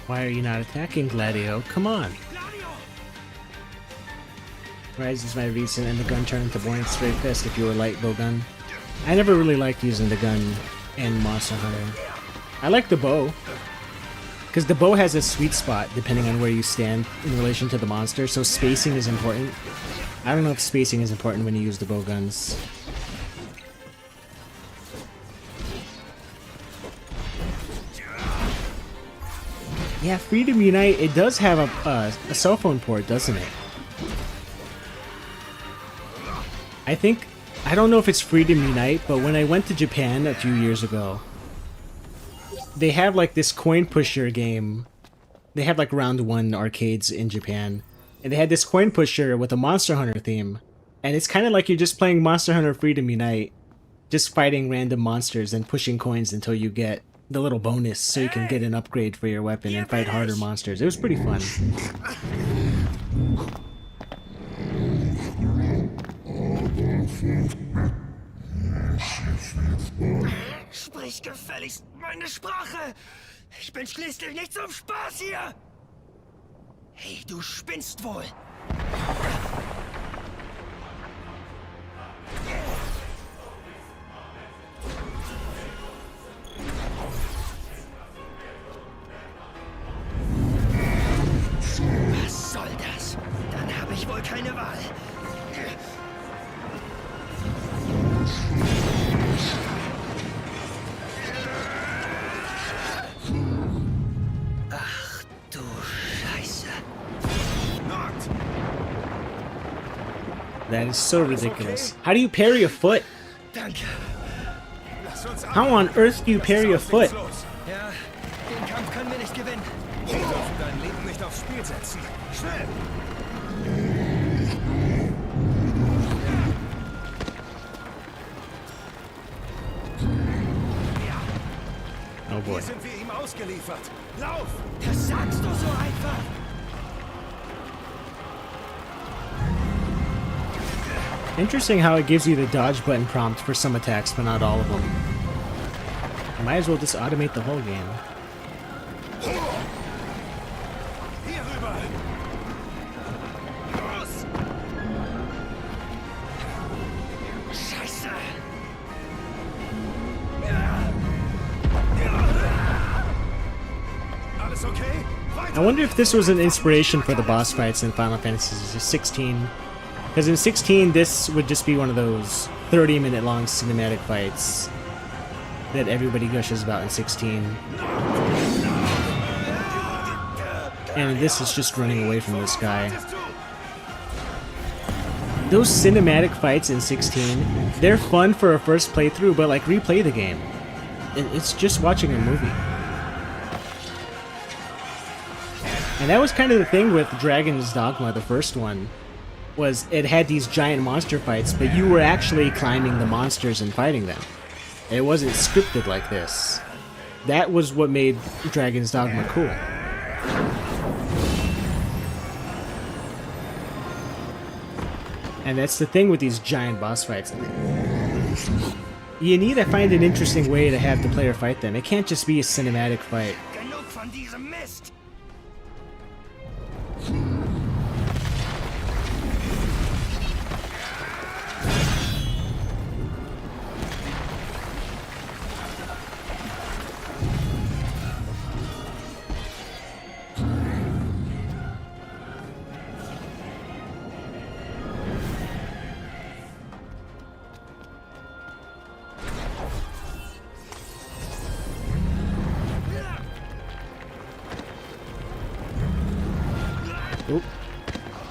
Speaker 1: Why are you not attacking, Gladio? Come on. Rise is my recent, and the gun turned into boring straight fist if you were light bow gun. I never really liked using the gun in Monster Hunter. I like the bow, because the bow has a sweet spot depending on where you stand in relation to the monster, so spacing is important. I don't know if spacing is important when you use the bow guns. Yeah, Freedom Unite, it does have a cell phone port, doesn't it? I don't know if it's Freedom Unite, but when I went to Japan a few years ago, they have like this coin pusher game. They have like round 1 arcades in Japan, and they had this coin pusher with a Monster Hunter theme. And it's kind of like you're just playing Monster Hunter Freedom Unite, just fighting random monsters and pushing coins until you get the little bonus so you can get an upgrade for your weapon and fight harder monsters. It was pretty fun.
Speaker 5: Sprich gefälligst meine Sprache! Ich bin schließlich nicht zum Spaß hier! Hey, du spinnst wohl! Was soll das? Dann habe ich wohl keine Wahl.
Speaker 1: That is so ridiculous. How do you parry a foot?
Speaker 6: Danke.
Speaker 2: Lass uns
Speaker 1: How on earth do you parry a foot?
Speaker 2: los.
Speaker 6: Ja, den Kampf können wir nicht gewinnen.
Speaker 2: Wir dürfen dein Leben nicht aufs Spiel setzen. Schnell!
Speaker 1: Oh boy.
Speaker 2: Hier sind wir ihm ausgeliefert. Lauf!
Speaker 5: Das sagst du so einfach.
Speaker 1: Interesting how it gives you the dodge button prompt for some attacks, but not all of them. I might as well just automate the whole game.
Speaker 2: Hier rüber! Los!
Speaker 5: Scheiße.
Speaker 2: Alles okay?
Speaker 1: I wonder if this was an inspiration for the boss fights in Final Fantasy 16. Because in 16, this would just be one of those 30-minute long cinematic fights that everybody gushes about in 16. And this is just running away from this guy. Those cinematic fights in 16, they're fun for a first playthrough, but like replay the game. It's just watching a movie. And that was kind of the thing with Dragon's Dogma, the first one, was it had these giant monster fights, but you were actually climbing the monsters and fighting them. It wasn't scripted like this. That was what made Dragon's Dogma cool. And that's the thing with these giant boss fights. You need to find an interesting way to have the player fight them. It can't just be a cinematic fight.
Speaker 5: Genug von diesem Mist.
Speaker 1: Oop.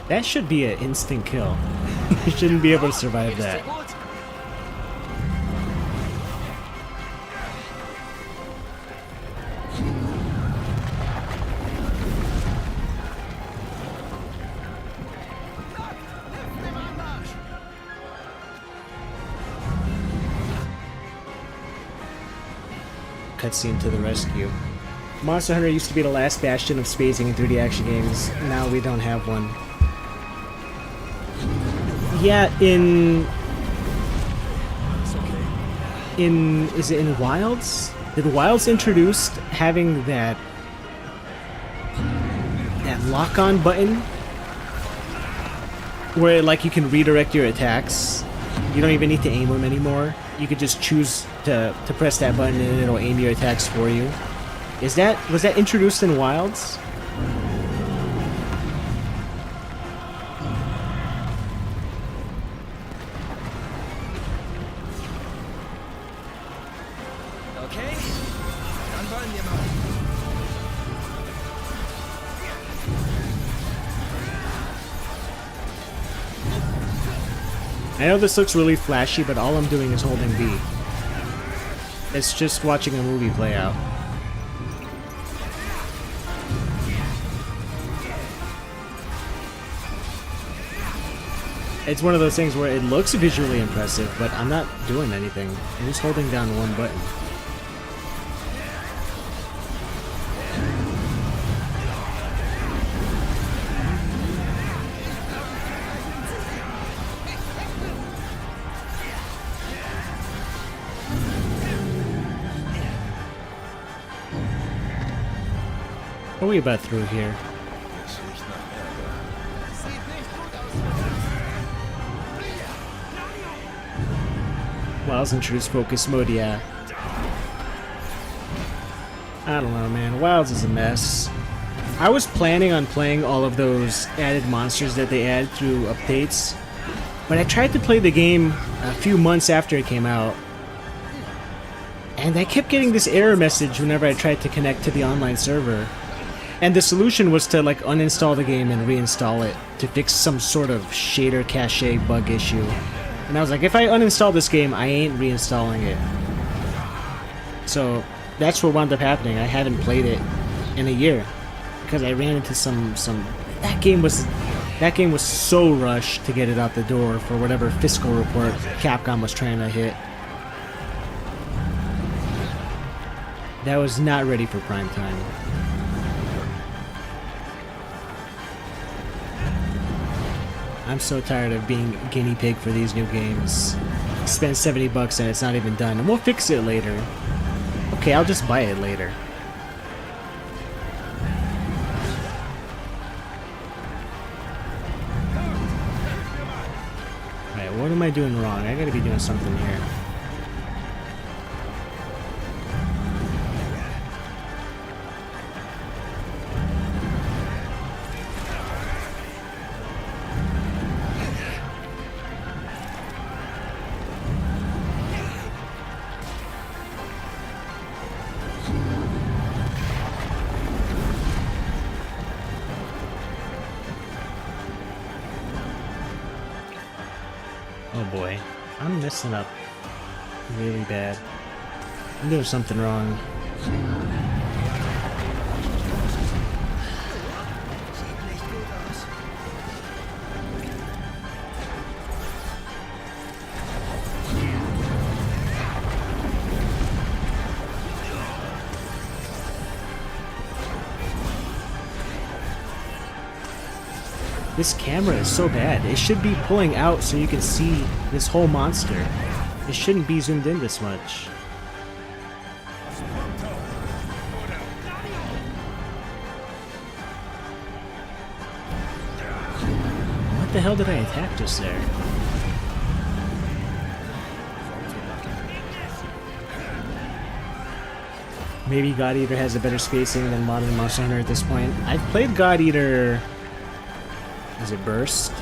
Speaker 1: That should be an instant kill. You shouldn't be able to survive that. Cutscene to the rescue. Monster Hunter used to be the last bastion of spacing in 3D action games. Now we don't have one. Yeah, is it in Wilds? Did Wilds introduced having that lock-on button where like you can redirect your attacks? You don't even need to aim them anymore. You could just choose to press that button and it'll aim your attacks for you. Was that introduced in Wilds?
Speaker 6: Okay, dann wollen wir mal.
Speaker 1: I know this looks really flashy, but all I'm doing is holding B. It's just watching a movie play out. It's one of those things where it looks visually impressive, but I'm not doing anything. I'm just holding down one button. What are we about through here? Wilds introduced focus mode, yeah. I don't know, man. Wilds is a mess. I was planning on playing all of those added monsters that they add through updates, but I tried to play the game a few months after it came out, and I kept getting this error message whenever I tried to connect to the online server. And the solution was to like uninstall the game and reinstall it to fix some sort of shader cache bug issue. And I was like, if I uninstall this game, I ain't reinstalling it. So that's what wound up happening. I haven't played it in a year because I ran into some that game was so rushed to get it out the door for whatever fiscal report Capcom was trying to hit. That was not ready for prime time. I'm so tired of being guinea pig for these new games. Spend $70 and it's not even done, and we'll fix it later. Okay, I'll just buy it later. Alright, what am I doing wrong? I gotta be doing something here. Oh boy, I'm messing up really bad. I'm doing something wrong. This camera is so bad. It should be pulling out so you can see this whole monster. It shouldn't be zoomed in this much. What the hell did I attack just there? Maybe God Eater has a better spacing than modern Monster Hunter at this point. I've played God Eater... Is it Burst?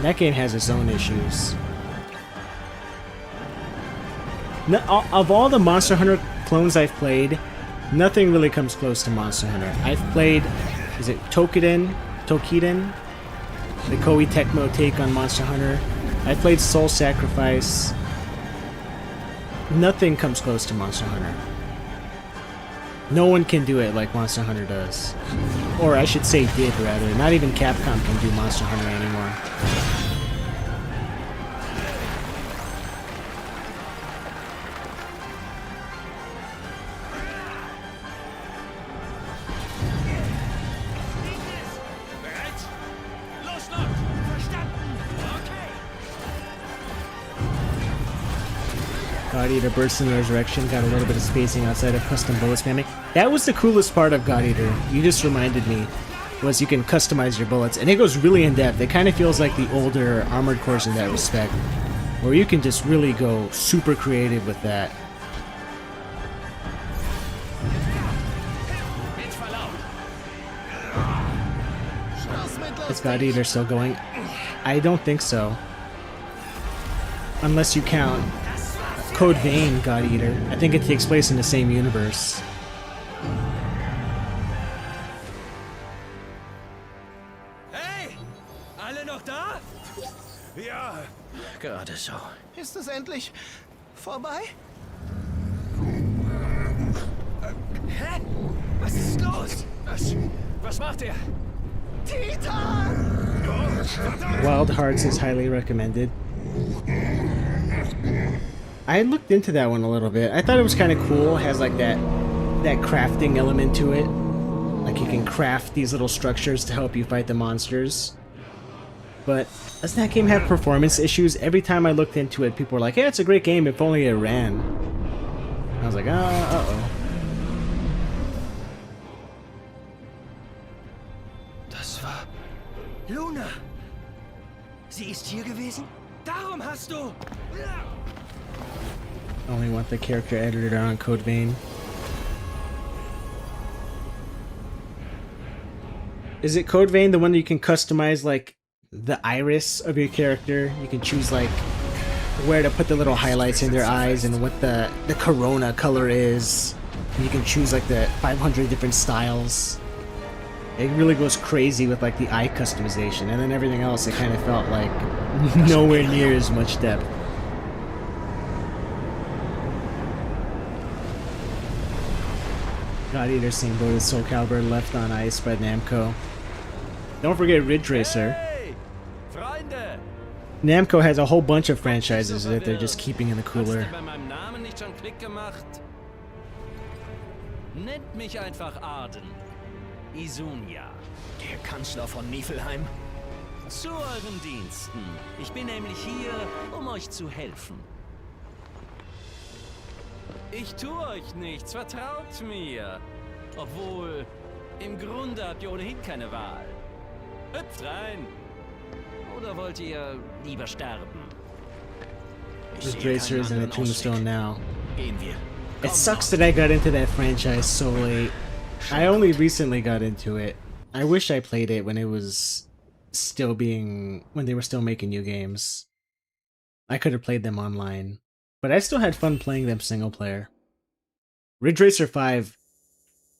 Speaker 1: That game has its own issues. Of all the Monster Hunter clones I've played, nothing really comes close to Monster Hunter. I've played, is it Tokiden? The Koei Tecmo take on Monster Hunter. I played Soul Sacrifice. Nothing comes close to Monster Hunter. No one can do it like Monster Hunter does. Or I should say did, rather. Not even Capcom can do Monster Hunter anymore. God Eater Burst in Resurrection got a little bit of spacing outside of custom bullet spamming. That was the coolest part of God Eater. You just reminded me, was you can customize your bullets, and it goes really in depth. It kind of feels like the older Armored Cores in that respect, where you can just really go super creative with that. Is God Eater still going? I don't think so. Unless you count Code Vein God Eater. I think it takes place in the same universe.
Speaker 5: Hey! Alle noch da?
Speaker 2: Ja,
Speaker 3: Gerade so.
Speaker 4: Ist es endlich vorbei?
Speaker 5: Hä? Was ist los? Was macht er?
Speaker 4: Titan!
Speaker 1: Wild Hearts is highly recommended. I looked into that one a little bit. I thought it was kind of cool. It has like that crafting element to it. Like you can craft these little structures to help you fight the monsters. But doesn't that game have performance issues? Every time I looked into it, people were like, "Hey, it's a great game if only it ran." I was like, uh-oh.
Speaker 5: Das war Luna. Sie ist hier gewesen? Darum hast du...
Speaker 1: Only want the character editor on Code Vein. Is it Code Vein the one that you can customize like the iris of your character? You can choose like where to put the little highlights in their eyes and what the corona color is. You can choose like the 500 different styles. It really goes crazy with like the eye customization, and then everything else it kind of felt like nowhere near as much depth. God Eater same boat as Soul Calibur, left on ice by Namco. Don't forget Ridge Racer.
Speaker 9: Hey, Freunde!
Speaker 1: Namco has a whole bunch of franchises that they're just keeping in the cooler.
Speaker 9: Hast du bei meinem Namen nicht schon Klick gemacht? Nennt mich einfach Arden. Isunia.
Speaker 3: Der Kanzler von Niflheim?
Speaker 9: Zu euren Diensten. Ich bin nämlich hier, um euch zu helfen. Ich tue euch nichts, vertraut mir. Obwohl, im Grunde habt ihr ohnehin keine Wahl. Hüpft rein. Oder wollt ihr lieber sterben?
Speaker 1: Ridge Racer is in a Tombstone now.
Speaker 3: Gehen wir.
Speaker 1: It sucks that I got into that franchise so late. I only recently got into it. I wish I played it when it was still being... when they were still making new games. I could have played them online. But I still had fun playing them single player. Ridge Racer 5.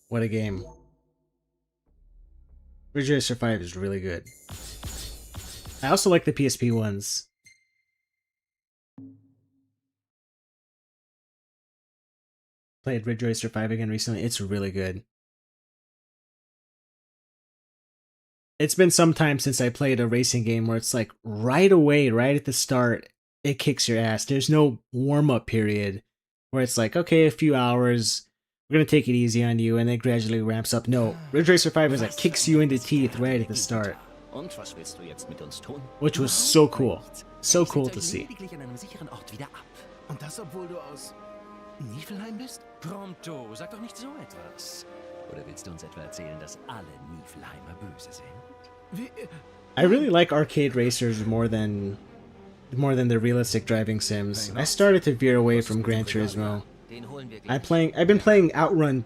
Speaker 1: What a game. Ridge Racer 5 is really good. I also like the PSP ones. Played Ridge Racer 5 again recently. It's really good. It's been some time since I played a racing game where it's like right away, right at the start, it kicks your ass. There's no warm-up period where it's like, okay, a few hours, we're going to take it easy on you, and then gradually ramps up. No, Ridge Racer 5 is like kicks you in the teeth right at the start.
Speaker 3: Und was willst du jetzt mit uns tun?
Speaker 1: Which was so cool. So cool to see.
Speaker 4: Und das, obwohl du aus Niflheim bist?
Speaker 9: Prompto, sag doch nicht so etwas. Oder willst du uns etwa erzählen, dass alle Niflheimer böse sind?
Speaker 1: I really like arcade racers more than the realistic driving sims. I started to veer away from Gran Turismo. I've been playing Outrun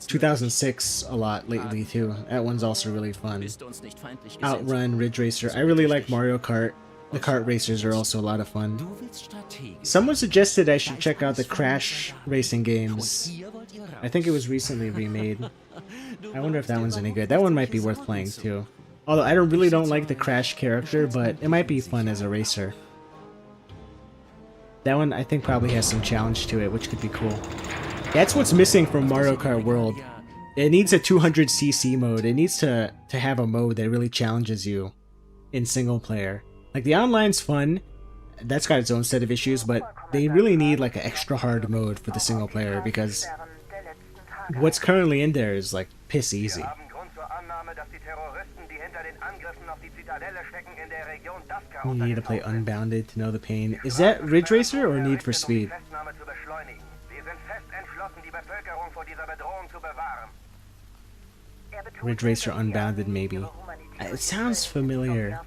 Speaker 1: 2006 a lot lately too. That one's also really fun. Outrun, Ridge Racer. I really like Mario Kart. The kart racers are also a lot of fun. Someone suggested I should check out the Crash racing games. I think it was recently remade. I wonder if that one's any good. That one might be worth playing too. Although I really don't like the Crash character, but it might be fun as a racer. That one I think probably has some challenge to it, which could be cool. That's what's missing from Mario Kart World. It needs a 200cc mode. It needs to have a mode that really challenges you in single player. Like, the online's fun. That's got its own set of issues, but they really need like an extra hard mode for the single player because what's currently in there is like piss easy. You need to play Unbounded to know the pain. Is that Ridge Racer or Need for Speed? Ridge Racer Unbounded, maybe. It sounds familiar.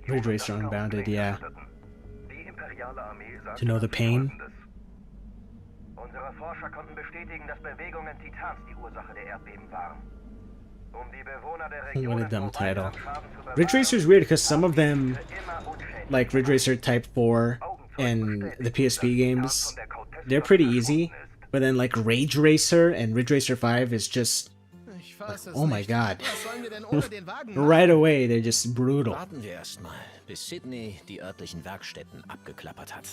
Speaker 1: Ridge Racer Unbounded, yeah. To know the pain.
Speaker 11: Unsere Forscher konnten bestätigen, dass Bewegungen Titans die Ursache der Erdbeben waren. Die Bewohner der Region
Speaker 1: what a dumb title. Ridge Racer is weird because some of them, like Ridge Racer Type 4 and the PSP games, they're pretty easy. But then like Rage Racer and Ridge Racer 5 is just, like, oh my god. Right away, they're just brutal.
Speaker 3: Warten wir erstmal, bis Sydney die örtlichen Werkstätten abgeklappert hat.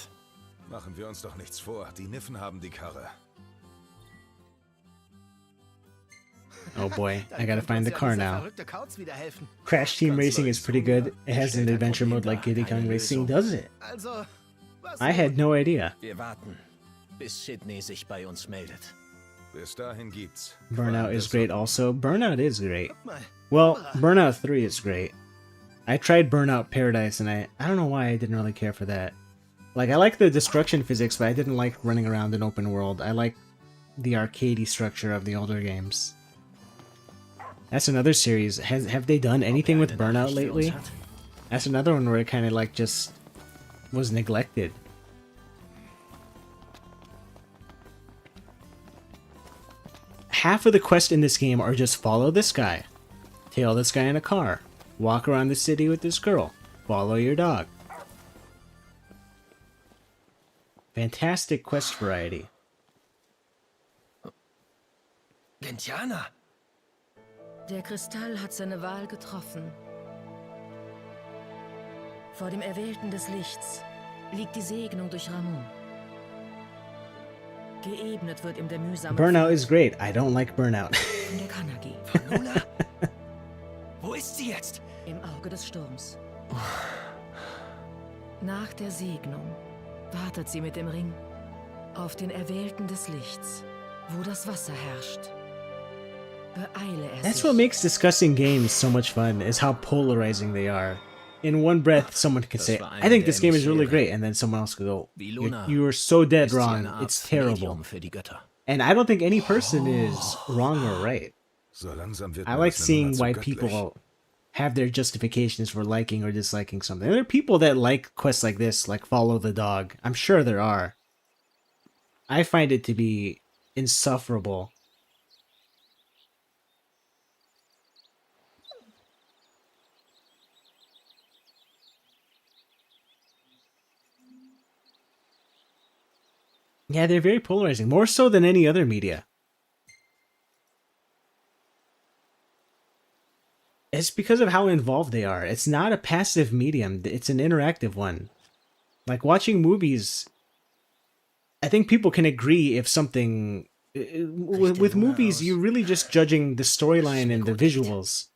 Speaker 2: Machen wir uns doch nichts vor, die Niffen haben die Karre.
Speaker 1: Oh boy, I gotta find the car now. Crash Team Racing is pretty good. It has an adventure mode like Diddy Kong Racing, does it? I had no idea.
Speaker 3: Wir warten, bis Sydney sich bei uns meldet.
Speaker 2: Bis dahin gibt's.
Speaker 1: Burnout is great also. Burnout is great. Well, Burnout 3 is great. I tried Burnout Paradise and I don't know why I didn't really care for that. Like, I like the destruction physics, but I didn't like running around in open world. I like the arcadey structure of the older games. That's another series. Have they done anything with Burnout lately? That's another one where it kind of like just was neglected. Half of the quests in this game are just follow this guy, tail this guy in a car, Walk around the city with this girl. Follow your dog. Fantastic quest variety.
Speaker 6: Gentiana!
Speaker 12: Der Kristall hat seine Wahl getroffen. Vor dem Erwählten des Lichts liegt die Segnung durch Ramon. Geebnet wird ihm der mühsame
Speaker 1: Burnout is great. I don't like Burnout.
Speaker 12: von der Kanagi.
Speaker 6: Fanula? Wo ist sie jetzt?
Speaker 12: Im Auge des Sturms. Nach der Segnung wartet sie mit dem Ring auf den Erwählten des Lichts, wo das Wasser herrscht. Beeile er
Speaker 1: That's
Speaker 12: sich.
Speaker 1: what makes discussing games so much fun, is how polarizing they are. In one breath, someone could say, I think this game is really great, and then someone else could go, you are so dead wrong, it's terrible. And I don't think any person is wrong or right.
Speaker 2: So langsam wird
Speaker 1: I
Speaker 2: mir
Speaker 1: like
Speaker 2: das eine
Speaker 1: seeing
Speaker 2: Nummer zu
Speaker 1: why
Speaker 2: göttlich.
Speaker 1: people have their justifications for liking or disliking something. There are people that like quests like this, like Follow the Dog. I'm sure there are. I find it to be insufferable. Yeah, they're very polarizing, more so than any other media. It's because of how involved they are. It's not a passive medium, it's an interactive one. Like watching movies, I think people can agree if something... With movies, you're really just judging the storyline and the visuals.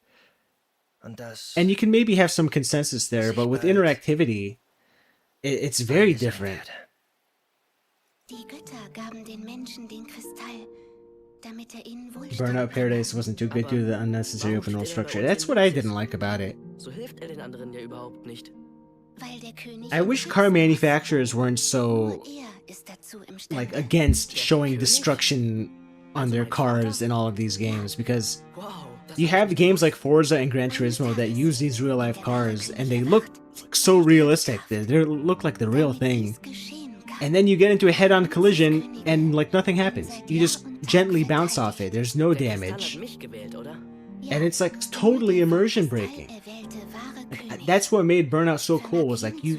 Speaker 1: And you can maybe have some consensus there, but with interactivity, it's very different.
Speaker 10: Die Götter gaben den Menschen den Kristall, damit ihnen Wohlstand
Speaker 1: Burnout Paradise wasn't too good due to the unnecessary open world structure. That's what I didn't like about it.
Speaker 12: So hilft den anderen ja überhaupt nicht.
Speaker 10: weil der König
Speaker 1: I wish car manufacturers weren't so
Speaker 10: ist dazu imstande.
Speaker 1: like against showing destruction on their cars in all of these games, because you have games like Forza and Gran Turismo that use these real life cars and they look so realistic. They look like the real thing. And then you get into a head-on collision and like nothing happens. You just gently bounce off it. There's no damage. And it's like totally immersion breaking. Like, that's what made Burnout so cool, was like you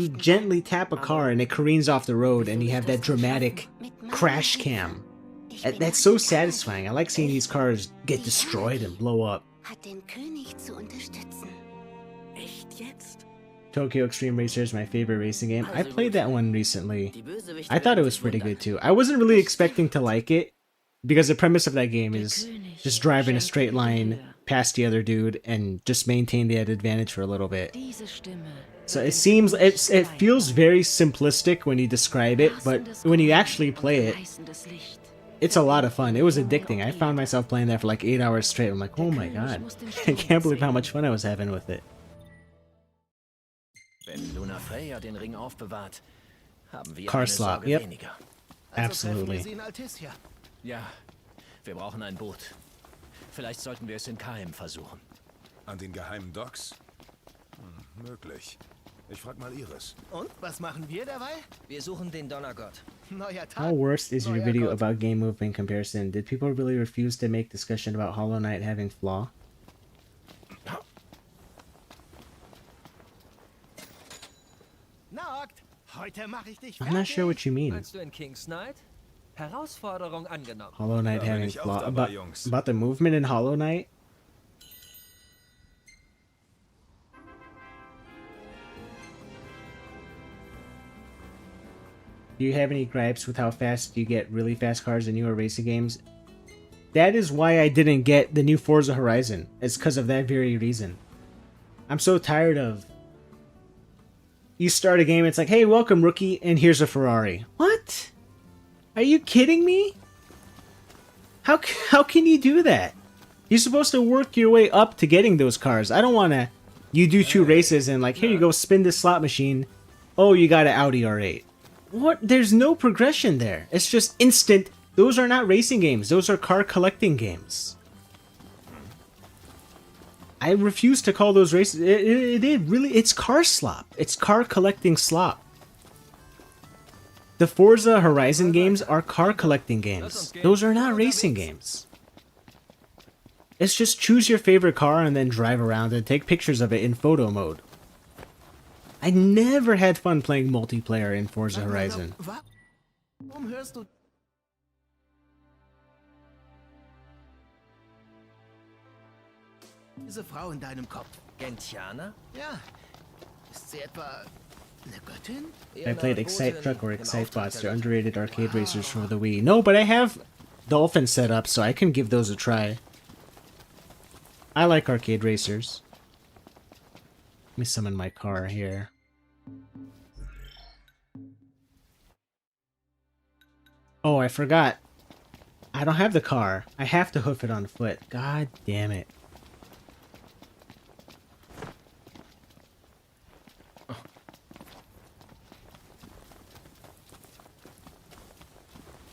Speaker 1: gently tap a car and it careens off the road and you have that dramatic crash cam. That's so satisfying. I like seeing these cars get destroyed and blow up.
Speaker 10: Hat den König zu unterstützen.
Speaker 12: Echt jetzt?
Speaker 1: Tokyo Extreme Racer is my favorite racing game. I played that one recently. I thought it was pretty good too. I wasn't really expecting to like it, because the premise of that game is just drive in a straight line past the other dude and just maintain that advantage for a little bit. So it seems, it feels very simplistic when you describe it, but when you actually play it, it's a lot of fun. It was addicting. I found myself playing that for like 8 hours straight. I'm like, oh my god, I can't believe how much fun I was having with it.
Speaker 3: Wenn Luna Freya den Ring aufbewahrt, haben wir
Speaker 1: Car
Speaker 3: eine
Speaker 1: slot,
Speaker 3: Sorge
Speaker 1: yep.
Speaker 3: weniger.
Speaker 1: Absolutely.
Speaker 4: Sie in Altissia.
Speaker 3: Ja, wir brauchen ein Boot. Vielleicht sollten wir es in Kaim versuchen.
Speaker 2: An den geheimen Docks? Möglich. Ich frag mal Iris.
Speaker 4: Und, was machen wir dabei?
Speaker 6: Wir suchen den Donnergott.
Speaker 4: Neuer Tag.
Speaker 1: How worse is your
Speaker 4: neuer
Speaker 1: video
Speaker 4: Gott.
Speaker 1: about game movement comparison? Did people really refuse to make discussion about Hollow Knight having flaw?
Speaker 4: Noct, heute mache ich dich
Speaker 1: I'm not sure what you mean.
Speaker 6: Meinst du in King's Knight? Herausforderung angenommen.
Speaker 1: Hollow Knight
Speaker 2: Da bin
Speaker 1: having
Speaker 2: ich auch
Speaker 1: flaw.
Speaker 2: dabei, Jungs.
Speaker 1: About the movement in Hollow Knight? Do you have any gripes with how fast you get really fast cars in newer racing games? That is why I didn't get the new Forza Horizon. It's because of that very reason. I'm so tired of... You start a game, it's like, hey, welcome, rookie, and here's a Ferrari. What? Are you kidding me? How can you do that? You're supposed to work your way up to getting those cars. I don't want to... You do 2 races and like, here you go, spin this slot machine. Oh, you got an Audi R8. What? There's no progression there. It's just instant. Those are not racing games. Those are car collecting games. I refuse to call those races. It's car slop. It's car collecting slop. The Forza Horizon games are car collecting games. Those are not racing games. It's just choose your favorite car and then drive around and take pictures of it in photo mode. I never had fun playing multiplayer in Forza Horizon.
Speaker 4: Warum hörst du... diese Frau in deinem Kopf?
Speaker 5: Gentiana?
Speaker 4: Ja. Ist sie etwa eine Göttin?
Speaker 1: I played Excite Truck or Excite Bots. They're underrated arcade racers for the Wii. No, but I have Dolphin set up, so I can give those a try. I like arcade racers. Let me summon my car here. Oh, I forgot. I don't have the car. I have to hoof it on foot. God damn it.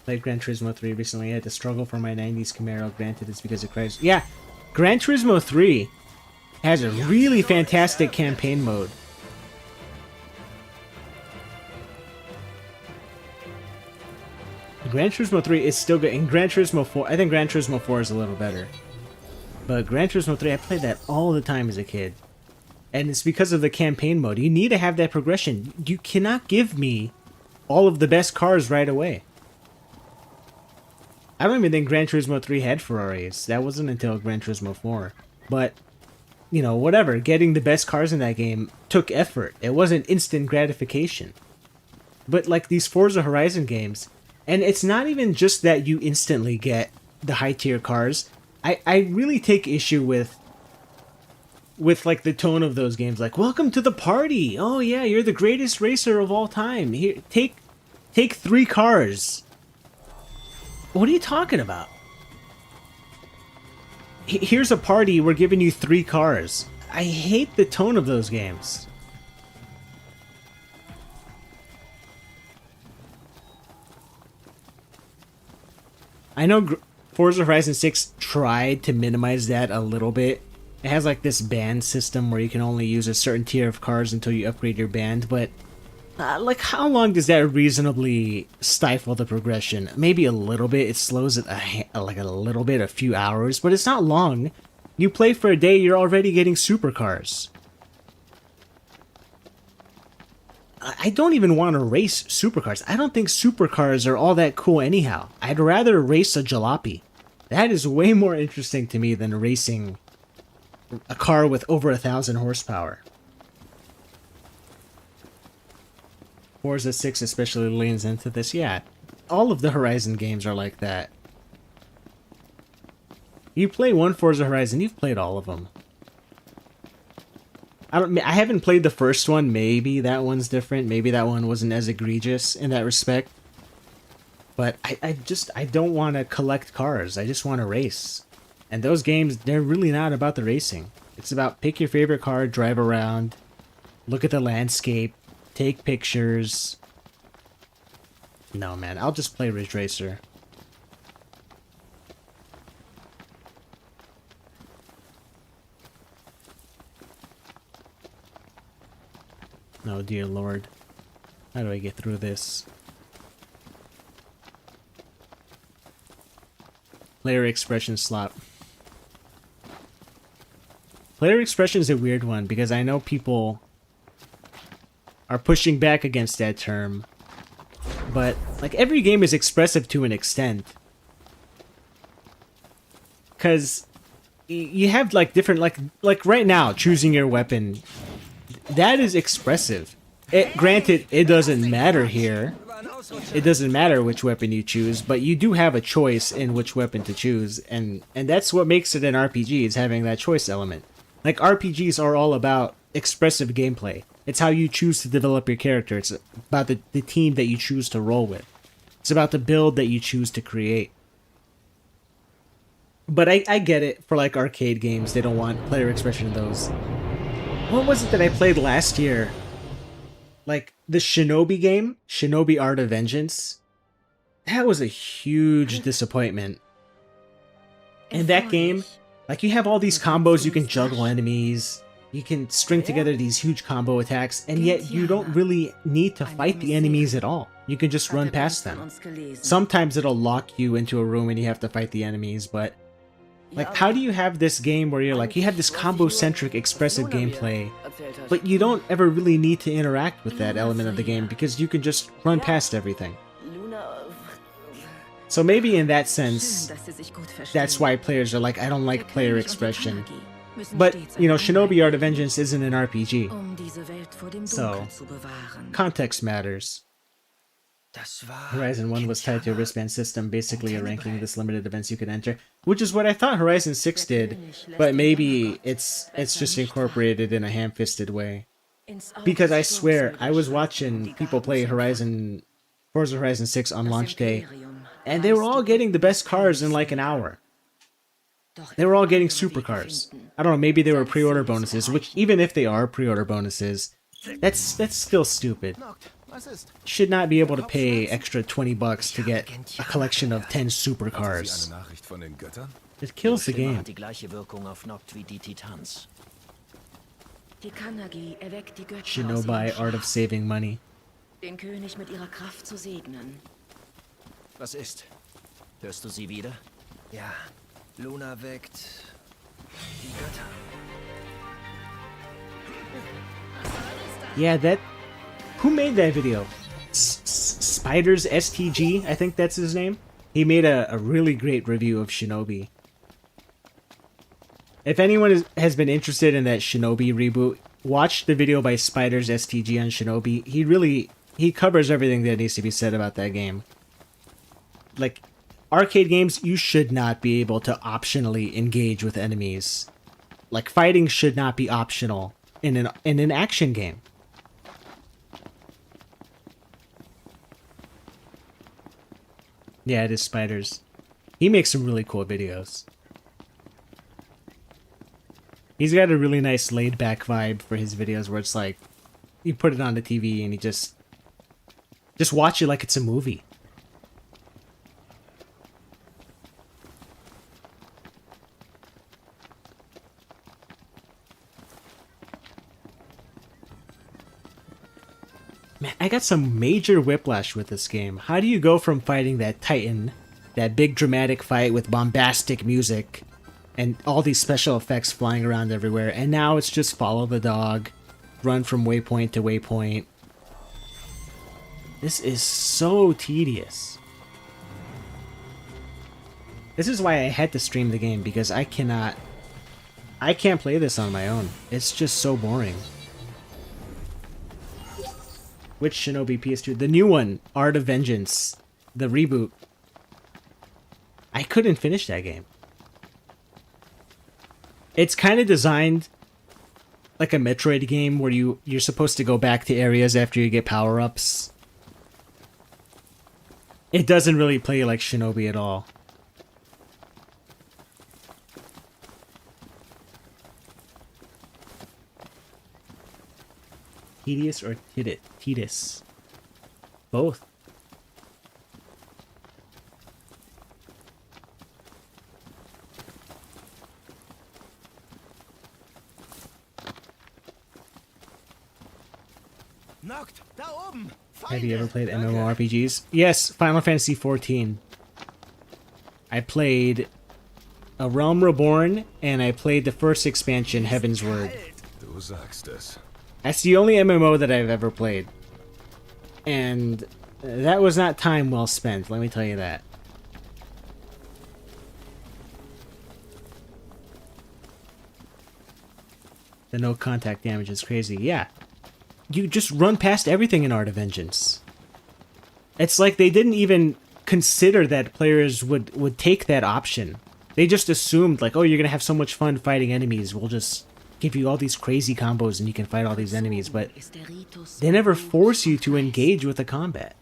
Speaker 1: Played Gran Turismo 3 recently. I had to struggle for my 90s Camaro. Granted, it's because of Christ. Yeah, Gran Turismo 3 has a really fantastic campaign mode. Gran Turismo 3 is still good. And Gran Turismo 4, I think Gran Turismo 4 is a little better. But Gran Turismo 3, I played that all the time as a kid. And it's because of the campaign mode. You need to have that progression. You cannot give me all of the best cars right away. I don't even think Gran Turismo 3 had Ferraris. That wasn't until Gran Turismo 4. But, you know, whatever. Getting the best cars in that game took effort. It wasn't instant gratification. But like these Forza Horizon games, and it's not even just that you instantly get the high tier cars. I really take issue with like the tone of those games. Like, welcome to the party. Oh yeah, you're the greatest racer of all time. Here, take 3 cars. What are you talking about? Here's a party, we're giving you 3 cars. I hate the tone of those games. I know Forza Horizon 6 tried to minimize that a little bit. It has like this band system where you can only use a certain tier of cars until you upgrade your band, but like how long does that reasonably stifle the progression? Maybe a little bit. It slows it like a little bit, a few hours, but it's not long. You play for a day, you're already getting supercars. I don't even want to race supercars. I don't think supercars are all that cool anyhow. I'd rather race a jalopy. That is way more interesting to me than racing a car with over 1,000 horsepower. Forza 6 especially leans into this. Yeah, all of the Horizon games are like that. You play one Forza Horizon, you've played all of them. I haven't played the first one. Maybe that one's different. Maybe that one wasn't as egregious in that respect. But I don't want to collect cars. I just want to race. And those games, they're really not about the racing. It's about pick your favorite car, drive around, look at the landscape, take pictures. No, man, I'll just play Ridge Racer. Oh dear lord. How do I get through this? Player expression slop. Player expression is a weird one because I know people are pushing back against that term. But like every game is expressive to an extent. Cause you have like different like right now choosing your weapon. That is expressive. Granted, it doesn't matter here. It doesn't matter which weapon you choose, but you do have a choice in which weapon to choose, and that's what makes it an RPG, is having that choice element. Like, RPGs are all about expressive gameplay. It's how you choose to develop your character. It's about the team that you choose to roll with. It's about the build that you choose to create. But I get it, for like arcade games, they don't want player expression in those. What was it that I played last year? Like, the Shinobi game? Shinobi Art of Vengeance? That was a huge disappointment. In that game, like, you have all these combos, you can juggle enemies, you can string together these huge combo attacks, and yet you don't really need to fight the enemies at all. You can just run past them. Sometimes it'll lock you into a room and you have to fight the enemies, but Like, how do you have this game where you're like, you have this combo-centric, expressive gameplay, but you don't ever really need to interact with that element of the game because you can just run past everything. So maybe in that sense, that's why players are like, I don't like player expression. But, you know, Shinobi Art of Vengeance isn't an RPG. So, context matters. Horizon 1 was tied to a wristband system, basically a ranking of this limited events you could enter, which is what I thought Horizon 6 did, but maybe it's just incorporated in a ham-fisted way. Because I swear, I was watching people play Forza Horizon 6 on launch day, and they were all getting the best cars in like an hour. They were all getting supercars. I don't know, maybe they were pre-order bonuses, which even if they are pre-order bonuses, that's still stupid. Should not be able to pay extra $20 to get a collection of 10 supercars. It kills the game.
Speaker 3: Hat die gleiche Wirkung auf Noct wie die Titans.
Speaker 1: Shinobi Art of Saving Money.
Speaker 12: Den König mit ihrer Kraft zu segnen.
Speaker 3: Was ist? Hörst du sie wieder?
Speaker 6: Ja, Luna weckt die Götter.
Speaker 1: Yeah, that... Who made that video? Spiders STG, I think that's his name. He made a really great review of Shinobi. If anyone has been interested in that Shinobi reboot, watch the video by Spiders STG on Shinobi. He covers everything that needs to be said about that game. Like, arcade games, you should not be able to optionally engage with enemies. Like, fighting should not be optional in an action game. Yeah, it is Spiders. He makes some really cool videos. He's got a really nice laid-back vibe for his videos where it's like, you put it on the TV and you just watch it like it's a movie. Man, I got some major whiplash with this game. How do you go from fighting that Titan, that big dramatic fight with bombastic music, and all these special effects flying around everywhere, and now it's just follow the dog, run from waypoint to waypoint. This is so tedious. This is why I had to stream the game, because I can't play this on my own. It's just so boring. Which Shinobi PS2? The new one, Art of Vengeance, the reboot. I couldn't finish that game. It's kind of designed like a Metroid game where you're supposed to go back to areas after you get power-ups. It doesn't really play like Shinobi at all. Tedious or Tidus? Both.
Speaker 5: Noct, da oben!
Speaker 1: Have you ever played MMORPGs? Yes, Final Fantasy XIV. I played A Realm Reborn, and I played the first expansion, Heaven's Word.
Speaker 2: Du sagst es.
Speaker 1: That's the only MMO that I've ever played. And that was not time well spent, let me tell you that. The no contact damage is crazy. Yeah. You just run past everything in Art of Vengeance. It's like they didn't even consider that players would take that option. They just assumed, like, oh, you're gonna have so much fun fighting enemies, we'll just give you all these crazy combos and you can fight all these enemies, but they never force you to engage with the combat.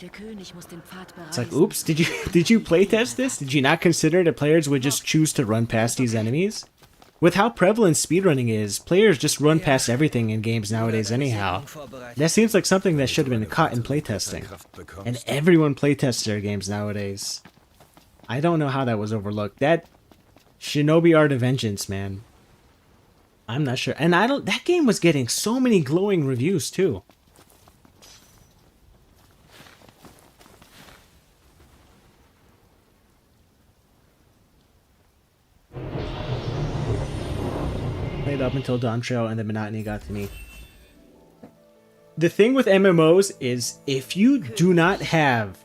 Speaker 1: It's like, oops, did you playtest this? Did you not consider that players would just choose to run past these enemies? With how prevalent speedrunning is, players just run past everything in games nowadays anyhow. That seems like something that should have been caught in playtesting. And everyone playtests their games nowadays. I don't know how that was overlooked. That Shinobi Art of Vengeance, man. I'm not sure. And that game was getting so many glowing reviews too. Played up until Dawn Trail and the monotony got to me. The thing with MMOs is if you do not have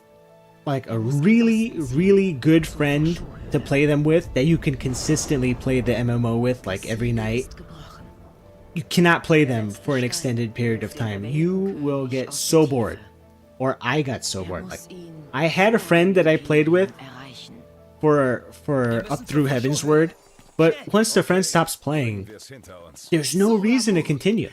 Speaker 1: like a really, really good friend to play them with that you can consistently play the MMO with like every night, you cannot play them for an extended period of time. You will get so bored. Or I got so bored. Like, I had a friend that I played with for up through Heavensward, but once the friend stops playing, there's no reason to continue.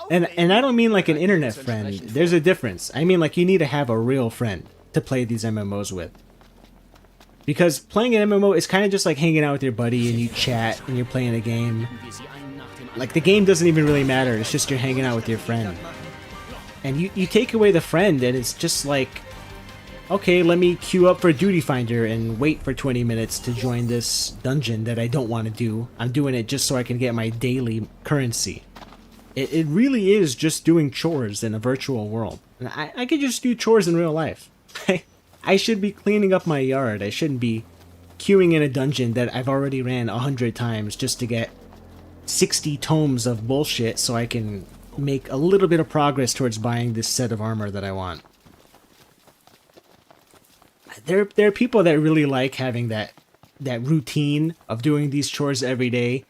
Speaker 1: And I don't mean like an internet friend. There's a difference. I mean like you need to have a real friend to play these MMOs with. Because playing an MMO is kind of just like hanging out with your buddy and you chat and you're playing a game. Like the game doesn't even really matter. It's just you're hanging out with your friend. And you take away the friend and it's just like, okay, let me queue up for Duty Finder and wait for 20 minutes to join this dungeon that I don't want to do. I'm doing it just so I can get my daily currency. It really is just doing chores in a virtual world. And I could just do chores in real life. I should be cleaning up my yard. I shouldn't be queuing in a dungeon that I've already ran 100 times just to get 60 tomes of bullshit so I can make a little bit of progress towards buying this set of armor that I want. There are people that really like having that routine of doing these chores every day,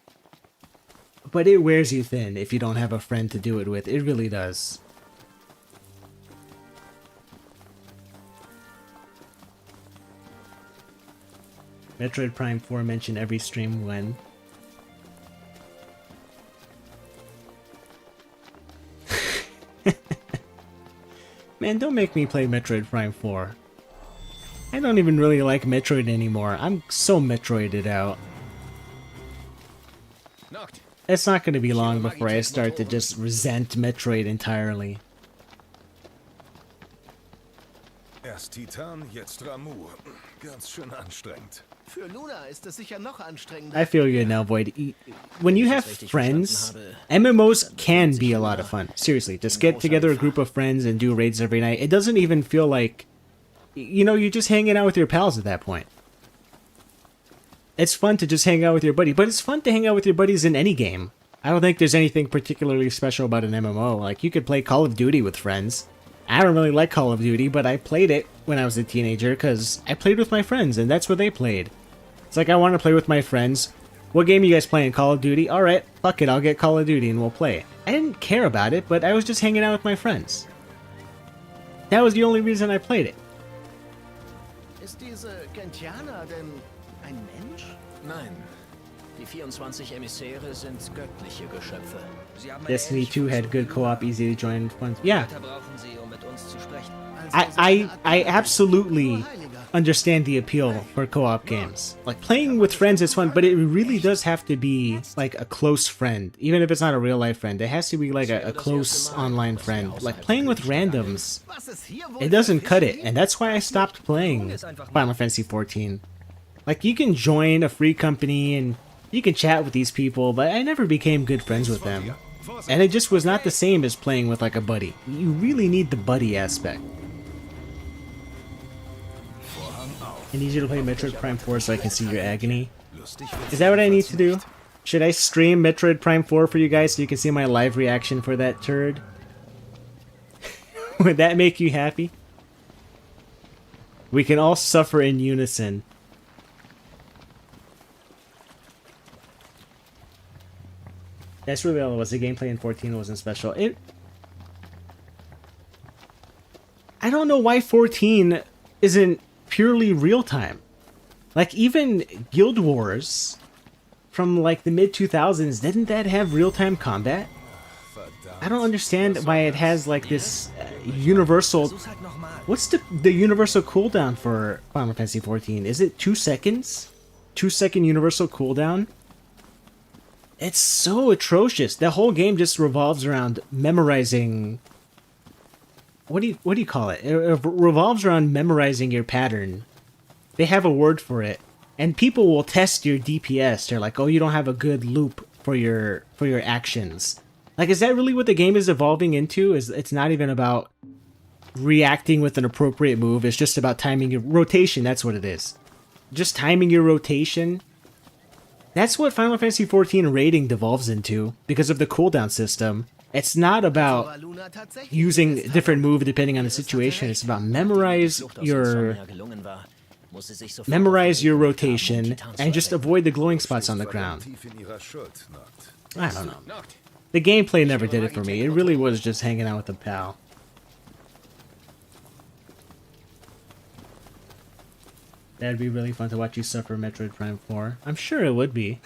Speaker 1: but it wears you thin if you don't have a friend to do it with. It really does. Metroid Prime 4 mentioned every stream when. Man, don't make me play Metroid Prime 4. I don't even really like Metroid anymore. I'm so Metroided out. It's not going to be long before I start to just resent Metroid entirely.
Speaker 2: Erst Titan, jetzt Ramu. Ganz schön anstrengend.
Speaker 4: Für Luna ist es sicher noch anstrengender.
Speaker 1: I feel you now, Void. When you have friends, MMOs can be a lot of fun. Seriously, just get together a group of friends and do raids every night. It doesn't even feel like, you know, you're just hanging out with your pals at that point. It's fun to just hang out with your buddy, but it's fun to hang out with your buddies in any game. I don't think there's anything particularly special about an MMO. Like, you could play Call of Duty with friends. I don't really like Call of Duty, but I played it when I was a teenager because I played with my friends, and that's what they played. It's like, I want to play with my friends. What game are you guys playing? Call of Duty? Alright, fuck it, I'll get Call of Duty and we'll play. I didn't care about it, but I was just hanging out with my friends. That was the only reason I played it.
Speaker 4: Ist diese Gentiana denn ein Mensch?
Speaker 3: Nein. Die 24 Emissäre sind göttliche Geschöpfe.
Speaker 1: Destiny 2 had good co-op, easy to join, fun. Yeah. I absolutely understand the appeal for co-op games. Like, playing with friends is fun, but it really does have to be like a close friend. Even if it's not a real life friend, it has to be like a close online friend. Like, playing with randoms, it doesn't cut it, and that's why I stopped playing Final Fantasy XIV. Like, you can join a free company and you can chat with these people, but I never became good friends with them. And it just was not the same as playing with like a buddy. You really need the buddy aspect. I need you to play Metroid Prime 4 so I can see your agony. Is that what I need to do? Should I stream Metroid Prime 4 for you guys so you can see my live reaction for that turd? Would that make you happy? We can all suffer in unison. That's really all it was. The gameplay in 14 wasn't special. I don't know why 14 isn't purely real-time. Like, even Guild Wars from like the mid-2000s, didn't that have real-time combat? I don't understand why it has like this universal... What's the universal cooldown for Final Fantasy 14? Is it 2 seconds? 2-second universal cooldown? It's so atrocious. The whole game just revolves around memorizing... What do you call it? It revolves around memorizing your pattern. They have a word for it. And people will test your DPS. They're like, oh, you don't have a good loop for your actions. Like, is that really what the game is evolving into? It's not even about reacting with an appropriate move. It's just about timing your rotation. That's what it is. Just timing your rotation. That's what Final Fantasy XIV raiding devolves into because of the cooldown system. It's not about using a different move depending on the situation. It's about memorize your rotation and just avoid the glowing spots on the ground. I don't know. The gameplay never did it for me. It really was just hanging out with a pal. That'd be really fun to watch you suffer Metroid Prime 4. I'm sure it would be.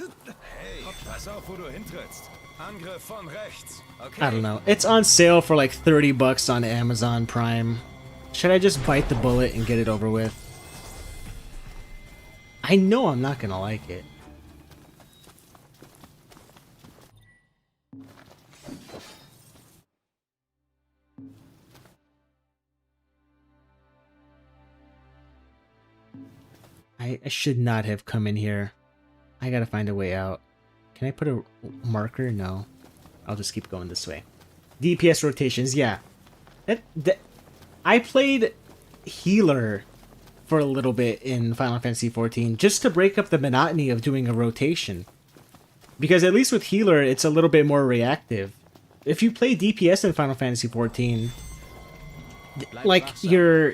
Speaker 1: I don't know. It's on sale for like $30 on Amazon Prime. Should I just bite the bullet and get it over with? I know I'm not gonna like it. I should not have come in here. I gotta find a way out. Can I put a marker? No. I'll just keep going this way. DPS rotations, yeah. I played healer for a little bit in Final Fantasy XIV just to break up the monotony of doing a rotation. Because at least with healer, it's a little bit more reactive. If you play DPS in Final Fantasy XIV, like your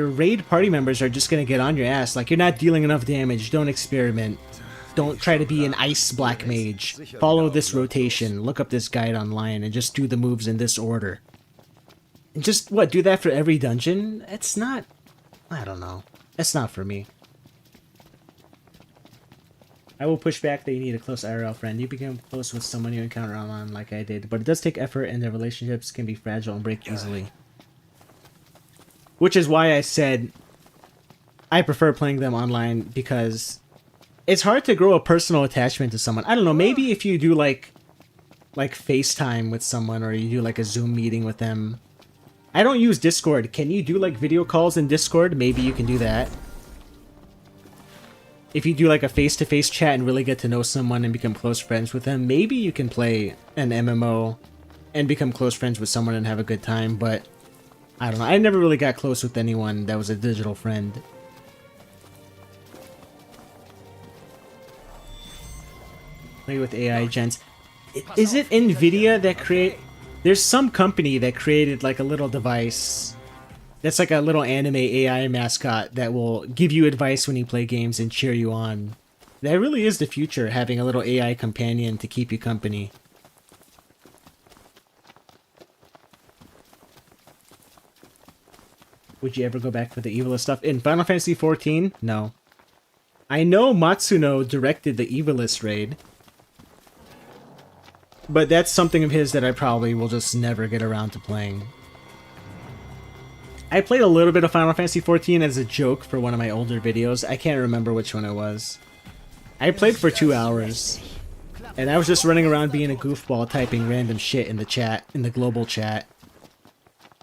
Speaker 1: raid party members are just gonna get on your ass. Like, you're not dealing enough damage. Don't experiment. Don't try to be an ice black mage. Follow this rotation. Look up this guide online and just do the moves in this order. And just what, do that for every dungeon? It's not, I don't know. It's not for me. I will push back that you need a close IRL friend. You become close with someone you encounter online like I did, but it does take effort and the relationships can be fragile and break easily. Which is why I said I prefer playing them online, because it's hard to grow a personal attachment to someone. I don't know, maybe if you do like FaceTime with someone, or you do like a Zoom meeting with them. I don't use Discord. Can you do like video calls in Discord? Maybe you can do that. If you do like a face-to-face chat and really get to know someone and become close friends with them, maybe you can play an MMO and become close friends with someone and have a good time, but I don't know. I never really got close with anyone that was a digital friend. Play with AI, gents. Is it NVIDIA that create... There's some company that created like a little device that's like a little anime AI mascot that will give you advice when you play games and cheer you on. That really is the future, having a little AI companion to keep you company. Would you ever go back for the Evilist stuff? In Final Fantasy XIV? No. I know Matsuno directed the Evilist raid, but that's something of his that I probably will just never get around to playing. I played a little bit of Final Fantasy XIV as a joke for one of my older videos. I can't remember which one it was. I played for 2 hours, and I was just running around being a goofball typing random shit in the chat, in the global chat.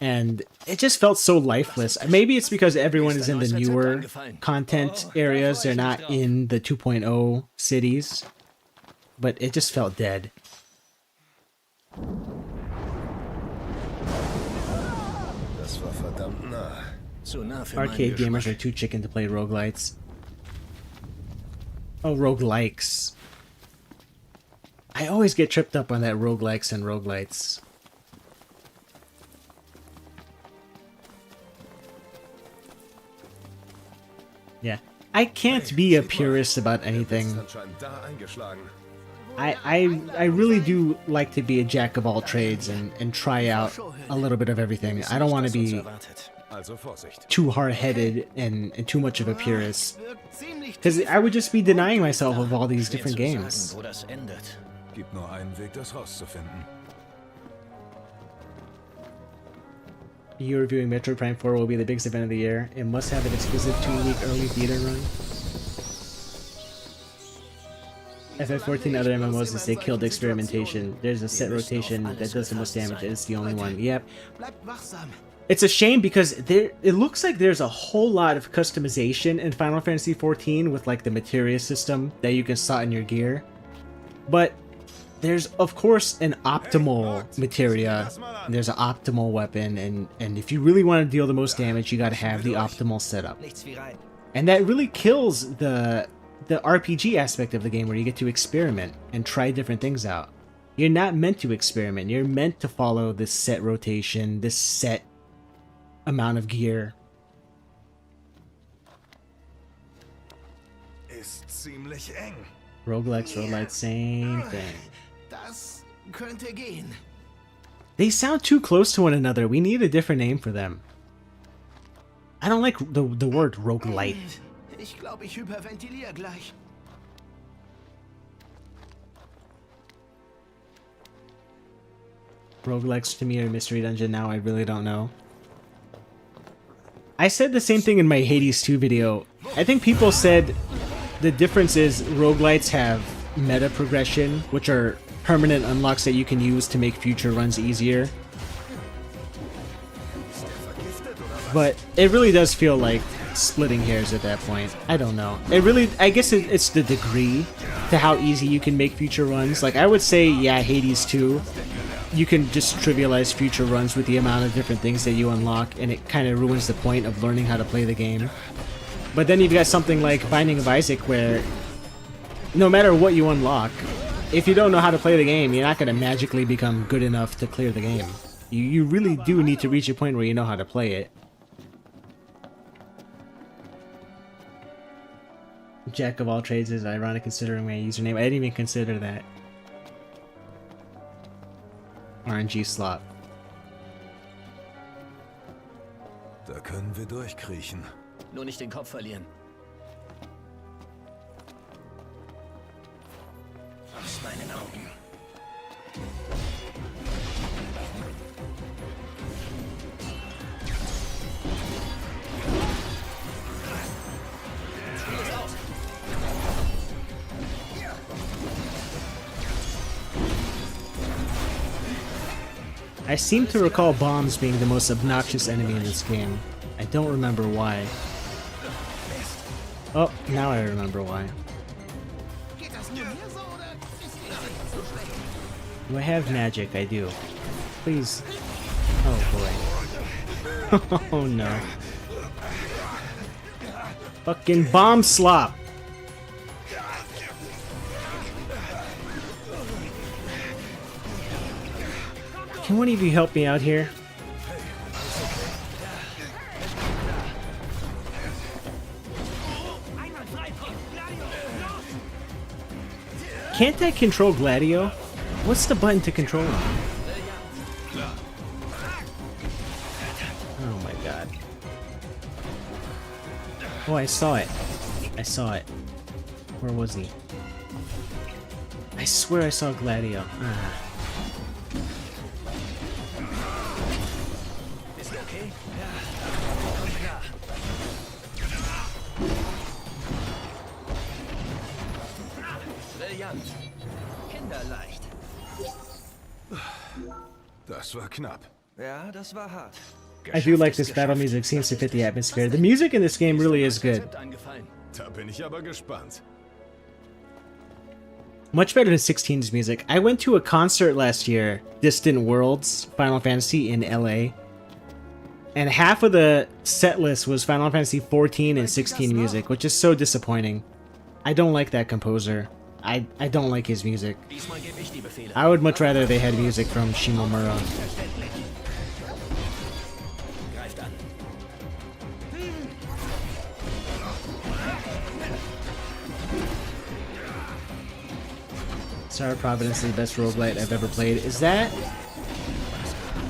Speaker 1: And it just felt so lifeless. Maybe it's because everyone is in the newer content areas. They're not in the 2.0 cities. But it just felt dead. Arcade gamers are too chicken to play roguelites. Oh, roguelikes. I always get tripped up on that roguelikes and roguelites. Yeah, I can't be a purist about anything. I really do like to be a jack of all trades and try out a little bit of everything. I don't want to be too hard-headed and too much of a purist, because I would just be denying myself of all these different games.
Speaker 2: Gibt nur einen Weg, das rauszufinden.
Speaker 1: You reviewing Metroid Prime 4 will be the biggest event of the year. It must have an exclusive 2-week early beta run. FF14 other MMOs is they killed experimentation. There's a set rotation that does the most damage. It's the only one. Yep. It's a shame because it looks like there's a whole lot of customization in Final Fantasy XIV with like the materia system that you can slot in your gear. But there's of course an optimal materia, and there's an optimal weapon, and if you really want to deal the most damage, you gotta have the optimal setup. And that really kills the the RPG aspect of the game where you get to experiment and try different things out. You're not meant to experiment. You're meant to follow this set rotation, this set amount of gear.
Speaker 2: Ist ziemlich eng.
Speaker 1: Roguelikes, roguelites, same thing.
Speaker 4: Das könnte gehen.
Speaker 1: They sound too close to one another. We need a different name for them. I don't like the word roguelite.
Speaker 4: Ich glaube, ich hyperventiliere gleich.
Speaker 1: Roguelikes to me are Mystery Dungeon now. I really don't know. I said the same thing in my Hades 2 video. I think people said the difference is roguelites have meta progression, which are permanent unlocks that you can use to make future runs easier. But it really does feel like splitting hairs at that point. I don't know. I guess it's the degree to how easy you can make future runs. Like, I would say, yeah, Hades 2, you can just trivialize future runs with the amount of different things that you unlock, and it kind of ruins the point of learning how to play the game. But then you've got something like Binding of Isaac, where no matter what you unlock, if you don't know how to play the game, you're not going to magically become good enough to clear the game. You really do need to reach a point where you know how to play it. Jack of all trades is ironic considering my username. I didn't even consider that. RNG slot.
Speaker 2: Da können wir durchkriechen.
Speaker 3: Nur nicht den Kopf verlieren.
Speaker 5: Aus meinen Augen.
Speaker 1: I seem to recall bombs being the most obnoxious enemy in this game. I don't remember why. Oh, now I remember why. Do I have magic? I do. Please. Oh boy. Oh no. Fucking bomb slop! Can one of you help me out here? Can't I control Gladio? What's the button to control him? Oh my god. Oh, I saw it. I saw it. Where was he? I swear I saw Gladio. Ah.
Speaker 5: Kinderleicht.
Speaker 2: Das war knapp.
Speaker 6: Ja, das war hart.
Speaker 1: I do like this battle music, seems to fit the atmosphere. The music in this game really is good.
Speaker 2: Da bin ich aber gespannt.
Speaker 1: Much better than 16's music. I went to a concert last year, Distant Worlds, Final Fantasy in LA. And half of the set list was Final Fantasy 14 and 16 music, which is so disappointing. I don't like that composer. I don't like his music. I would much rather they had music from Shimomura. Star Providence is the best roguelite I've ever played. Is that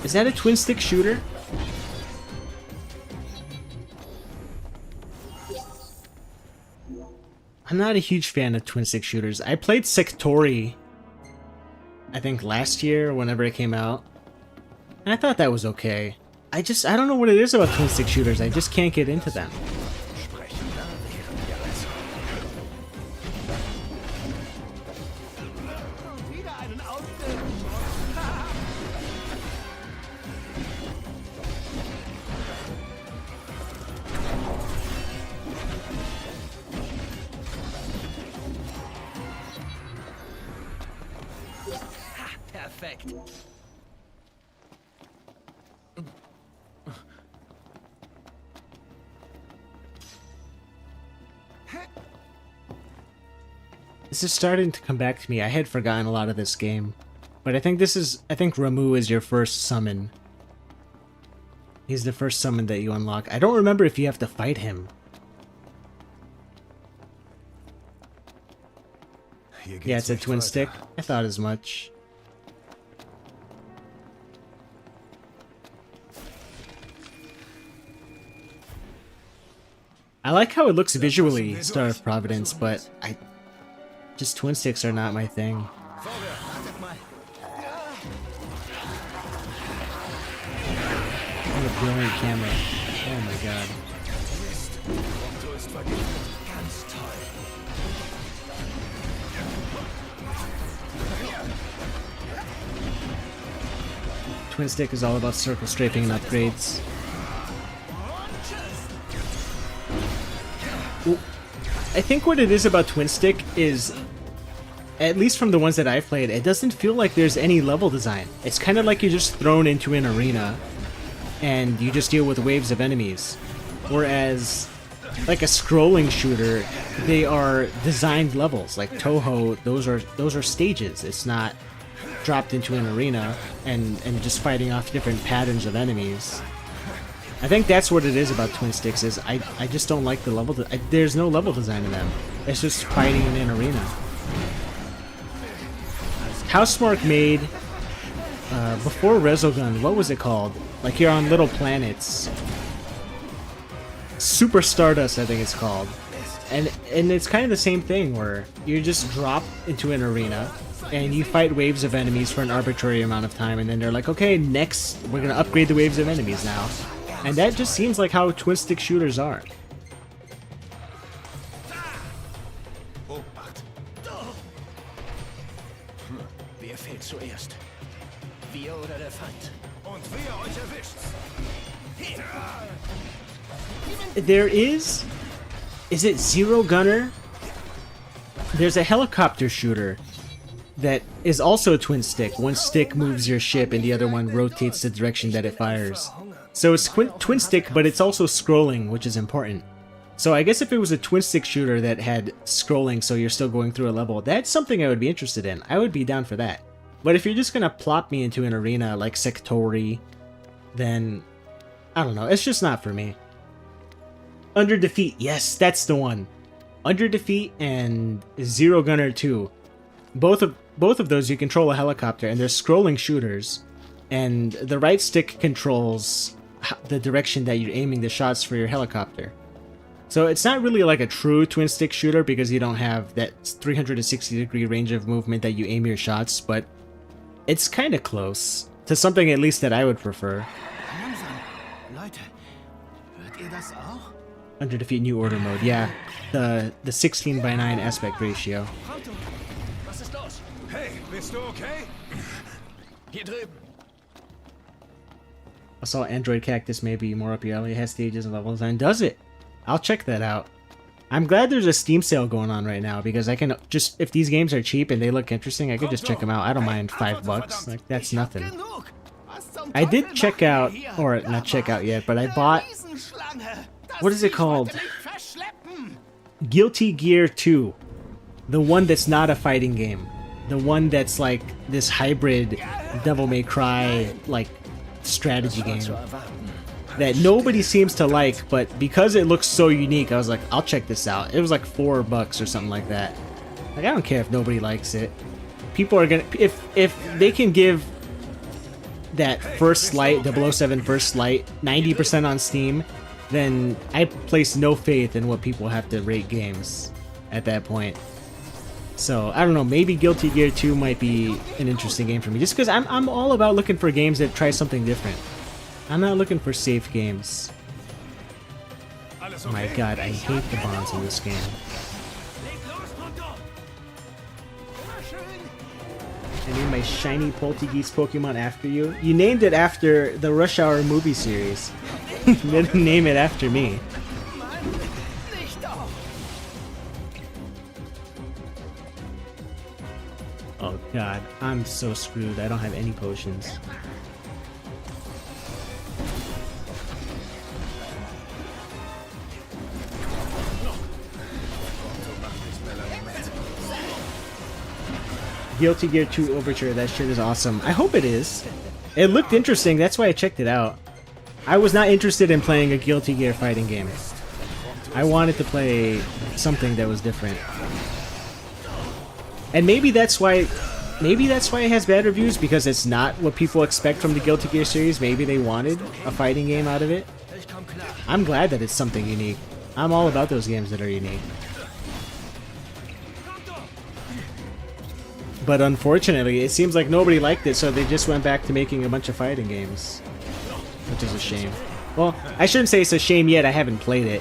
Speaker 1: a twin stick shooter? I'm not a huge fan of twin stick shooters. I played Sectori, I think last year, whenever it came out. And I thought that was okay. I don't know what it is about twin stick shooters. I just can't get into them.
Speaker 5: Perfekt.
Speaker 1: This is starting to come back to me. I had forgotten a lot of this game. But I think Ramuh is your first summon. He's the first summon that you unlock. I don't remember if you have to fight him. Yeah, it's a twin stick. I thought as much. I like how it looks visually, Star of Providence, but just twin sticks are not my thing. What a brilliant camera. Oh my god. Twin stick is all about circle strafing and upgrades. Ooh. I think what it is about twin stick is, at least from the ones that I've played, it doesn't feel like there's any level design. It's kind of like you're just thrown into an arena and you just deal with waves of enemies. Whereas, like a scrolling shooter, they are designed levels. Like Touhou, those are stages. It's not dropped into an arena and just fighting off different patterns of enemies. I think that's what it is about twin sticks. Is I just don't like the level. There's no level design in them. It's just fighting in an arena. Housemarque made before Resogun, what was it called? Like you're on little planets. Super Stardust, I think it's called. And it's kind of the same thing where you just drop into an arena and you fight waves of enemies for an arbitrary amount of time, and then they're like, okay, next we're gonna upgrade the waves of enemies now. And that just seems like how twin stick shooters are.
Speaker 3: Wer fällt zuerst? Wir oder der Feind?
Speaker 2: Und wer euch erwischt?
Speaker 1: There is it Zero Gunner? There's a helicopter shooter that is also a twin stick. One stick moves your ship and the other one rotates the direction that it fires. So it's twin stick, but it's also scrolling, which is important. So I guess if it was a twin stick shooter that had scrolling so you're still going through a level, that's something I would be interested in. I would be down for that. But if you're just gonna plop me into an arena like Sectori, then I don't know, it's just not for me. Under Defeat, yes, that's the one. Under Defeat and Zero Gunner 2. Both of those you control a helicopter and they're scrolling shooters, and the right stick controls the direction that you're aiming the shots for your helicopter. So it's not really like a true twin stick shooter because you don't have that 360-degree range of movement that you aim your shots, but it's kind of close to something at least that I would prefer.
Speaker 4: Leute, hört ihr das auch?
Speaker 1: Under Defeat New Order mode, yeah. The 16:9 aspect ratio.
Speaker 3: Was ist los?
Speaker 2: Hey, bist du okay?
Speaker 3: Hier drüben.
Speaker 1: I saw Android Cactus may be more up your alley. It has stages and level design. Does it? I'll check that out. I'm glad there's a Steam sale going on right now because I can just, if these games are cheap and they look interesting, I could just check them out. I don't mind $5. Like, that's nothing. I did check out, or not check out yet, but I bought, what is it called? Guilty Gear 2. The one that's not a fighting game. The one that's like this hybrid Devil May Cry, like, strategy game that nobody seems to like, but because it looks so unique, I was like, I'll check this out. It was like $4 or something like that. Like, I don't care if nobody likes it. People are gonna, if they can give that First Light, 007 First Light 90% on Steam, then I place no faith in what people have to rate games at that point. So, I don't know, maybe Guilty Gear 2 might be an interesting game for me, just because I'm all about looking for games that try something different. I'm not looking for safe games. Oh my god, I hate the bombs in this game. I named my shiny Poltegeist Pokemon after you. You named it after the Rush Hour movie series. You didn't name it after me. Oh god, I'm so screwed. I don't have any potions. Guilty Gear 2 Overture, that shit is awesome. I hope it is. It looked interesting, that's why I checked it out. I was not interested in playing a Guilty Gear fighting game. I wanted to play something that was different. And maybe that's why it has bad reviews, because it's not what people expect from the Guilty Gear series. Maybe they wanted a fighting game out of it. I'm glad that it's something unique. I'm all about those games that are unique. But unfortunately, it seems like nobody liked it, so they just went back to making a bunch of fighting games. Which is a shame. Well, I shouldn't say it's a shame yet, I haven't played it.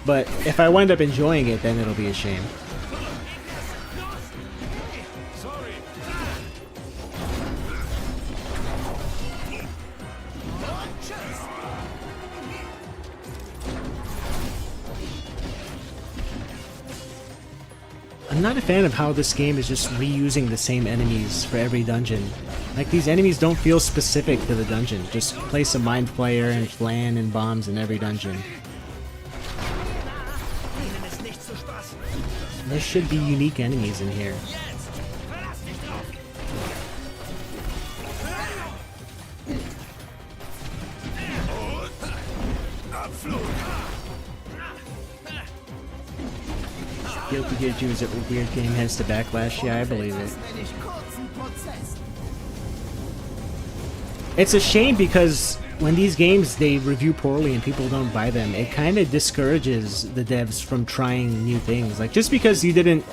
Speaker 1: But if I wind up enjoying it, then it'll be a shame. I'm not a fan of how this game is just reusing the same enemies for every dungeon. Like, these enemies don't feel specific to the dungeon. Just place a Mind Flayer and Flan and bombs in every dungeon. There should be unique enemies in here. Guilty Gear 2 is a weird game, hence the backlash. Yeah, I believe it. It's a shame because when these games, they review poorly and people don't buy them, it kind of discourages the devs from trying new things. Like, just because you didn't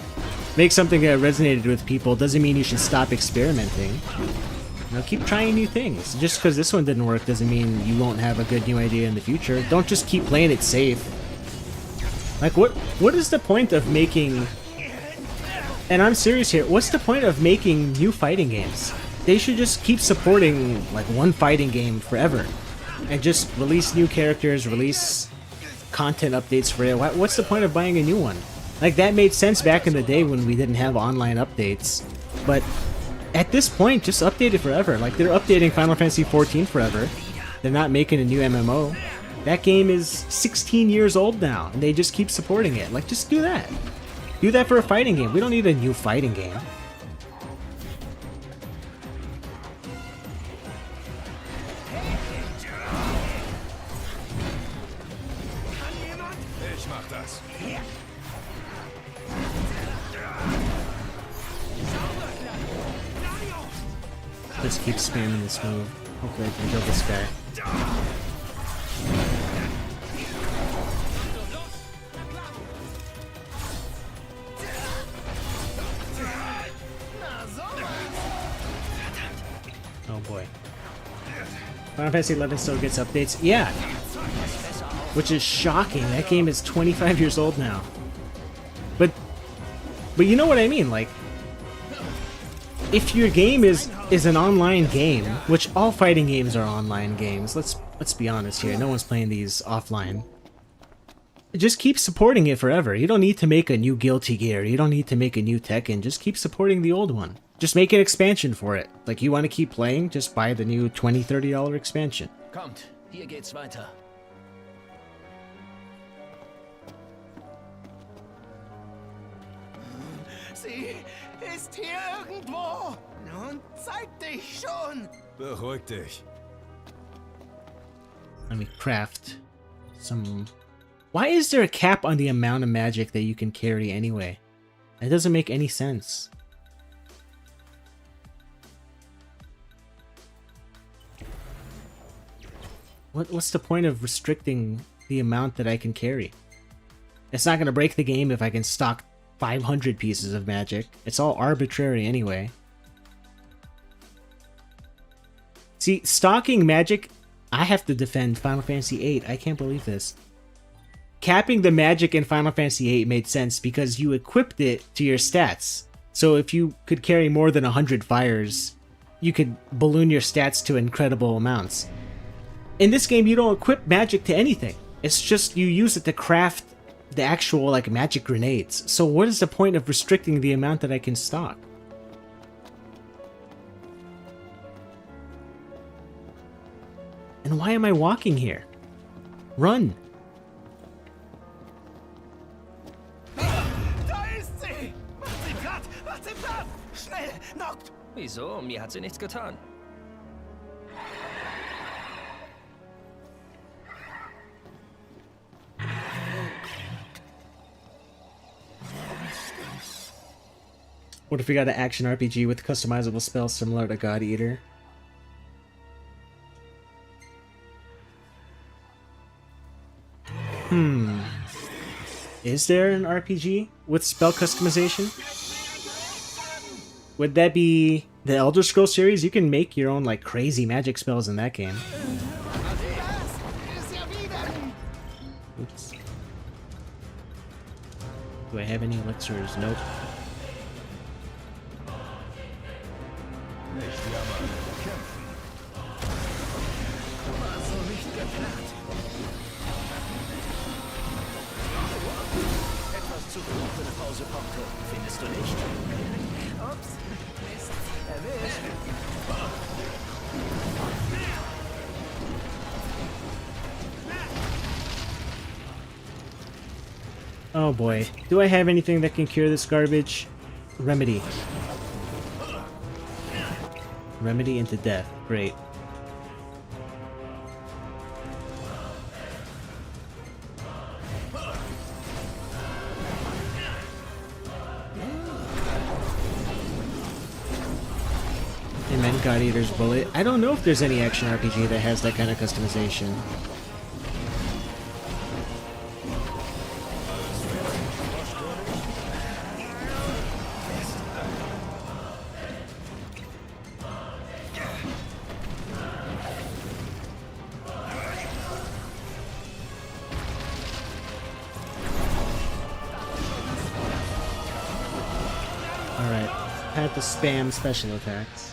Speaker 1: make something that resonated with people doesn't mean you should stop experimenting. You know, keep trying new things. Just because this one didn't work doesn't mean you won't have a good new idea in the future. Don't just keep playing it safe. Like, what is the point of making... And I'm serious here, what's the point of making new fighting games? They should just keep supporting, like, one fighting game forever. And just release new characters, release content updates for it. What's the point of buying a new one? Like, that made sense back in the day when we didn't have online updates. But at this point, just update it forever. Like, they're updating Final Fantasy XIV forever. They're not making a new MMO. That game is 16 years old now, and they just keep supporting it. Like, just do that. Do that for a fighting game. We don't need a new fighting game.
Speaker 2: Ich mach das.
Speaker 1: Just keep spamming this move. Hopefully I can kill this guy. Oh boy. Final Fantasy XI still gets updates? Yeah! Which is shocking. That game is 25 years old now. But you know what I mean, like, if your game is an online game, which all fighting games are online games, let's be honest here, no one's playing these offline. Just keep supporting it forever. You don't need to make a new Guilty Gear, you don't need to make a new Tekken, just keep supporting the old one. Just make an expansion for it. Like, you want to keep playing, just buy the new $20, $30 expansion.
Speaker 3: Kommt, hier geht's weiter.
Speaker 4: Sie ist hier irgendwo. Nun zeig dich schon.
Speaker 2: Beruhig dich.
Speaker 1: Let me craft some... Why is there a cap on the amount of magic that you can carry anyway? That doesn't make any sense. What's the point of restricting the amount that I can carry? It's not going to break the game if I can stock 500 pieces of magic. It's all arbitrary anyway. See, stocking magic, I have to defend Final Fantasy VIII. I can't believe this. Capping the magic in Final Fantasy VIII made sense because you equipped it to your stats. So if you could carry more than 100 fires, you could balloon your stats to incredible amounts. In this game, you don't equip magic to anything. It's just you use it to craft the actual, like, magic grenades. So what is the point of restricting the amount that I can stock? And why am I walking here? Run!
Speaker 4: Da ist sie! Macht sie platt! Macht sie platt! Schnell, Noct!
Speaker 6: Wieso? Mir hat sie nichts getan.
Speaker 1: What if we got an action RPG with customizable spells similar to God Eater? Is there an RPG with spell customization? Would that be the Elder Scrolls series? You can make your own like crazy magic spells in that game. Oops. Do I have any elixirs? Nope.
Speaker 3: Etwas zu früh für eine Pause, Porto, findest du nicht?
Speaker 4: Ups, Mist, erwischt.
Speaker 1: Oh boy. Do I have anything that can cure this garbage? Remedy. Remedy into death. Great. Amen, God Eater's Bullet. I don't know if there's any action RPG that has that kind of customization. Alright, I have to spam special attacks.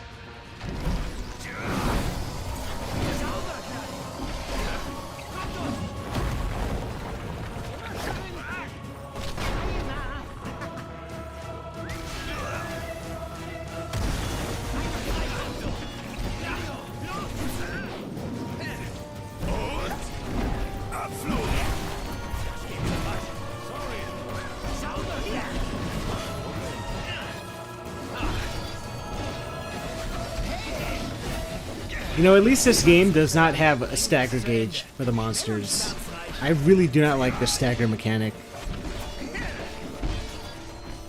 Speaker 1: You know, at least this game does not have a stagger gauge for the monsters. I really do not like the stagger mechanic.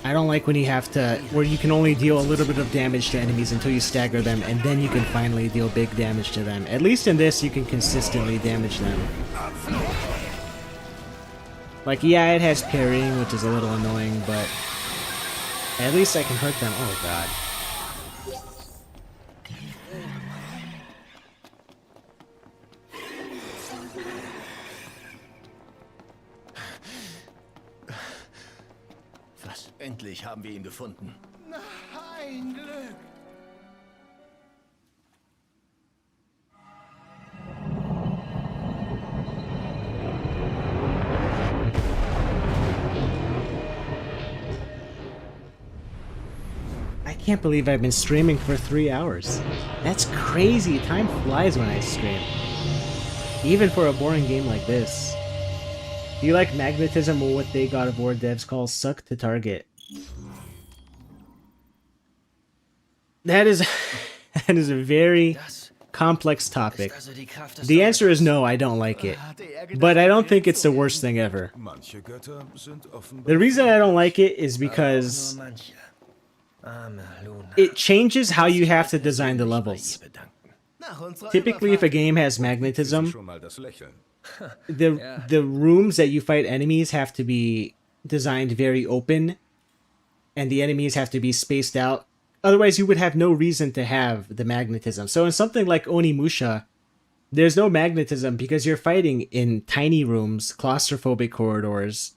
Speaker 1: I don't like when you have to, where you can only deal a little bit of damage to enemies until you stagger them, and then you can finally deal big damage to them. At least in this, you can consistently damage them. Like, yeah, it has parrying, which is a little annoying, but at least I can hurt them. Oh god.
Speaker 3: Endlich haben wir ihn gefunden.
Speaker 4: Na, ein Glück.
Speaker 1: I can't believe I've been streaming for 3 hours. That's crazy. Time flies when I stream. Even for a boring game like this. Do you like magnetism, or what they God of War devs call suck to target? That is a very complex topic. The answer is no, I don't like it. But I don't think it's the worst thing ever. The reason I don't like it is because it changes how you have to design the levels. Typically, if a game has magnetism, the rooms that you fight enemies have to be designed very open, and the enemies have to be spaced out. Otherwise, you would have no reason to have the magnetism. So in something like Onimusha, there's no magnetism because you're fighting in tiny rooms, claustrophobic corridors.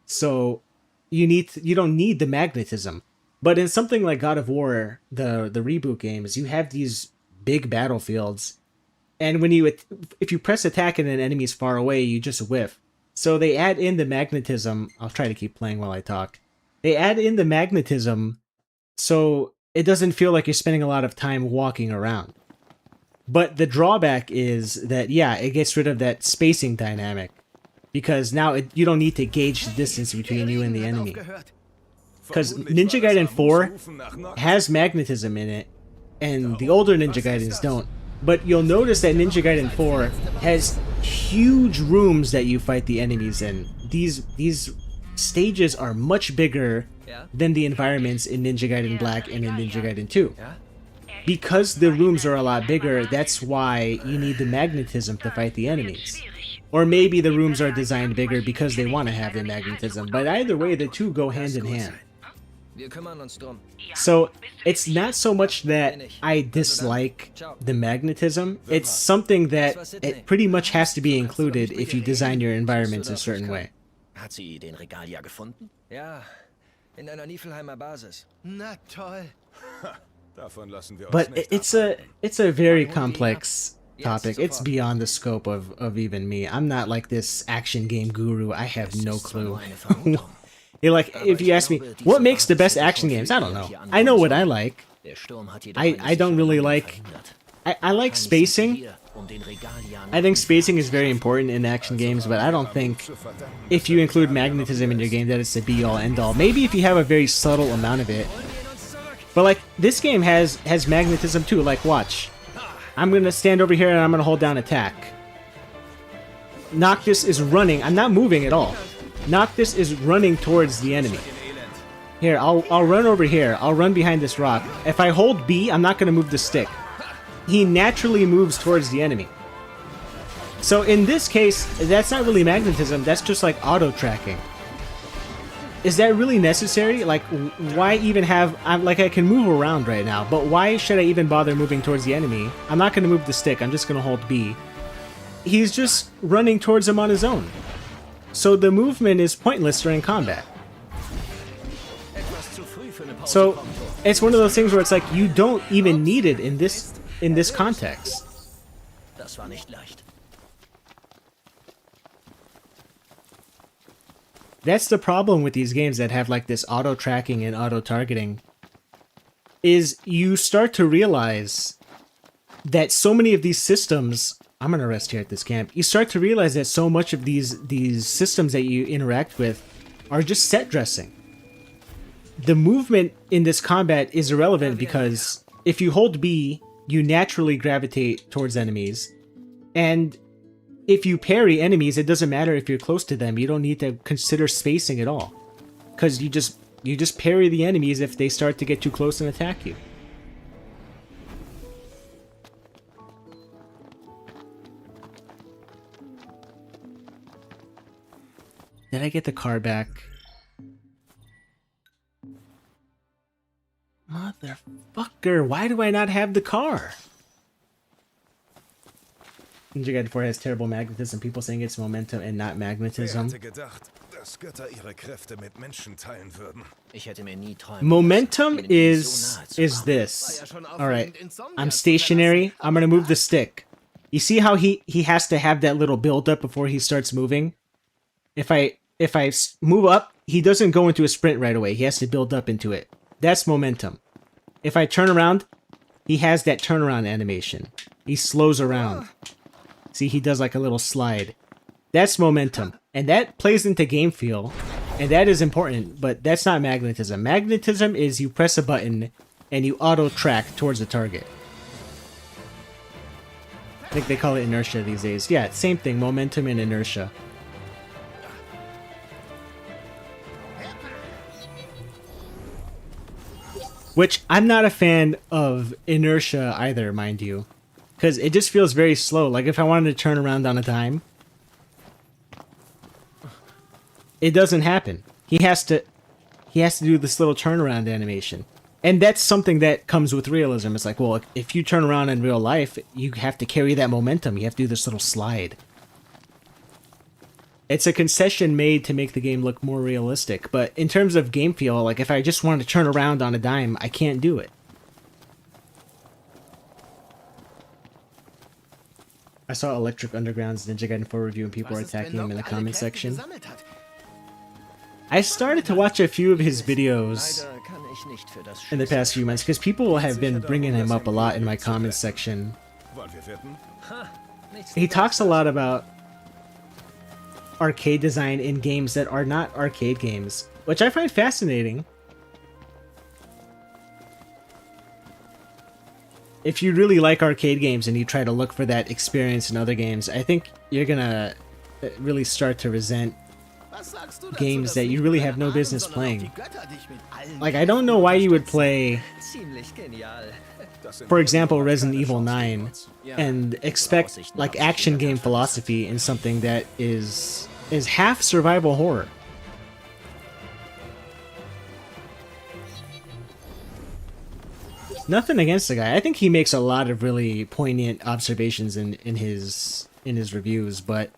Speaker 1: So you don't need the magnetism. But in something like God of War, the reboot games, you have these big battlefields, and when if you press attack and an enemy's far away, you just whiff. So they add in the magnetism. I'll try to keep playing while I talk. They add in the magnetism so it doesn't feel like you're spending a lot of time walking around. But the drawback is that, yeah, it gets rid of that spacing dynamic, because now you don't need to gauge the distance between you and the enemy. because Ninja Gaiden 4 has magnetism in it, and the older Ninja Gaidens don't. But you'll notice that Ninja Gaiden 4 has huge rooms that you fight the enemies in. These stages are much bigger than the environments in Ninja Gaiden Black and in Ninja Gaiden 2. Because the rooms are a lot bigger, that's why you need the magnetism to fight the enemies. Or maybe the rooms are designed bigger because they want to have the magnetism, but either way, the two go hand in hand. So, it's not so much that I dislike the magnetism, it's something that it pretty much has to be included if you design your environments a certain way.
Speaker 3: Hat sie den Regalier gefunden?
Speaker 6: Ja, in einer Niflheimer Basis.
Speaker 4: Na toll.
Speaker 2: Davon lassen wir uns
Speaker 1: But
Speaker 2: nicht
Speaker 1: it's a very complex topic. It's beyond the scope of even me. I'm not like this action game guru. I have no clue. You're like, if you ask me, what makes the best action games? I don't know. I know what I like. I don't really like... I like spacing. I think spacing is very important in action games, but I don't think if you include magnetism in your game that it's the be-all, end-all. Maybe if you have a very subtle amount of it. But like, this game has magnetism too. Like, watch. I'm gonna stand over here and I'm gonna hold down attack. Noctis is running. I'm not moving at all. Noctis is running towards the enemy. Here, I'll run over here. I'll run behind this rock. If I hold B, I'm not gonna move the stick. He naturally moves towards the enemy. So in this case, that's not really magnetism, that's just like auto-tracking. Is that really necessary? Like, why even have... I can move around right now, but why should I even bother moving towards the enemy? I'm not going to move the stick, I'm just going to hold B. He's just running towards him on his own. So the movement is pointless during combat. So, it's one of those things where it's like, you don't even need it in this context.
Speaker 3: Das war nicht leicht.
Speaker 1: That's the problem with these games that have like this auto-tracking and auto-targeting, is you start to realize that so many of these systems... I'm gonna rest here at this camp. You start to realize that so much of these systems that you interact with are just set dressing. The movement in this combat is irrelevant because if you hold B, you naturally gravitate towards enemies, and if you parry enemies, it doesn't matter if you're close to them. You don't need to consider spacing at all, because you just parry the enemies if they start to get too close and attack you. Did I get the car back? Motherfucker, why do I not have the car? Ninja Gaiden 4 has terrible magnetism. People saying it's momentum and not magnetism. Momentum is this. Alright, I'm stationary. I'm gonna move the stick. You see how he has to have that little build up before he starts moving? If I move up, he doesn't go into a sprint right away. He has to build up into it. That's momentum. If I turn around, he has that turnaround animation. He slows around. See, he does like a little slide. That's momentum. And that plays into game feel. And that is important, but that's not magnetism. Magnetism is you press a button and you auto-track towards the target. I think they call it inertia these days. Yeah, same thing, momentum and inertia. Which, I'm not a fan of inertia either, mind you. Because it just feels very slow. Like, if I wanted to turn around on a dime, it doesn't happen. He has to do this little turnaround animation. And that's something that comes with realism. It's like, well, if you turn around in real life, you have to carry that momentum. You have to do this little slide. It's a concession made to make the game look more realistic, but in terms of game feel, like if I just wanted to turn around on a dime, I can't do it. I saw Electric Underground's Ninja Gaiden 4 review and people were attacking him in the comment section. I started to watch a few of his videos in the past few months because people have been bringing him up a lot in my comment section. He talks a lot about arcade design in games that are not arcade games, which I find fascinating. if you really like arcade games and you try to look for that experience in other games, I think you're gonna really start to resent games that you really have no business playing. Like, I don't know why you would play, for example, Resident Evil 9 and expect like action game philosophy in something that is half survival horror. Nothing against the guy. I think he makes a lot of really poignant observations in his reviews, but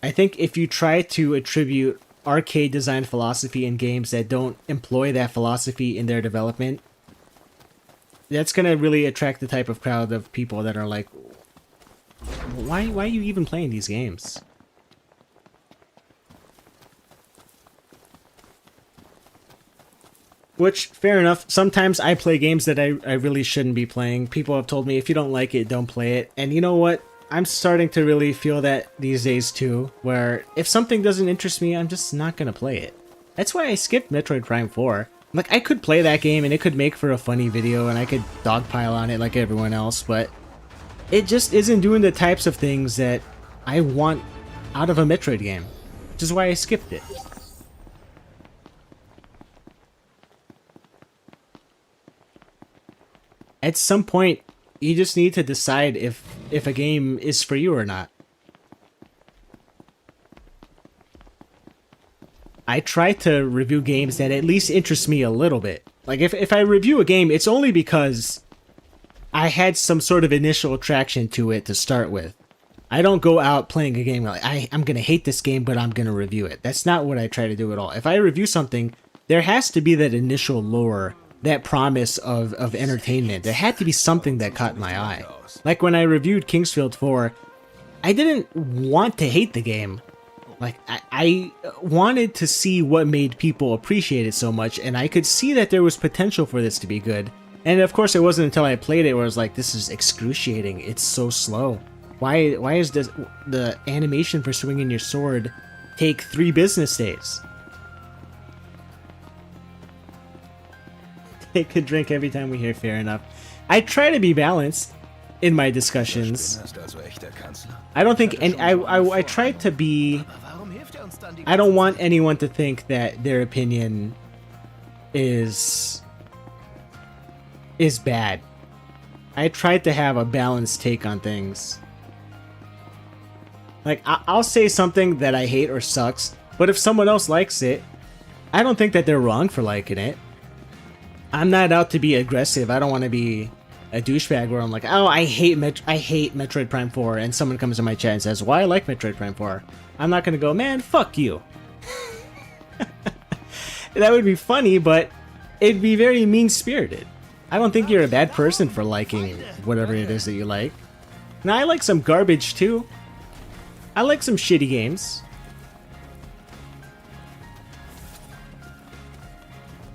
Speaker 1: I think if you try to attribute arcade design philosophy in games that don't employ that philosophy in their development, that's gonna really attract the type of crowd of people that are like, why are you even playing these games? Which, fair enough, sometimes I play games that I really shouldn't be playing. People have told me, if you don't like it, don't play it. And you know what? I'm starting to really feel that these days too, where if something doesn't interest me, I'm just not gonna play it. That's why I skipped Metroid Prime 4. Like, I could play that game and it could make for a funny video and I could dogpile on it like everyone else, but it just isn't doing the types of things that I want out of a Metroid game, which is why I skipped it. At some point, you just need to decide if a game is for you or not. I try to review games that at least interest me a little bit. Like, if I review a game, it's only because I had some sort of initial attraction to it to start with. I don't go out playing a game like, I'm going to hate this game, but I'm going to review it. That's not what I try to do at all. If I review something, there has to be that initial lure, that promise of entertainment. There had to be something that caught my eye. Like when I reviewed Kingsfield 4, I didn't want to hate the game. Like, I wanted to see what made people appreciate it so much, and I could see that there was potential for this to be good. And of course, it wasn't until I played it where I was like, this is excruciating. It's so slow. Why is the animation for swinging your sword take 3 business days? Take a drink every time we hear fair enough. I try to be balanced in my discussions. I don't think, and I try to be, I don't want anyone to think that their opinion is bad. I tried to have a balanced take on things. Like, I'll say something that I hate or sucks, but if someone else likes it, I don't think that they're wrong for liking it. I'm not out to be aggressive. I don't want to be a douchebag where I'm like, oh, I hate Metroid Prime 4, and someone comes in my chat and says, why I like Metroid Prime 4? I'm not going to go, man, fuck you. That would be funny, but it'd be very mean-spirited. I don't think you're a bad person for liking whatever it is that you like. Now, I like some garbage, too. I like some shitty games.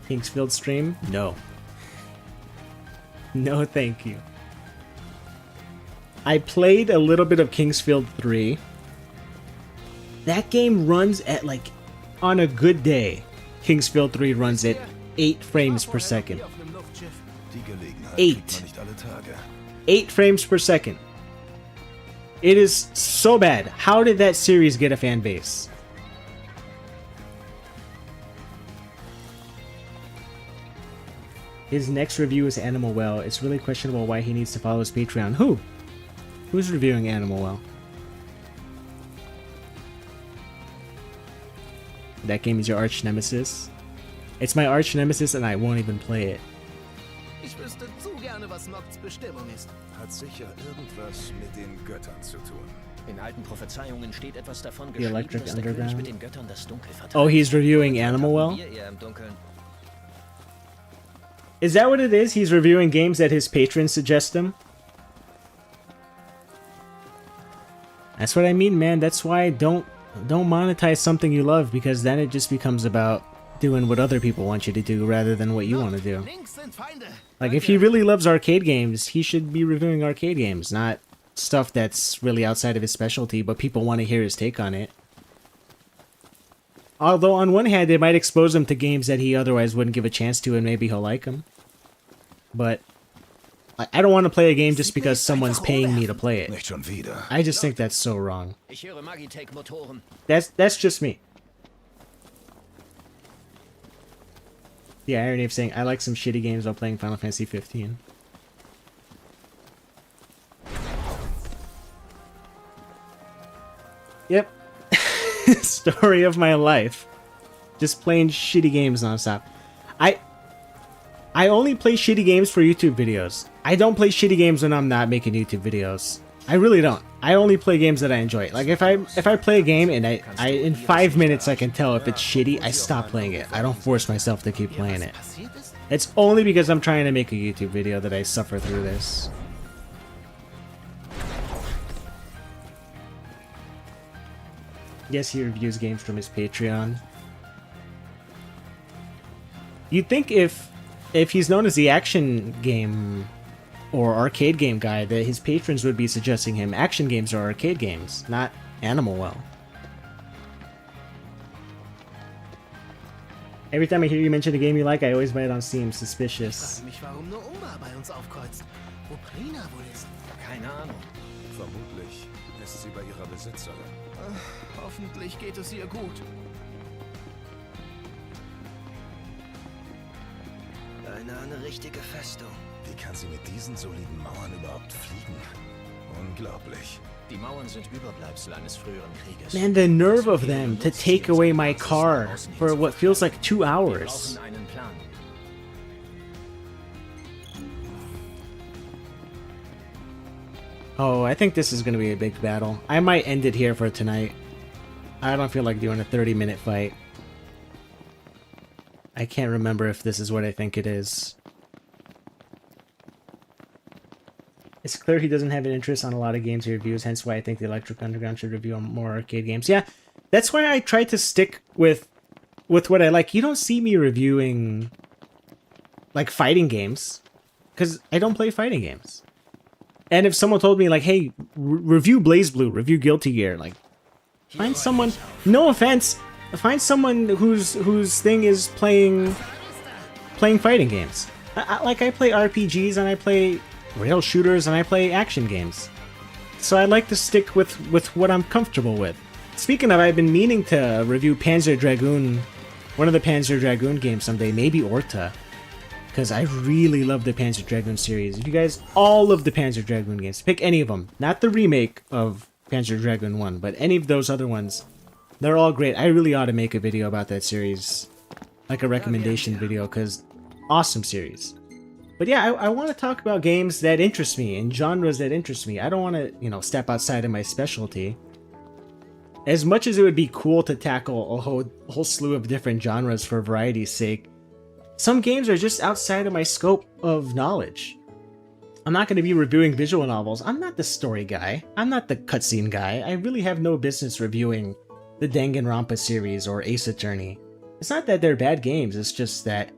Speaker 1: Kingsfield stream? No. No, thank you. I played a little bit of Kingsfield 3. That game runs at, like, on a good day, Kingsfield 3 runs at 8 frames per second. 8. 8 frames per second. It is so bad. How did that series get a fan base? His next review is Animal Well. It's really questionable why he needs to follow his Patreon. Who? Who's reviewing Animal Well? That game is your arch nemesis? It's my arch nemesis and I won't even play it.
Speaker 4: Ich wüsste zu gerne, was Nocts Bestimmung ist.
Speaker 2: Hat sicher irgendwas mit den Göttern zu tun.
Speaker 3: In alten Prophezeiungen steht etwas davon
Speaker 1: The
Speaker 3: geschrieben,
Speaker 1: Electric
Speaker 3: dass der König
Speaker 1: Underground.
Speaker 3: mit den Göttern das Dunkel verteilt.
Speaker 1: Oh, he's reviewing Animal Well?
Speaker 3: Wir eher im Dunkeln.
Speaker 1: Is that what it is? He's reviewing games that his patrons suggest him? That's what I mean, man. That's why don't monetize something you love, because then it just becomes about doing what other people want you to do rather than what you want to do. Like, if he really loves arcade games, he should be reviewing arcade games, not stuff that's really outside of his specialty, but people want to hear his take on it. Although, on one hand, it might expose him to games that he otherwise wouldn't give a chance to, and maybe he'll like them. But I don't want to play a game just because someone's paying me to play it.
Speaker 2: Nicht schon wieder.
Speaker 1: I just think that's so wrong.
Speaker 3: Ich höre Magitech-Motoren.
Speaker 1: That's just me. The irony of saying I like some shitty games while playing Final Fantasy 15. Yep. Story of my life. Just playing shitty games nonstop. I only play shitty games for YouTube videos. I don't play shitty games when I'm not making YouTube videos. I really don't. I only play games that I enjoy. Like if I play a game and I in 5 minutes I can tell if it's shitty, I stop playing it. I don't force myself to keep playing it. It's only because I'm trying to make a YouTube video that I suffer through this. Yes, he reviews games from his Patreon. You'd think if he's known as the action game or arcade game guy, that his patrons would be suggesting him action games or arcade games, not Animal Well. Every time I hear you mention a game you like, I always buy it on Steam. Suspicious.
Speaker 4: Ich frage mich, warum nur Oma bei uns aufkreuzt. Wo Prina wohl ist?
Speaker 3: Keine Ahnung.
Speaker 2: Vermutlich ist sie bei ihrer Besitzerin.
Speaker 4: Hoffentlich geht es ihr gut.
Speaker 5: Eine richtige Festung.
Speaker 2: Wie kann sie mit diesen soliden Mauern überhaupt fliegen? Unglaublich.
Speaker 3: Die Mauern sind Überbleibsel eines früheren Krieges.
Speaker 1: Man, the nerve of them to take away my car for what feels like 2 hours.
Speaker 3: Wir brauchen einen Plan.
Speaker 1: Oh, I think this is going to be a big battle. I might end it here for tonight. I don't feel like doing a 30-minute fight. I can't remember if this is what I think it is. It's clear he doesn't have an interest on a lot of games he reviews, hence why I think the Electric Underground should review more arcade games. Yeah, that's why I try to stick with what I like. You don't see me reviewing like fighting games because I don't play fighting games. And if someone told me like, hey, review BlazBlue, review Guilty Gear, like, find someone, no offense, find someone whose thing is playing fighting games. I play RPGs and I play rail shooters and I play action games. So I like to stick with what I'm comfortable with. Speaking of, I've been meaning to review Panzer Dragoon, one of the Panzer Dragoon games someday, maybe Orta. Because I really love the Panzer Dragoon series. If you guys, all of the Panzer Dragoon games, pick any of them. Not the remake of Panzer Dragoon 1, but any of those other ones. They're all great. I really ought to make a video about that series. Like a recommendation video, because awesome series. But yeah, I want to talk about games that interest me and genres that interest me. I don't want to, step outside of my specialty. As much as it would be cool to tackle a whole slew of different genres for variety's sake, some games are just outside of my scope of knowledge. I'm not going to be reviewing visual novels. I'm not the story guy. I'm not the cutscene guy. I really have no business reviewing the Danganronpa series or Ace Attorney. It's not that they're bad games, it's just that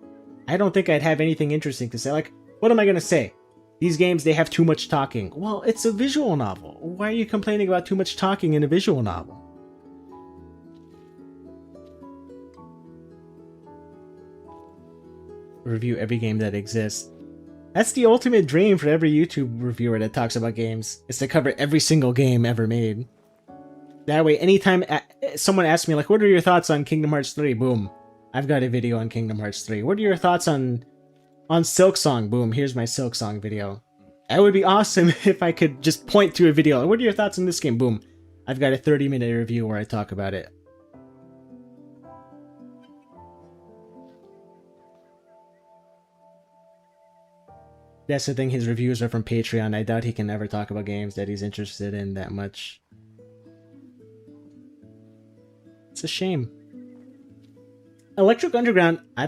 Speaker 1: I don't think I'd have anything interesting to say. Like, what am I going to say? These games, they have too much talking. Well, it's a visual novel. Why are you complaining about too much talking in a visual novel? Review every game that exists. That's the ultimate dream for every YouTube reviewer that talks about games, is to cover every single game ever made. That way, anytime someone asks me, like, what are your thoughts on Kingdom Hearts 3? Boom. I've got a video on Kingdom Hearts 3. What are your thoughts on Silksong? Boom, here's my Silksong video. That would be awesome if I could just point to a video. What are your thoughts on this game? Boom. I've got a 30-minute review where I talk about it. That's the thing, his reviews are from Patreon. I doubt he can ever talk about games that he's interested in that much. It's a shame. Electric Underground, I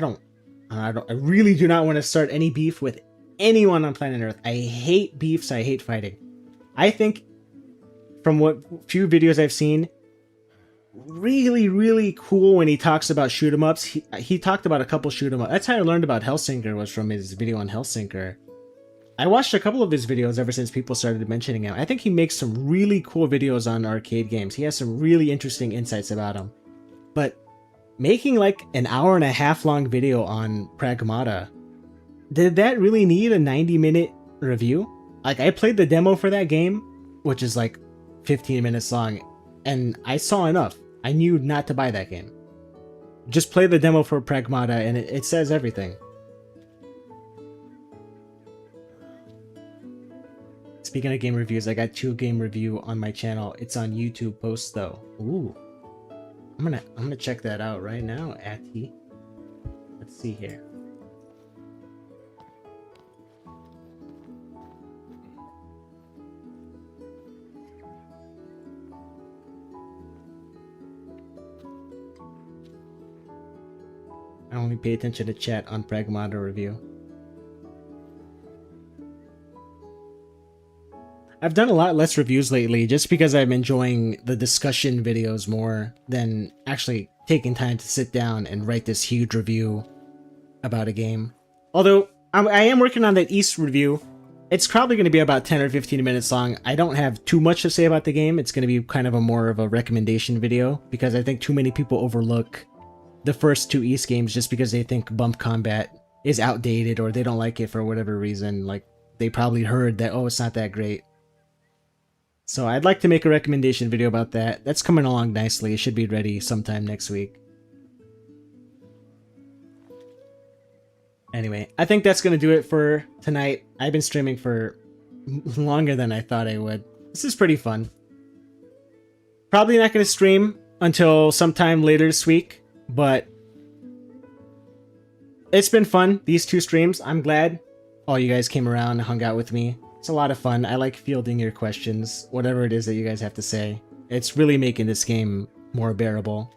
Speaker 1: really do not want to start any beef with anyone on planet Earth. I hate beefs, I hate fighting. I think, from what few videos I've seen, really, really cool when he talks about shoot 'em ups. He talked about a couple shoot 'em ups. That's how I learned about Hellsinker, was from his video on Hellsinker. I watched a couple of his videos ever since people started mentioning him. I think he makes some really cool videos on arcade games. He has some really interesting insights about them. But making like an hour-and-a-half long video on Pragmata, did that really need a 90-minute review. Like, I played the demo for that game, which is like 15 minutes long, and I saw enough. I knew not to buy that game. Just play the demo for Pragmata, and it says everything. Speaking of game reviews, I got 2 game review on my channel. It's on YouTube post though. Ooh, I'm gonna check that out right now. Atty, let's see here. I only pay attention to chat on Pragmata review. I've done a lot less reviews lately just because I'm enjoying the discussion videos more than actually taking time to sit down and write this huge review about a game. Although I am working on that East review. It's probably going to be about 10 or 15 minutes long. I don't have too much to say about the game. It's going to be kind of a more of a recommendation video because I think too many people overlook the first 2 East games just because they think bump combat is outdated or they don't like it for whatever reason. Like, they probably heard that, oh, it's not that great. So I'd like to make a recommendation video about that. That's coming along nicely. It should be ready sometime next week. Anyway, I think that's going to do it for tonight. I've been streaming for longer than I thought I would. This is pretty fun. Probably not going to stream until sometime later this week, but it's been fun, these 2 streams. I'm glad all you guys came around and hung out with me. It's a lot of fun. I like fielding your questions, whatever it is that you guys have to say. It's really making this game more bearable.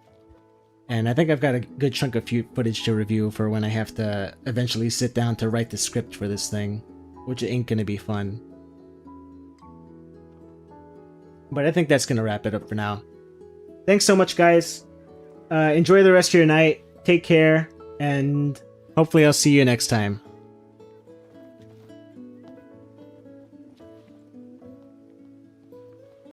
Speaker 1: And I think I've got a good chunk of footage to review for when I have to eventually sit down to write the script for this thing, which ain't gonna be fun. But I think that's gonna wrap it up for now. Thanks so much, guys. Enjoy the rest of your night. Take care, and hopefully I'll see you next time.